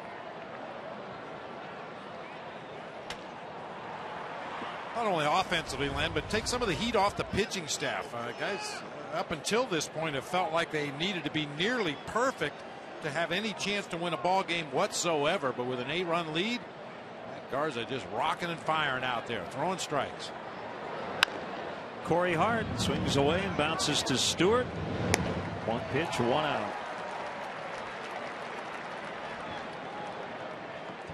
Speaker 7: Not only offensively, Len, but take some of the heat off the pitching staff. Guys, up until this point, have felt like they needed to be nearly perfect to have any chance to win a ball game whatsoever. But with an 8-run lead, Garza just rocking and firing out there, throwing strikes.
Speaker 1: Corey Hart swings away and bounces to Stewart. 1 pitch, 1 out.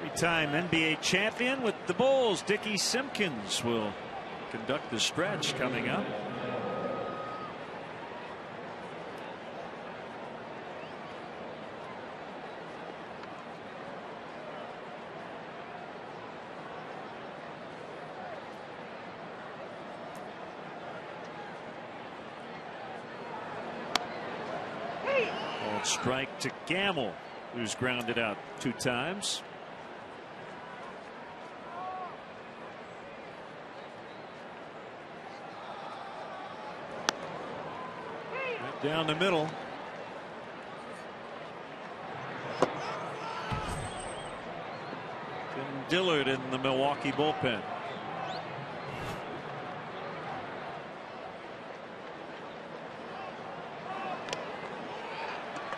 Speaker 1: 3-time NBA champion with the Bulls, Dickie Simpkins, will conduct the stretch coming up. Called strike to Gamble, who's grounded out 2 times. Down the middle. Tim Dillard in the Milwaukee bullpen.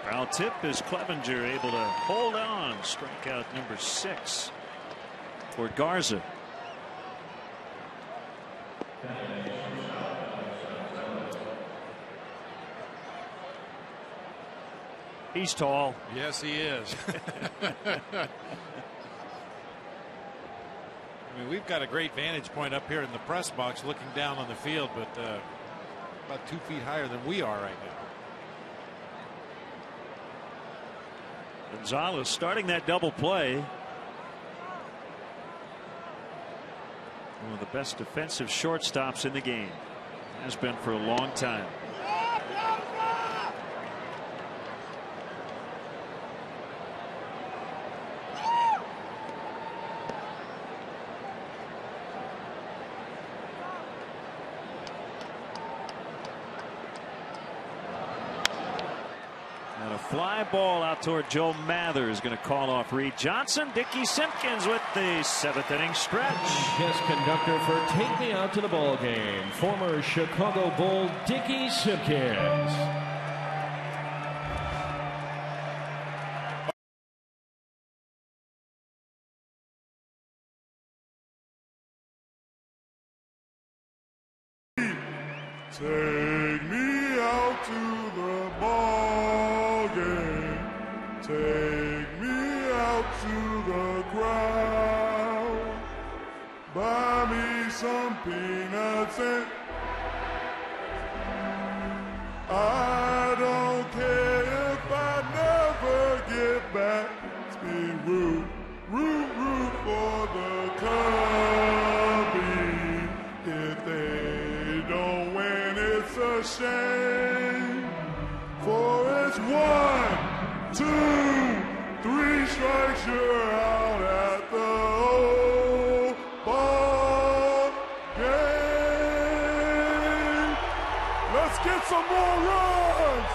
Speaker 1: Foul tip is Clevenger able to hold on. Strikeout number 6 for Garza. He's tall.
Speaker 7: Yes, he is. I mean, we've got a great vantage point up here in the press box looking down on the field, but about 2 feet higher than we are right now.
Speaker 1: Gonzalez starting that double play. One of the best defensive shortstops in the game. Has been for a long time. Fly ball out toward Joe Mather is going to call off Reed Johnson. Dickie Simpkins with the 7th inning stretch.
Speaker 8: Guest conductor for Take Me Out to the Ball Game, former Chicago Bull Dickie Simpkins.
Speaker 9: Take me out to the ball game. Take me out to the crowd. Buy me some peanuts and I don't care if I never get back. Be root for the Cubbies. If they don't win, it's a shame. For it's 1, 2, 3 strikes, you're out at the old ball game. Let's get some more runs.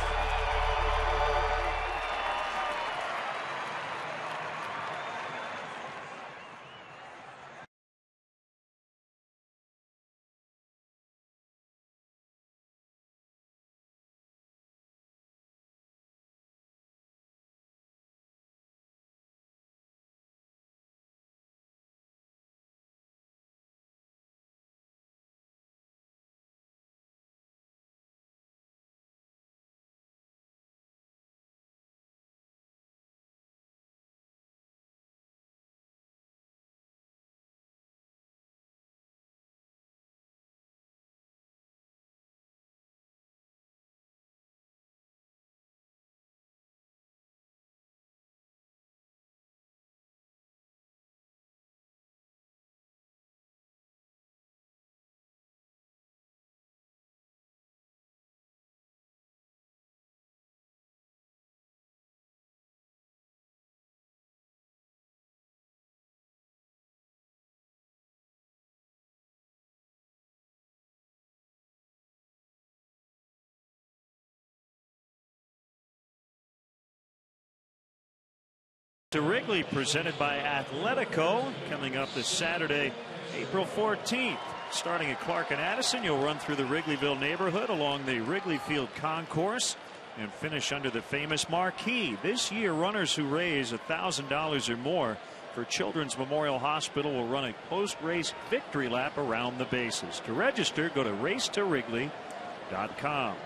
Speaker 1: To Wrigley, presented by Athletico, coming up this Saturday, April 14th. Starting at Clark and Addison, you'll run through the Wrigleyville neighborhood along the Wrigley Field concourse and finish under the famous marquee. This year, runners who raise $1,000 or more for Children's Memorial Hospital will run a post-race victory lap around the bases. To register, go to racetowrigley.com.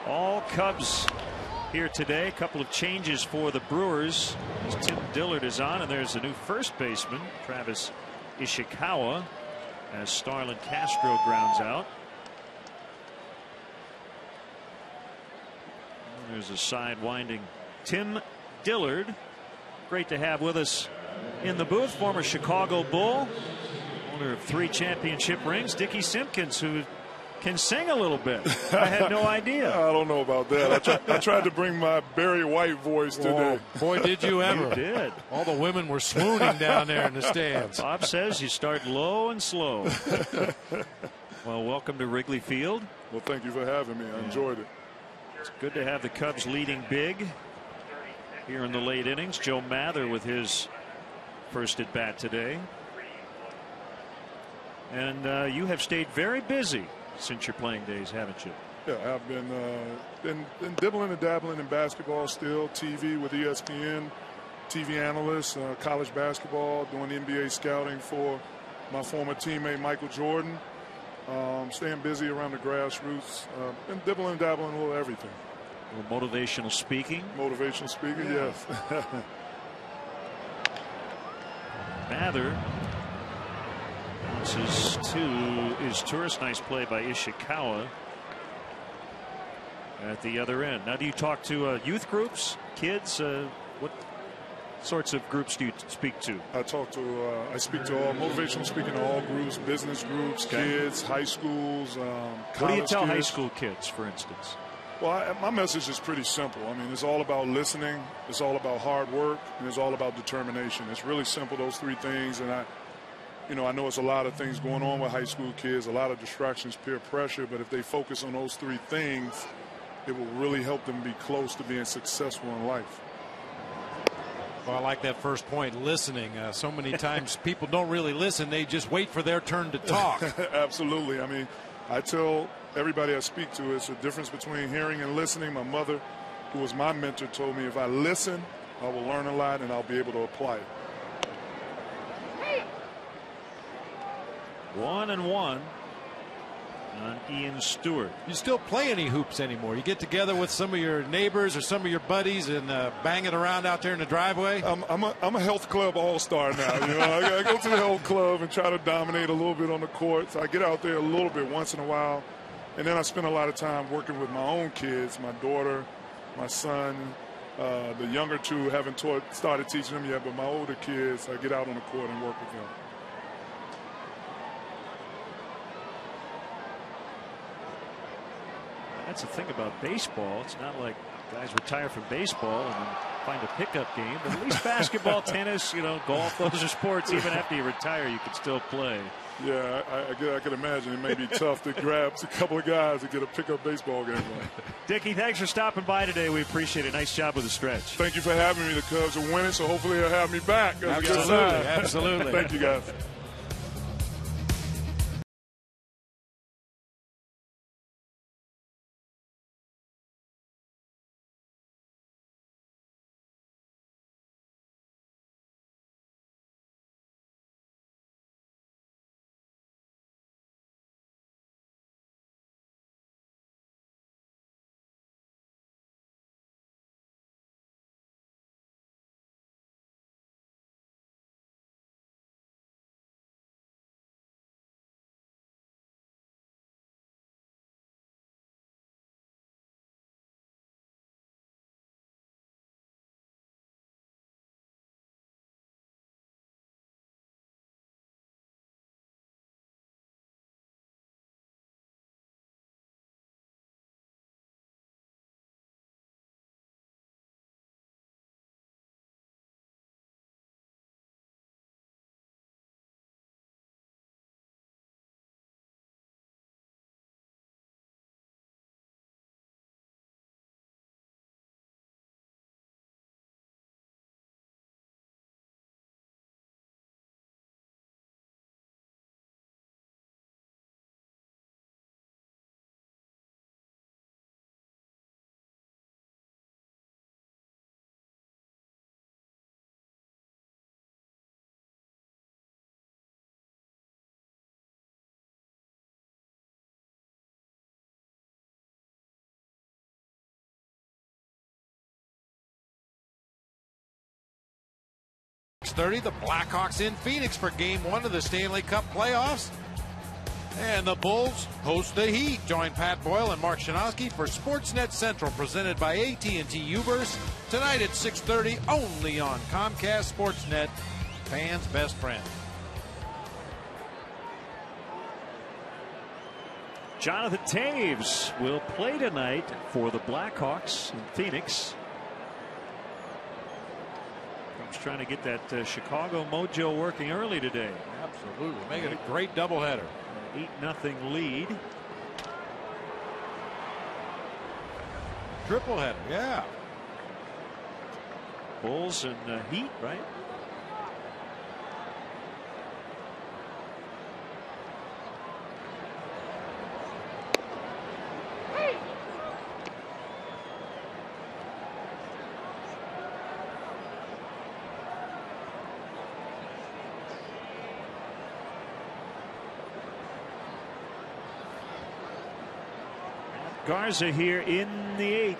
Speaker 1: All Cubs here today. A couple of changes for the Brewers as Tim Dillard is on, and there's a new first baseman, Travis Ishikawa, as Starlin Castro grounds out. And there's a side-winding Tim Dillard. Great to have with us in the booth, former Chicago Bull, owner of 3 championship rings, Dickie Simpkins, who can sing a little bit. I had no idea.
Speaker 9: I don't know about that. I tried to bring my Barry White voice today.
Speaker 7: Boy, did you ever.
Speaker 1: You did.
Speaker 7: All the women were swooning down there in the stands.
Speaker 1: Bob says you start low and slow. Well, welcome to Wrigley Field.
Speaker 9: Well, thank you for having me. I enjoyed it.
Speaker 1: It's good to have the Cubs leading big here in the late innings. Joe Mather with his first at bat today. And you have stayed very busy since your playing days, haven't you?
Speaker 9: Yeah, I've been dibbling and dabbling in basketball still, TV with ESPN, TV analyst, college basketball, doing NBA scouting for my former teammate Michael Jordan, staying busy around the grassroots, and dibbling and dabbling a little everything.
Speaker 1: A little motivational speaking.
Speaker 9: Motivational speaking,
Speaker 1: yeah.
Speaker 9: Yes.
Speaker 1: Mather bounces to his tourist. Nice play by Ishikawa at the other end. Now, do you talk to youth groups, kids? What sorts of groups do you speak to?
Speaker 9: I speak to all motivational speaking to all groups, business groups, kids, high schools, college.
Speaker 1: What do you tell
Speaker 9: kids.
Speaker 1: high school kids, for instance?
Speaker 9: Well, my message is pretty simple. I mean, it's all about listening, it's all about hard work, and it's all about determination. It's really simple, those 3 things. And I know it's a lot of things going on with high school kids, a lot of distractions, peer pressure, but if they focus on those 3 things, it will really help them be close to being successful in life.
Speaker 7: Well, I like that first point, listening. So many times people don't really listen. They just wait for their turn to talk.
Speaker 9: Absolutely. I mean, I tell everybody I speak to, it's a difference between hearing and listening. My mother, who was my mentor, told me if I listen, I will learn a lot and I'll be able to apply it.
Speaker 1: 1-1 on Ian Stewart.
Speaker 7: You still play any hoops anymore? You get together with some of your neighbors or some of your buddies and bang it around out there in the driveway?
Speaker 9: I'm a health club all-star now. I go to the health club and try to dominate a little bit on the courts. I get out there a little bit once in a while, and then I spend a lot of time working with my own kids, my daughter, my son. The younger 2 haven't started teaching them yet, but my older kids, I get out on the court and work with them.
Speaker 1: That's the thing about baseball. It's not like guys retire from baseball and then find a pickup game. But at least basketball, tennis, golf, those are sports. Even after you retire, you can still play.
Speaker 9: Yeah, I can imagine it may be tough to grab a couple of guys to get a pickup baseball game going.
Speaker 1: Dickie, thanks for stopping by today. We appreciate it. Nice job with the stretch.
Speaker 9: Thank you for having me. The Cubs are winning, so hopefully they'll have me back.
Speaker 7: Absolutely. Absolutely.
Speaker 9: Thank you, guys.
Speaker 7: 6:30, the Blackhawks in Phoenix for Game 1 of the Stanley Cup playoffs. And the Bulls host the Heat. Join Pat Boyle and Mark Shinosky for Sportsnet Central, presented by AT&T U-verse, tonight at 6:30, only on Comcast Sportsnet, fans' best friend.
Speaker 1: Jonathan Taves will play tonight for the Blackhawks in Phoenix. He's trying to get that Chicago mojo working early today.
Speaker 7: Absolutely. Make it a great doubleheader.
Speaker 1: 8-0 lead.
Speaker 7: Triple header, yeah.
Speaker 1: Bulls and Heat, right? Garza here in the 8th.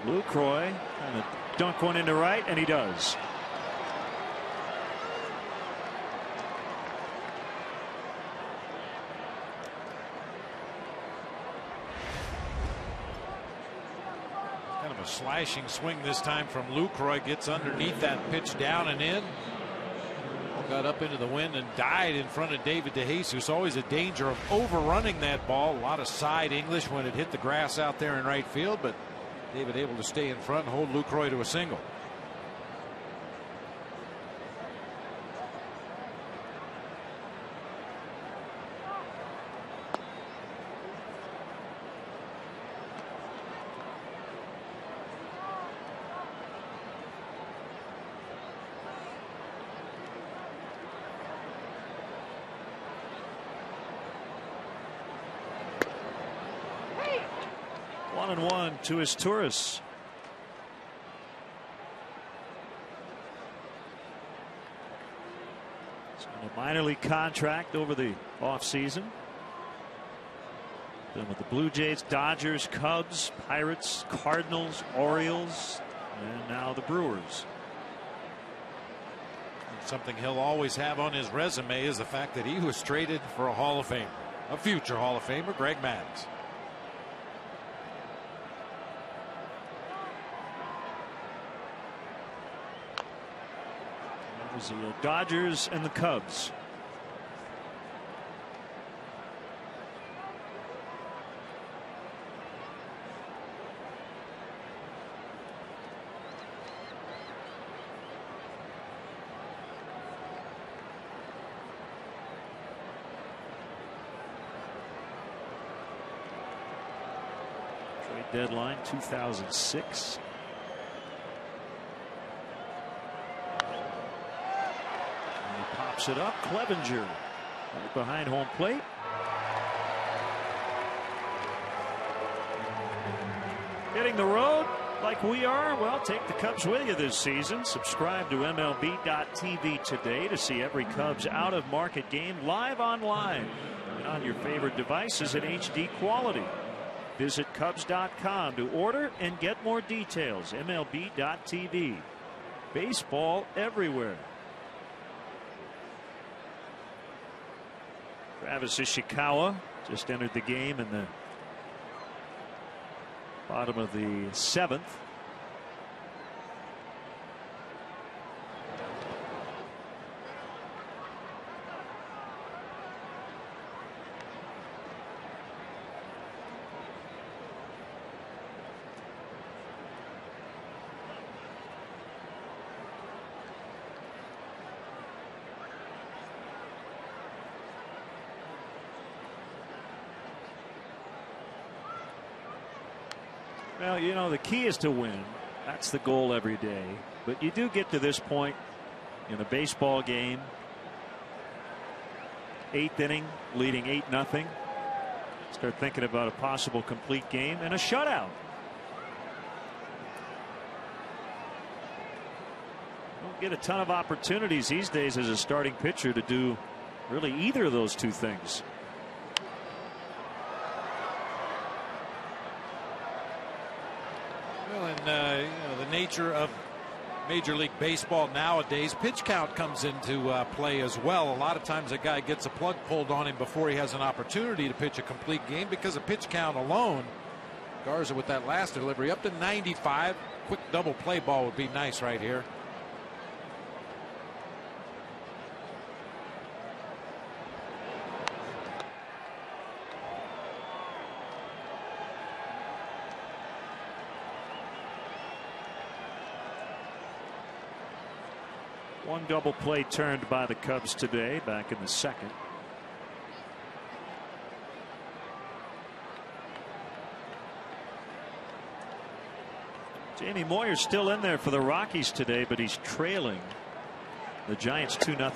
Speaker 1: Lucroy trying to dunk one into right, and he does.
Speaker 7: Kind of a slashing swing this time from Lucroy. Gets underneath that pitch down and in. Got up into the wind and died in front of David DeJesus. Always a danger of overrunning that ball. A lot of side English when it hit the grass out there in right field, but David able to stay in front and hold Lucroy to a single.
Speaker 1: One to his Turris. It's a minor league contract over the offseason. Been with the Blue Jays, Dodgers, Cubs, Pirates, Cardinals, Orioles, and now the Brewers.
Speaker 7: Something he'll always have on his resume is the fact that he was traded for a Hall of Famer, a future Hall of Famer, Greg Maddux.
Speaker 1: The Dodgers and the Cubs. Trade deadline 2006. It up. Clevenger right behind home plate. Hitting the road like we are. Well, take the Cubs with you this season. Subscribe to MLB.tv today to see every Cubs out of market game live online and on your favorite devices in HD quality. Visit Cubs.com to order and get more details. MLB.tv. Baseball everywhere. Travis Ishikawa just entered the game in the bottom of the 7th. Well, you know, the key is to win. That's the goal every day. But you do get to this point in a baseball game. 8th inning, leading 8-0. Start thinking about a possible complete game and a shutout. Don't get a ton of opportunities these days as a starting pitcher to do really either of those two things.
Speaker 7: Well, and you know, the nature of Major League Baseball nowadays, pitch count comes into play as well. A lot of times a guy gets a plug pulled on him before he has an opportunity to pitch a complete game because of pitch count alone. Garza with that last delivery up to 95. Quick double play ball would be nice right here.
Speaker 1: One double play turned by the Cubs today, back in the second. Jamie Moyer's still in there for the Rockies today, but he's trailing the Giants 2-0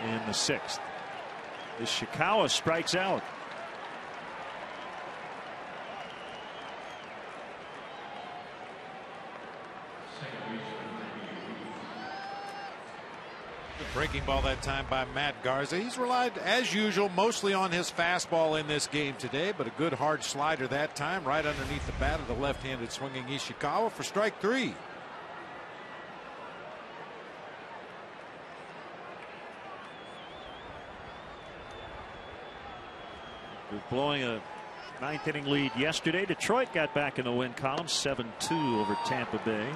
Speaker 1: in the sixth. Ishikawa strikes out.
Speaker 7: Breaking ball that time by Matt Garza. He's relied, as usual, mostly on his fastball in this game today, but a good hard slider that time, right underneath the bat of the left-handed swinging Ishikawa for strike 3.
Speaker 1: We're blowing a ninth-inning lead yesterday. Detroit got back in the win column, 7-2 over Tampa Bay.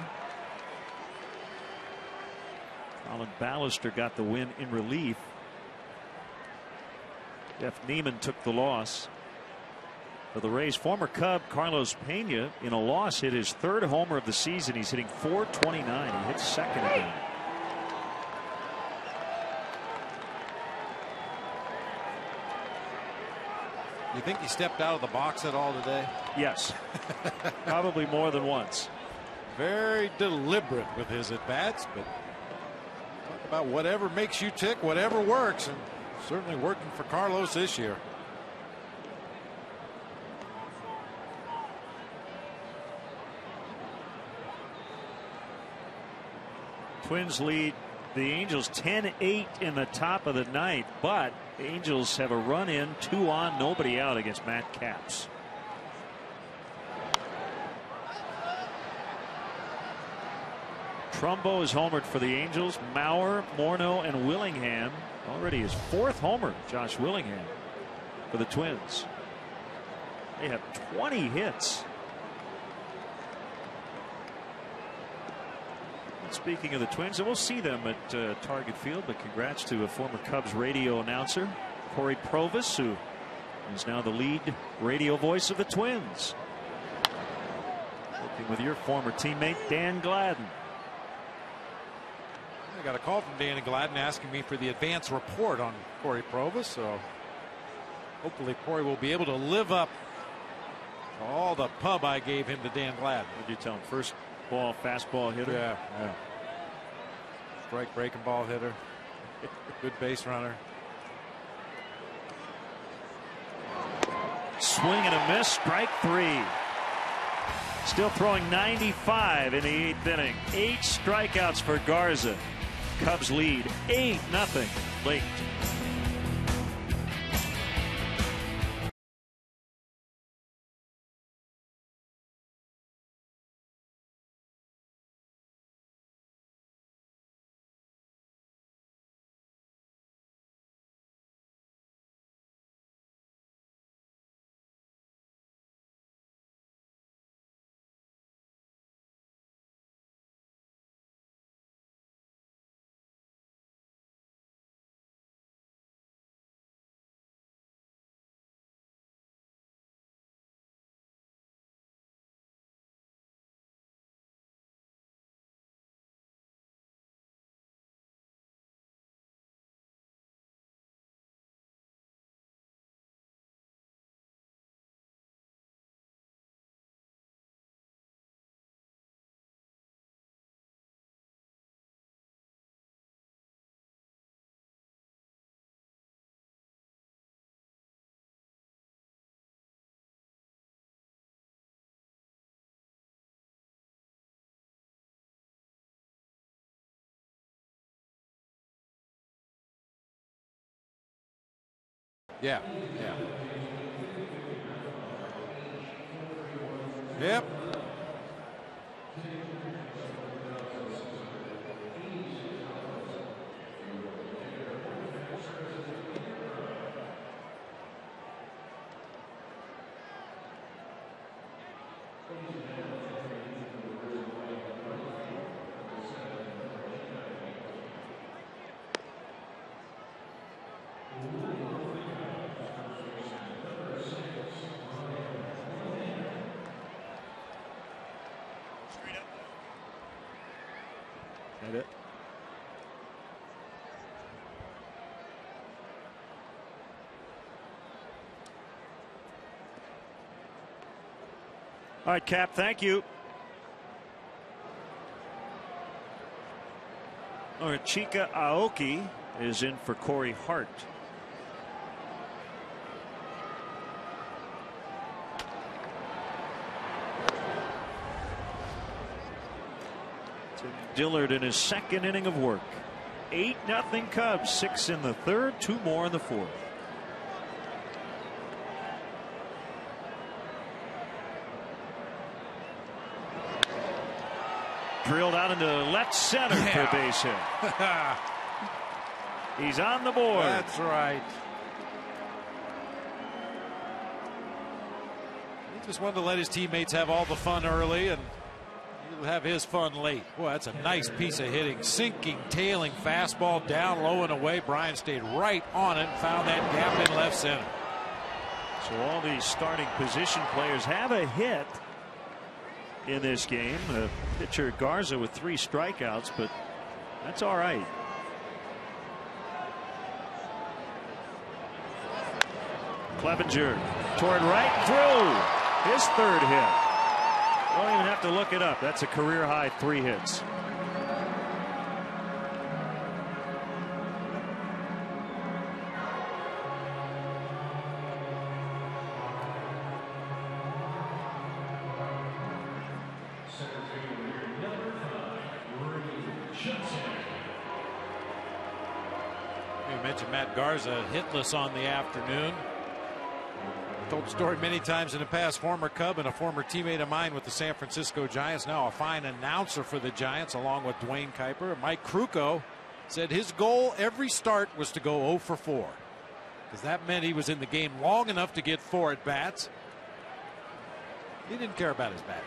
Speaker 1: Colin Ballister got the win in relief. Jeff Neiman took the loss for the Rays. Former Cub Carlos Pena, in a loss, hit his third homer of the season. He's hitting .429. He hits second again.
Speaker 7: You think he stepped out of the box at all today?
Speaker 1: Yes. Probably more than once.
Speaker 7: Very deliberate with his at-bats, but talk about whatever makes you tick, whatever works, and certainly working for Carlos this year.
Speaker 1: Twins lead the Angels 10-8 in the top of the ninth, but the Angels have a run in, 2 on, nobody out against Matt Capps. Trumbo is homered for the Angels. Mauer, Morneau, and Willingham. Already his 4th homer, Josh Willingham, for the Twins. They have 20 hits. And speaking of the Twins, and we'll see them at Target Field, but congrats to a former Cubs radio announcer, Corey Provis, who is now the lead radio voice of the Twins. Working with your former teammate, Dan Gladden.
Speaker 7: I got a call from Danny Gladden asking me for the advance report on Corey Provis, so hopefully Corey will be able to live up to all the pub I gave him to Dan Gladden.
Speaker 1: What did you tell him? First ball, fastball hitter?
Speaker 7: Yeah. Strike breaking ball hitter. Good base runner.
Speaker 1: Swing and a miss, strike 3. Still throwing 95 in the 8th inning. 8 strikeouts for Garza. Cubs lead 8-0 late.
Speaker 7: Yeah. Yep.
Speaker 1: That it? All right, Cap, thank you. All right, Chika Aoki is in for Corey Hart. Tim Dillard in his second inning of work. 8-0 Cubs, 6 in the third, 2 more in the fourth. Drilled out into left center for a base hit. He's on the board.
Speaker 7: That's right. He just wanted to let his teammates have all the fun early, and he'll have his fun late. Boy, that's a nice piece of hitting. Sinking, tailing fastball down low and away. Brian stayed right on it and found that gap in left center.
Speaker 1: So all these starting position players have a hit in this game. Pitcher Garza with 3 strikeouts, but that's all right. Clevenger toward right through his 3rd hit. Don't even have to look it up. That's a career high 3 hits.
Speaker 7: You mentioned Matt Garza hitless on the afternoon. Told the story many times in the past. Former Cub and a former teammate of mine with the San Francisco Giants, now a fine announcer for the Giants along with Dwayne Kuiper. Mike Krukow said his goal every start was to go 0 for 4 because that meant he was in the game long enough to get 4 at bats. He didn't care about his bat,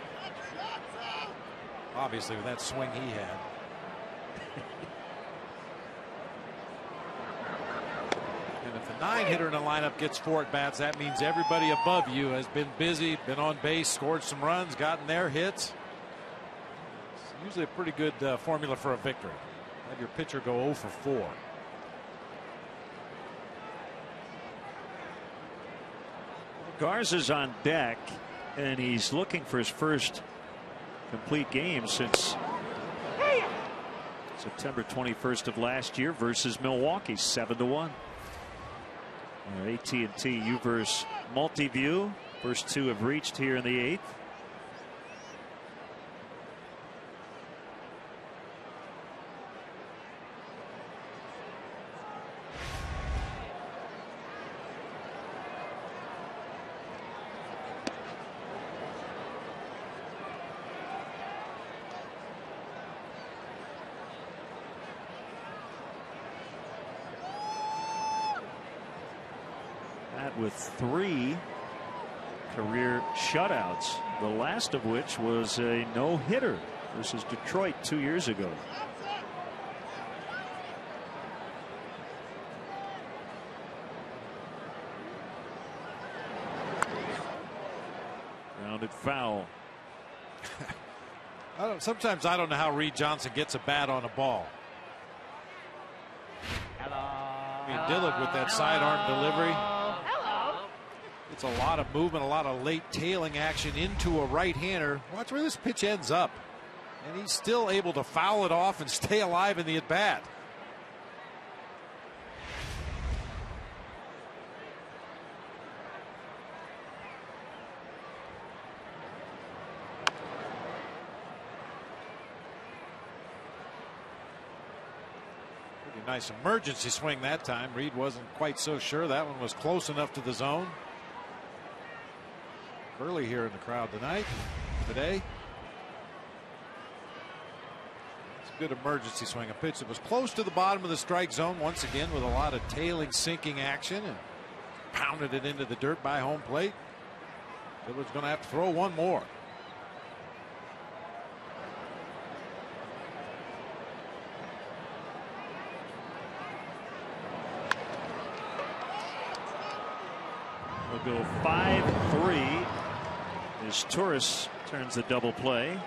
Speaker 7: obviously, with that swing he had. And if a 9-hitter in a lineup gets 4 at bats, that means everybody above you has been busy, been on base, scored some runs, gotten their hits. It's usually a pretty good formula for a victory. Have your pitcher go 0 for 4.
Speaker 1: Garza's on deck, and he's looking for his first complete game since September 21st of last year versus Milwaukee, 7-1. AT&T UVerse multi-view. First 2 have reached here in the 8th. With 3 career shutouts, the last of which was a no-hitter versus Detroit 2 years ago. Grounded foul.
Speaker 7: Sometimes I don't know how Reed Johnson gets a bat on a ball. I mean, Dillard with that sidearm delivery. It's a lot of movement, a lot of late tailing action into a right-hander. Watch where this pitch ends up. And he's still able to foul it off and stay alive in the at-bat. Pretty nice emergency swing that time. Reed wasn't quite so sure. That one was close enough to the zone. Early here in the crowd today. It's a good emergency swing. A pitch that was close to the bottom of the strike zone once again with a lot of tailing, sinking action, and pounded it into the dirt by home plate. Dillard's going to have to throw one more.
Speaker 1: We'll go 5-3 as Torres turns the double play.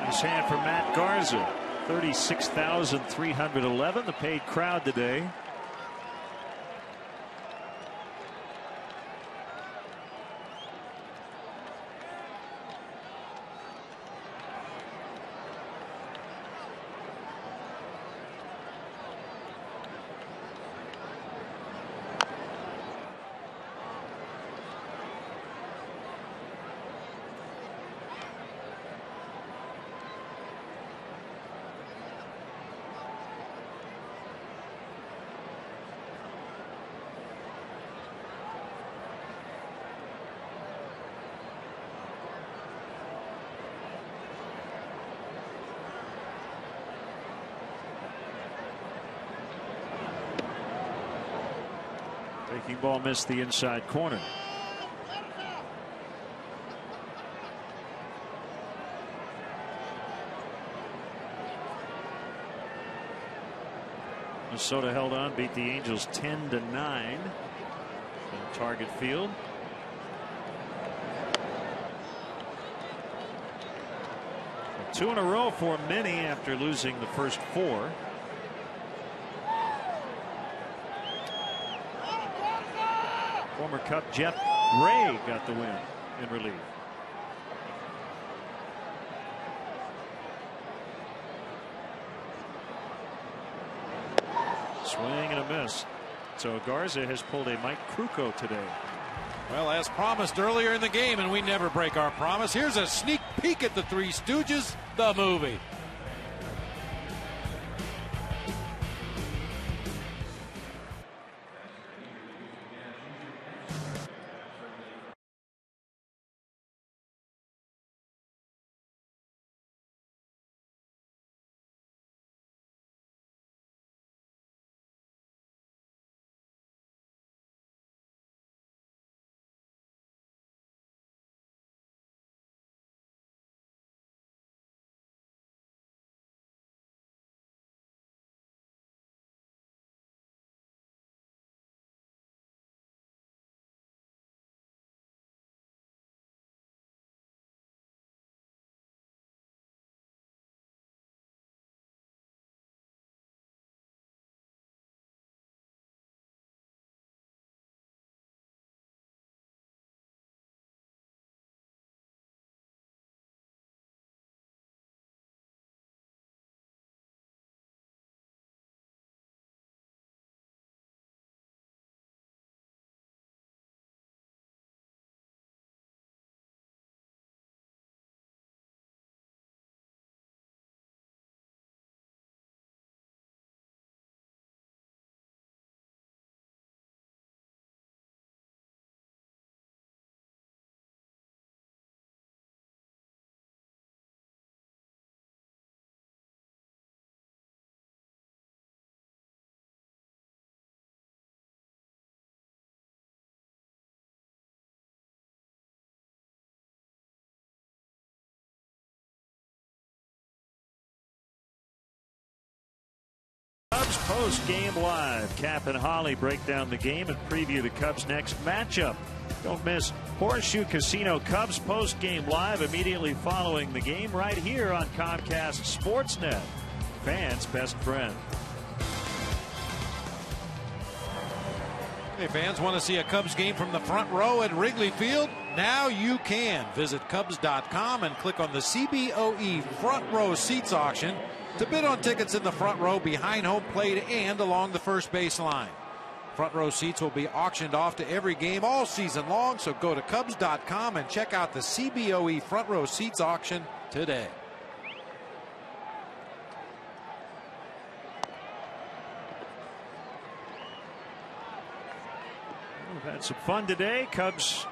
Speaker 1: This hand for Matt Garza. 36,311, the paid crowd today. Breaking ball missed the inside corner. Minnesota held on, beat the Angels 10-9 in Target Field. Two in a row for many after losing the first four. Former Cub Jeff Gray got the win in relief. Swing and a miss. So Garza has pulled a Mike Krukow today.
Speaker 7: Well, as promised earlier in the game, and we never break our promise, here's a sneak peek at the Three Stooges, the movie.
Speaker 1: Cubs post-game live. Cap and Holly break down the game and preview the Cubs' next matchup. Don't miss Horseshoe Casino Cubs post-game live immediately following the game right here on Comcast Sportsnet. Fans' best friend.
Speaker 7: Hey, fans, want to see a Cubs game from the front row at Wrigley Field? Now you can. Visit Cubs.com and click on the CBOE front row seats auction to bid on tickets in the front row behind home plate and along the first base line. Front row seats will be auctioned off to every game all season long, so go to Cubs.com and check out the CBOE front row seats auction today.
Speaker 1: We've had some fun today. Cubs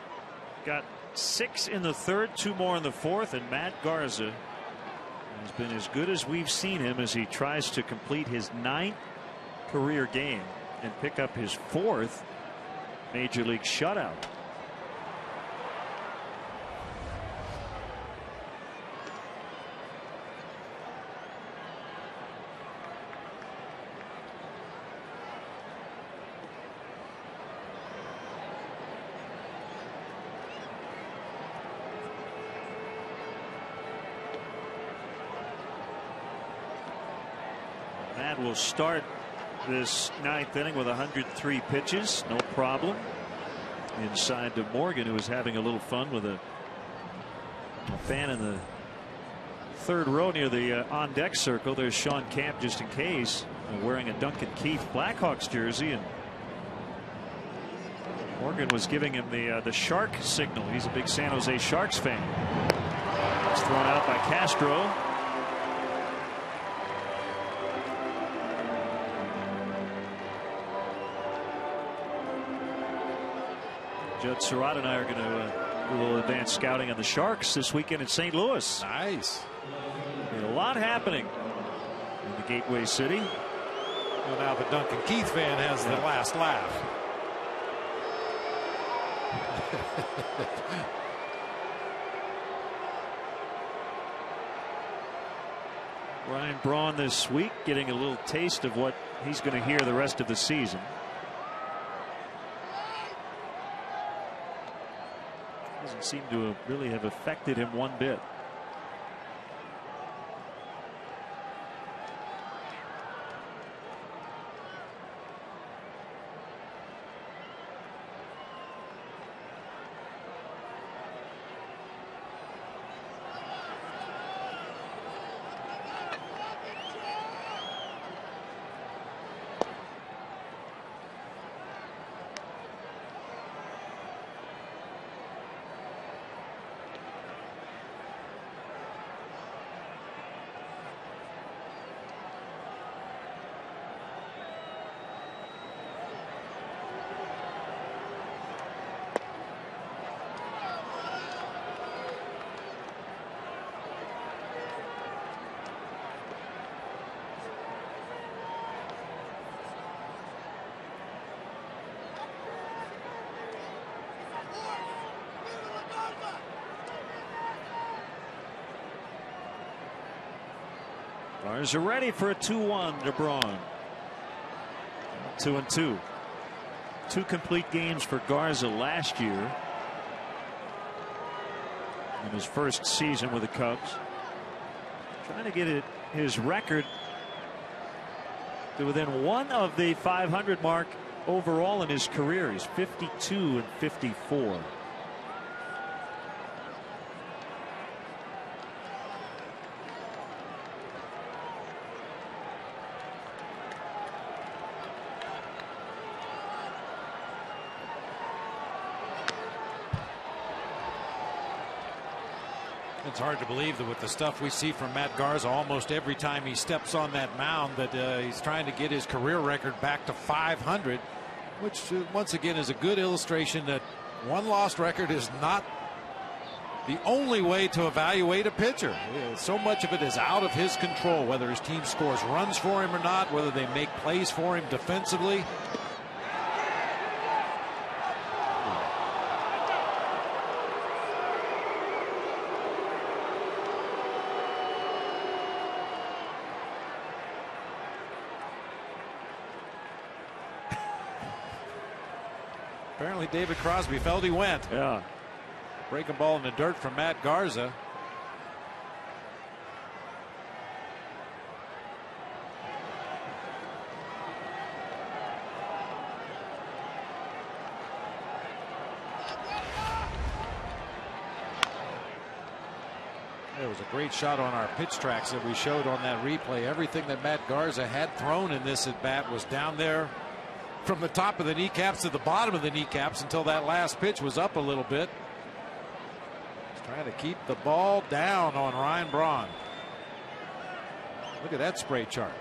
Speaker 1: got 6 in the third, 2 more in the fourth, and Matt Garza has been as good as we've seen him as he tries to complete his 9th career game and pick up his 4th major league shutout. Matt will start this 9th inning with 103 pitches. No problem. Inside to Morgan, who is having a little fun with a fan in the 3rd row near the on deck circle. There's Sean Camp, just in case, wearing a Duncan Keith Blackhawks jersey, and Morgan was giving him the shark signal. He's a big San Jose Sharks fan. It's thrown out by Castro. Judd Surratt and I are going to do a little advanced scouting on the Sharks this weekend in St. Louis.
Speaker 7: Nice.
Speaker 1: A lot happening in the Gateway City.
Speaker 7: Well, now the Duncan Keith fan has the last laugh.
Speaker 1: Ryan Braun this week getting a little taste of what he's going to hear the rest of the season. Doesn't seem to really have affected him one bit. Garza ready for a 2-1 to Braun. 2-2. 2 complete games for Garza last year in his first season with the Cubs. Trying to get his record to within 1 of the 500 mark overall in his career. He's 52-54.
Speaker 7: It's hard to believe that with the stuff we see from Matt Garza almost every time he steps on that mound that he's trying to get his career record back to 500, which once again is a good illustration that one lost record is not the only way to evaluate a pitcher. So much of it is out of his control, whether his team scores runs for him or not, whether they make plays for him defensively. Apparently David Crosby felt he went.
Speaker 1: Yeah.
Speaker 7: Breaking ball in the dirt from Matt Garza. There was a great shot on our pitch tracks that we showed on that replay. Everything that Matt Garza had thrown in this at bat was down there from the top of the kneecaps to the bottom of the kneecaps until that last pitch was up a little bit. He's trying to keep the ball down on Ryan Braun. Look at that spray chart.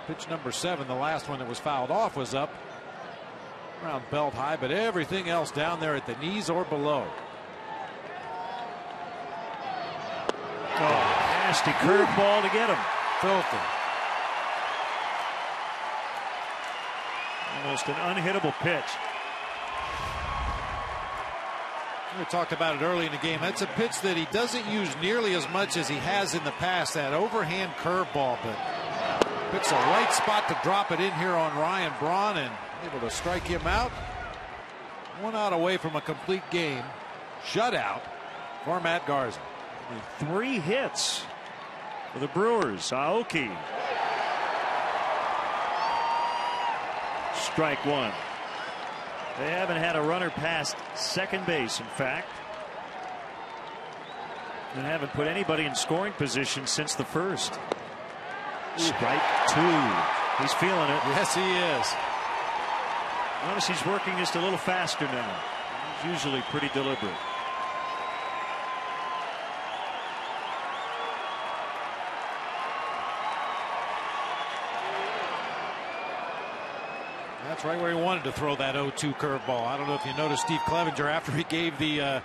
Speaker 7: Pitch number 7, the last one that was fouled off, was up around belt high, but everything else down there at the knees or below.
Speaker 1: Oh, nasty curveball to get him.
Speaker 7: Filthy.
Speaker 1: Almost an unhittable pitch.
Speaker 7: We talked about it early in the game. That's a pitch that he doesn't use nearly as much as he has in the past, that overhand curveball, but picks a right spot to drop it in here on Ryan Braun and able to strike him out. 1 out away from a complete game. Shutout for Matt Garza.
Speaker 1: 3 hits for the Brewers. Aoki strike one. They haven't had a runner past second base, in fact. And haven't put anybody in scoring position since the first. Strike two. He's feeling it.
Speaker 7: Yes, he is.
Speaker 1: Notice he's working just a little faster now. He's usually pretty deliberate.
Speaker 7: That's right where he wanted to throw that 0-2 curveball. I don't know if you noticed Steve Clevenger, after he gave the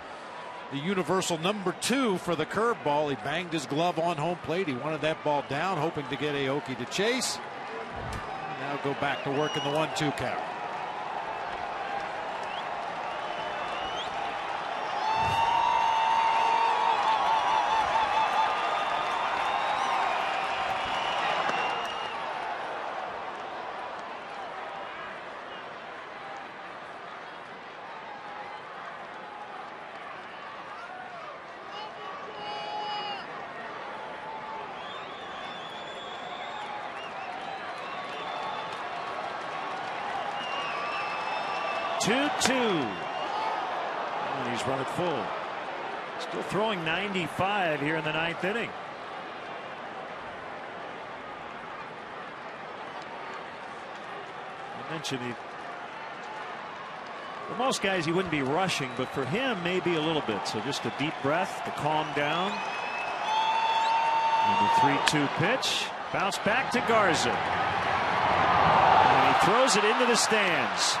Speaker 7: universal number 2 for the curveball, he banged his glove on home plate. He wanted that ball down, hoping to get Aoki to chase. And now go back to work in the 1-2 count.
Speaker 1: And he's run it full. Still throwing 95 here in the 9th inning. I mentioned for most guys he wouldn't be rushing, but for him maybe a little bit. So just a deep breath to calm down. And the 3-2 pitch. Bounce back to Garza. And he throws it into the stands.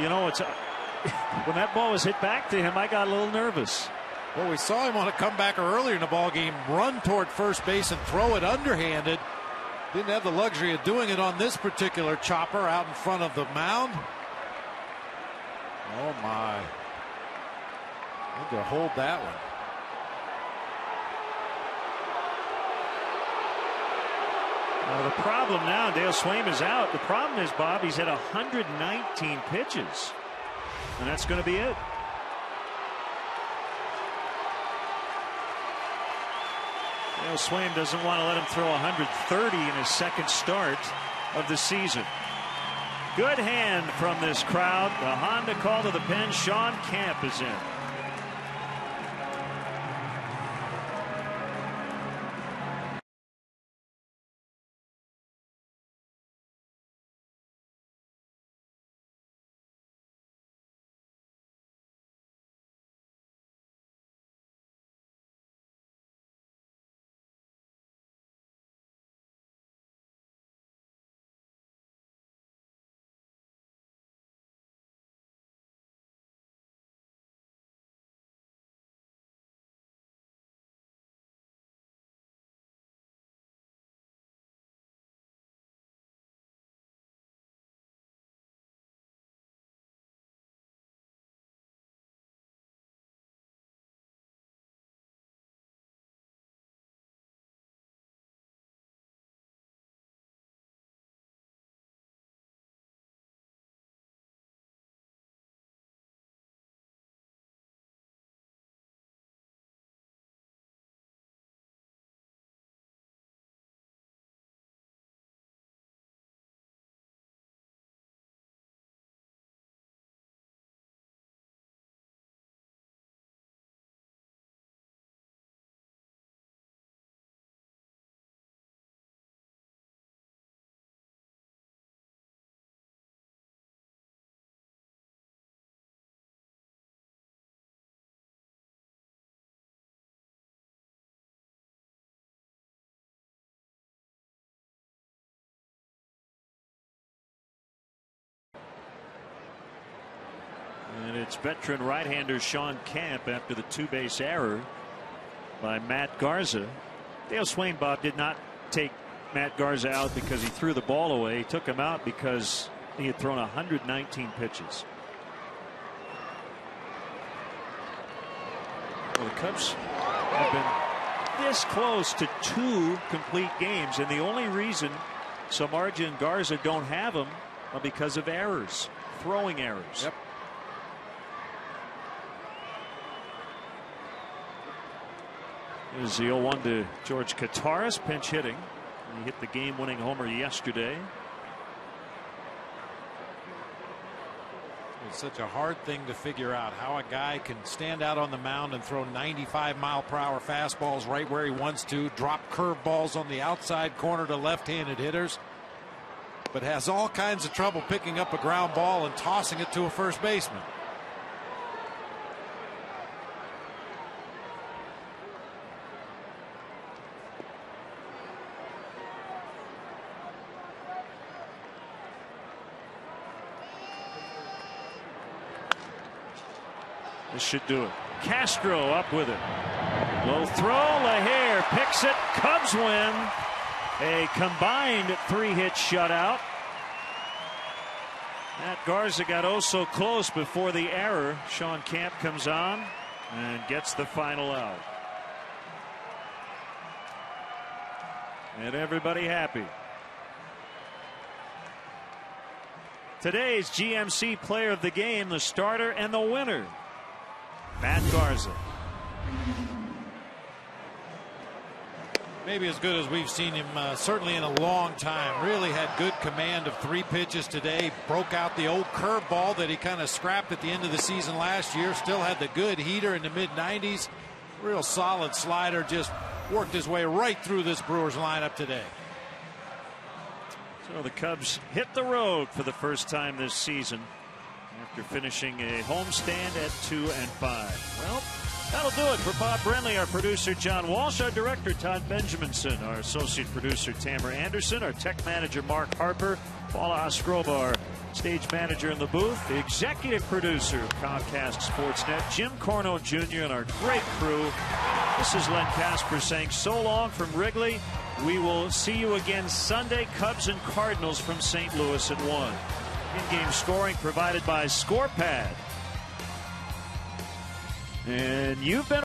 Speaker 1: You know, it's when that ball was hit back to him, I got a little nervous.
Speaker 7: Well, we saw him on a comebacker earlier in the ball game, run toward first base and throw it underhanded. Didn't have the luxury of doing it on this particular chopper out in front of the mound. Oh my! Need to hold that one.
Speaker 1: Well, the problem now, Dale Swaim is out. The problem is, Bob, he's had 119 pitches, and that's going to be it. Dale Swaim doesn't want to let him throw 130 in his second start of the season. Good hand from this crowd. The Honda call to the pen. Sean Camp is in. And it's veteran right-hander Sean Camp after the two-base error by Matt Garza. Dale Swaim, Bob, did not take Matt Garza out because he threw the ball away. He took him out because he had thrown 119 pitches. Well, the Cubs have been this close to 2 complete games, and the only reason Samardzija and Garza don't have them are because of errors, throwing errors.
Speaker 7: Yep.
Speaker 1: Here's the 0-1 to George Kataris, pinch hitting. He hit the game-winning homer yesterday.
Speaker 7: It's such a hard thing to figure out, how a guy can stand out on the mound and throw 95-mile-per-hour fastballs right where he wants to, drop curveballs on the outside corner to left-handed hitters, but has all kinds of trouble picking up a ground ball and tossing it to a first baseman.
Speaker 1: This should do it. Castro up with it. Low throw. LaHare picks it. Cubs win. A combined 3-hit shutout. Matt Garza got oh so close before the error. Sean Camp comes on and gets the final out. And everybody happy. Today's GMC player of the game, the starter and the winner, Matt Garza.
Speaker 7: Maybe as good as we've seen him certainly in a long time. Really had good command of 3 pitches today. Broke out the old curveball that he kind of scrapped at the end of the season last year. Still had the good heater in the mid-90s. Real solid slider. Just worked his way right through this Brewers lineup today.
Speaker 1: So the Cubs hit the road for the first time this season, after finishing a homestand at 2-5. Well, that'll do it for Bob Brenly, our producer John Walsh, our director Todd Benjaminson, our associate producer Tamara Anderson, our tech manager Mark Harper, Paula Ostroba, our stage manager in the booth, the executive producer of Comcast Sportsnet, Jim Corno Jr., and our great crew. This is Len Casper saying so long from Wrigley. We will see you again Sunday. Cubs and Cardinals from St. Louis at 1. In-game scoring provided by ScorePad. And you've been